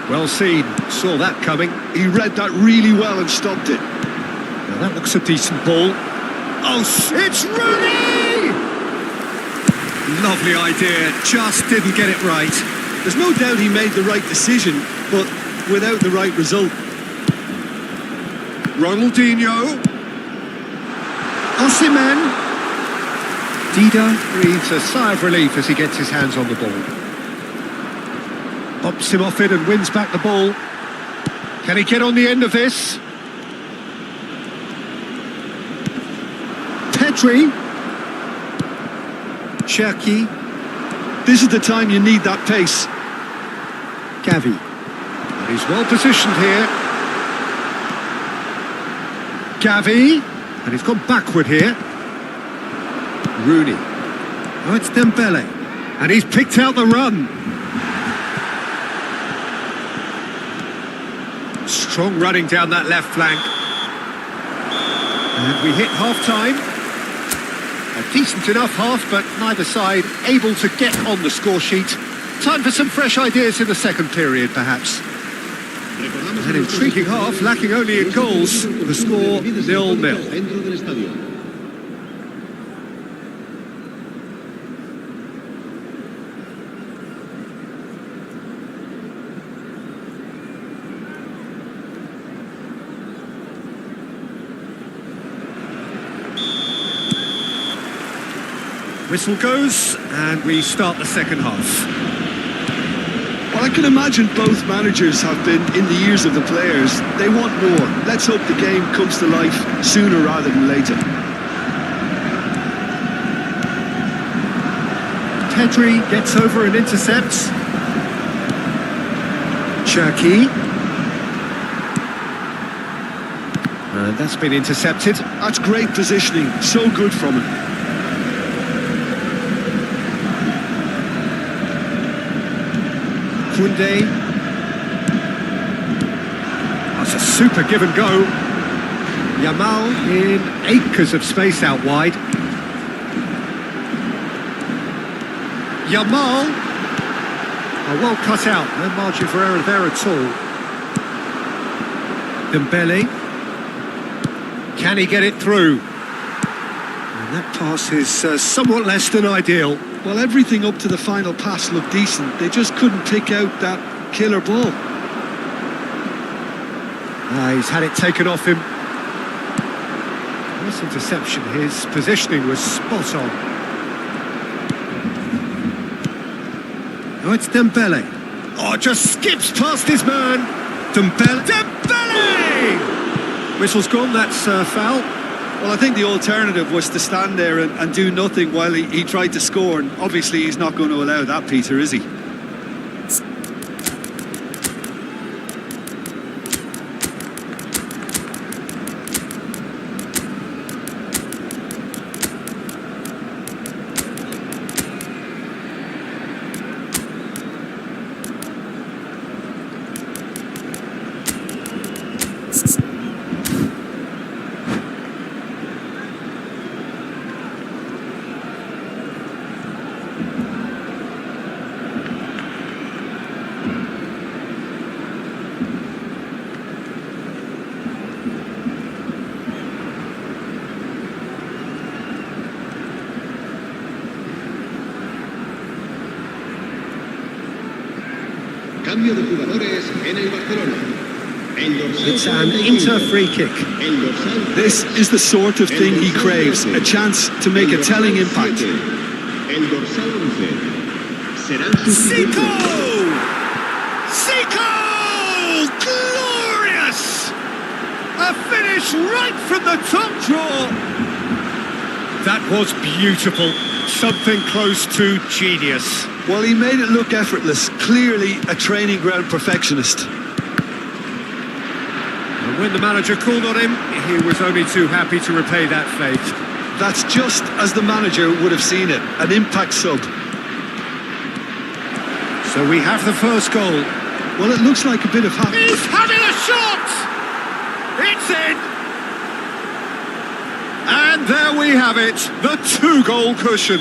A: Well seen, saw that coming.
B: He read that really well and stopped it.
A: Now that looks a decent ball. Oh, it's Rooney! Lovely idea, just didn't get it right.
B: There's no doubt he made the right decision, but without the right result.
A: Ronaldinho. Osimhen. Dida breathes a sigh of relief as he gets his hands on the ball. Pops him off it and wins back the ball. Can he get on the end of this? Pedri. Cherki.
B: This is the time you need that pace.
A: Gavi. And he's well positioned here. Gavi. And he's gone backward here. Rooney. Oh, it's Dembele. And he's picked out the run. Strong running down that left flank. And we hit half-time. A decent enough half, but neither side able to get on the score sheet. Time for some fresh ideas in the second period, perhaps. An intriguing half, lacking only in goals. The score 0-0. Whistle goes, and we start the second half.
B: Well, I can imagine both managers have been in the ears of the players. They want more. Let's hope the game comes to life sooner rather than later.
A: Pedri gets over and intercepts. Cherki. And that's been intercepted.
B: That's great positioning. So good from him.
A: Kunde. That's a super give and go. Yamal in acres of space out wide. Yamal. Oh, well cut out. No margin for error there at all. Dembele. Can he get it through? And that pass is somewhat less than ideal.
B: Well, everything up to the final pass looked decent. They just couldn't pick out that killer ball.
A: He's had it taken off him. Nice interception. His positioning was spot on. Oh, it's Dembele. Oh, just skips past his man. Dembele. Whistle's gone, that's foul.
B: Well, I think the alternative was to stand there and do nothing while he tried to score, and obviously he's not going to allow that, Peter, is he?
C: Cambio de jugadores en el Barcelona.
A: It's an Inter free kick.
B: This is the sort of thing he craves, a chance to make a telling impact.
C: El dorsal 11 serán
A: Zico! Zico! Glorious! A finish right from the top draw. That was beautiful. Something close to genius.
B: Well, he made it look effortless. Clearly a training ground perfectionist.
A: And when the manager called on him, he was only too happy to repay that faith.
B: That's just as the manager would have seen it. An impact sub.
A: So we have the first goal.
B: Well, it looks like a bit of...
A: He's having a shot! It's in! And there we have it, the two-goal cushion.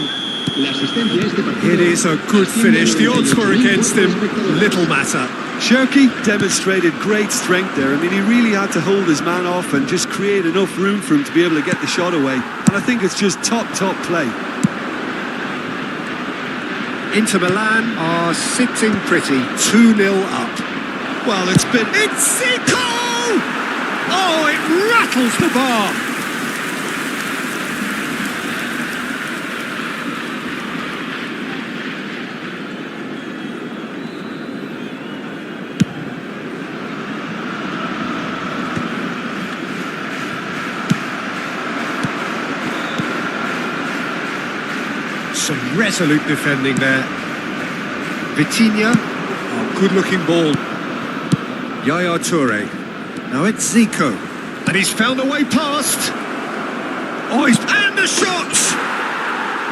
A: It is a good finish. The odds were against him. Little matter.
B: Cherki demonstrated great strength there. I mean, he really had to hold his man off and just create enough room for him to be able to get the shot away. And I think it's just top play.
A: Inter Milan are sitting pretty, 2-0 up.
B: Well, it's been...
A: It's Zico! Oh, it rattles the bar. Some resolute defending there. Vitinha. Oh, good-looking ball. Yaya Toure. Now it's Zico. And he's found a way past. Oh, and the shots!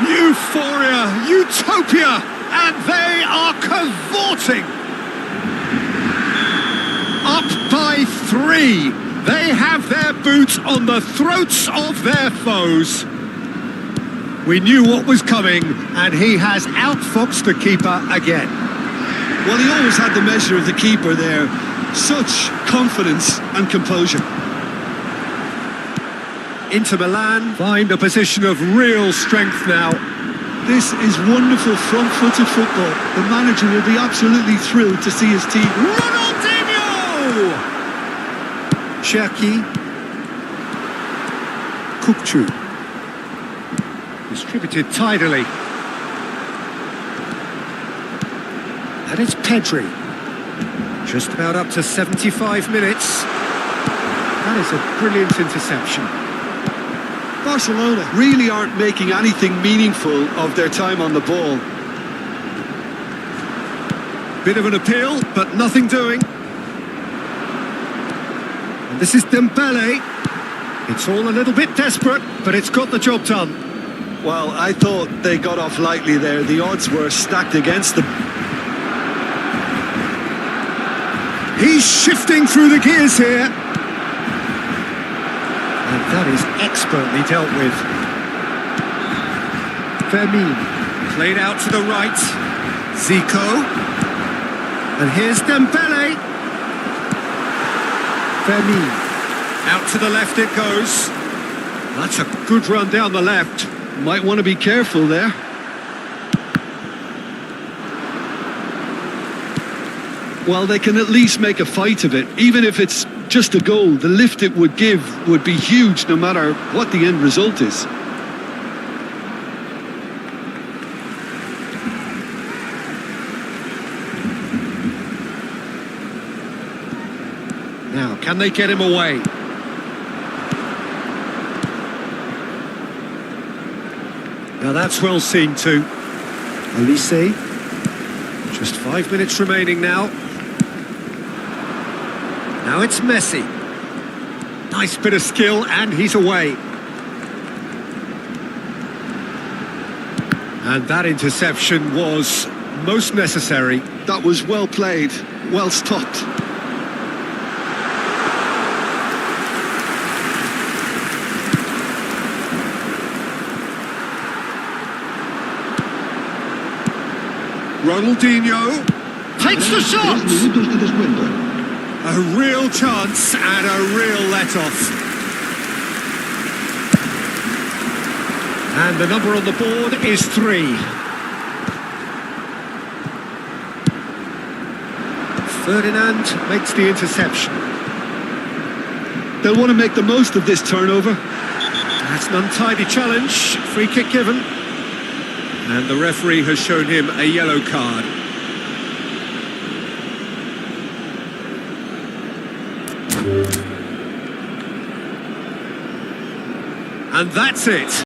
A: Euphoria, utopia, and they are cavorting. Up by 3. They have their boots on the throats of their foes. We knew what was coming, and he has outfoxed the keeper again.
B: Well, he always had the measure of the keeper there. Such confidence and composure.
A: Inter Milan find a position of real strength now.
B: This is wonderful front-footed football. The manager will be absolutely thrilled to see his team.
A: Ronaldinho! Cherki. Kukçu. Distributed tidily. And it's Pedri. Just about up to 75 minutes. That is a brilliant interception.
B: Barcelona really aren't making anything meaningful of their time on the ball.
A: Bit of an appeal, but nothing doing. And this is Dembele. It's all a little bit desperate, but it's got the job done.
B: Well, I thought they got off lightly there. The odds were stacked against them.
A: He's shifting through the gears here. And that is expertly dealt with. Fermin, played out to the right. Zico. And here's Dembele. Fermin, out to the left it goes. That's a good run down the left.
B: Might want to be careful there. Well, they can at least make a fight of it. Even if it's just a goal, the lift it would give would be huge no matter what the end result is.
A: Now, can they get him away? Now that's well seen too. Elise. Just 5 minutes remaining now. Now it's Messi. Nice bit of skill, and he's away. And that interception was most necessary.
B: That was well played, well stopped.
A: Ronaldinho takes the shot! A real chance and a real let-off. And the number on the board is 3. Ferdinand makes the interception.
B: They'll want to make the most of this turnover.
A: That's an untidy challenge. Free kick given. And the referee has shown him a yellow card. And that's it.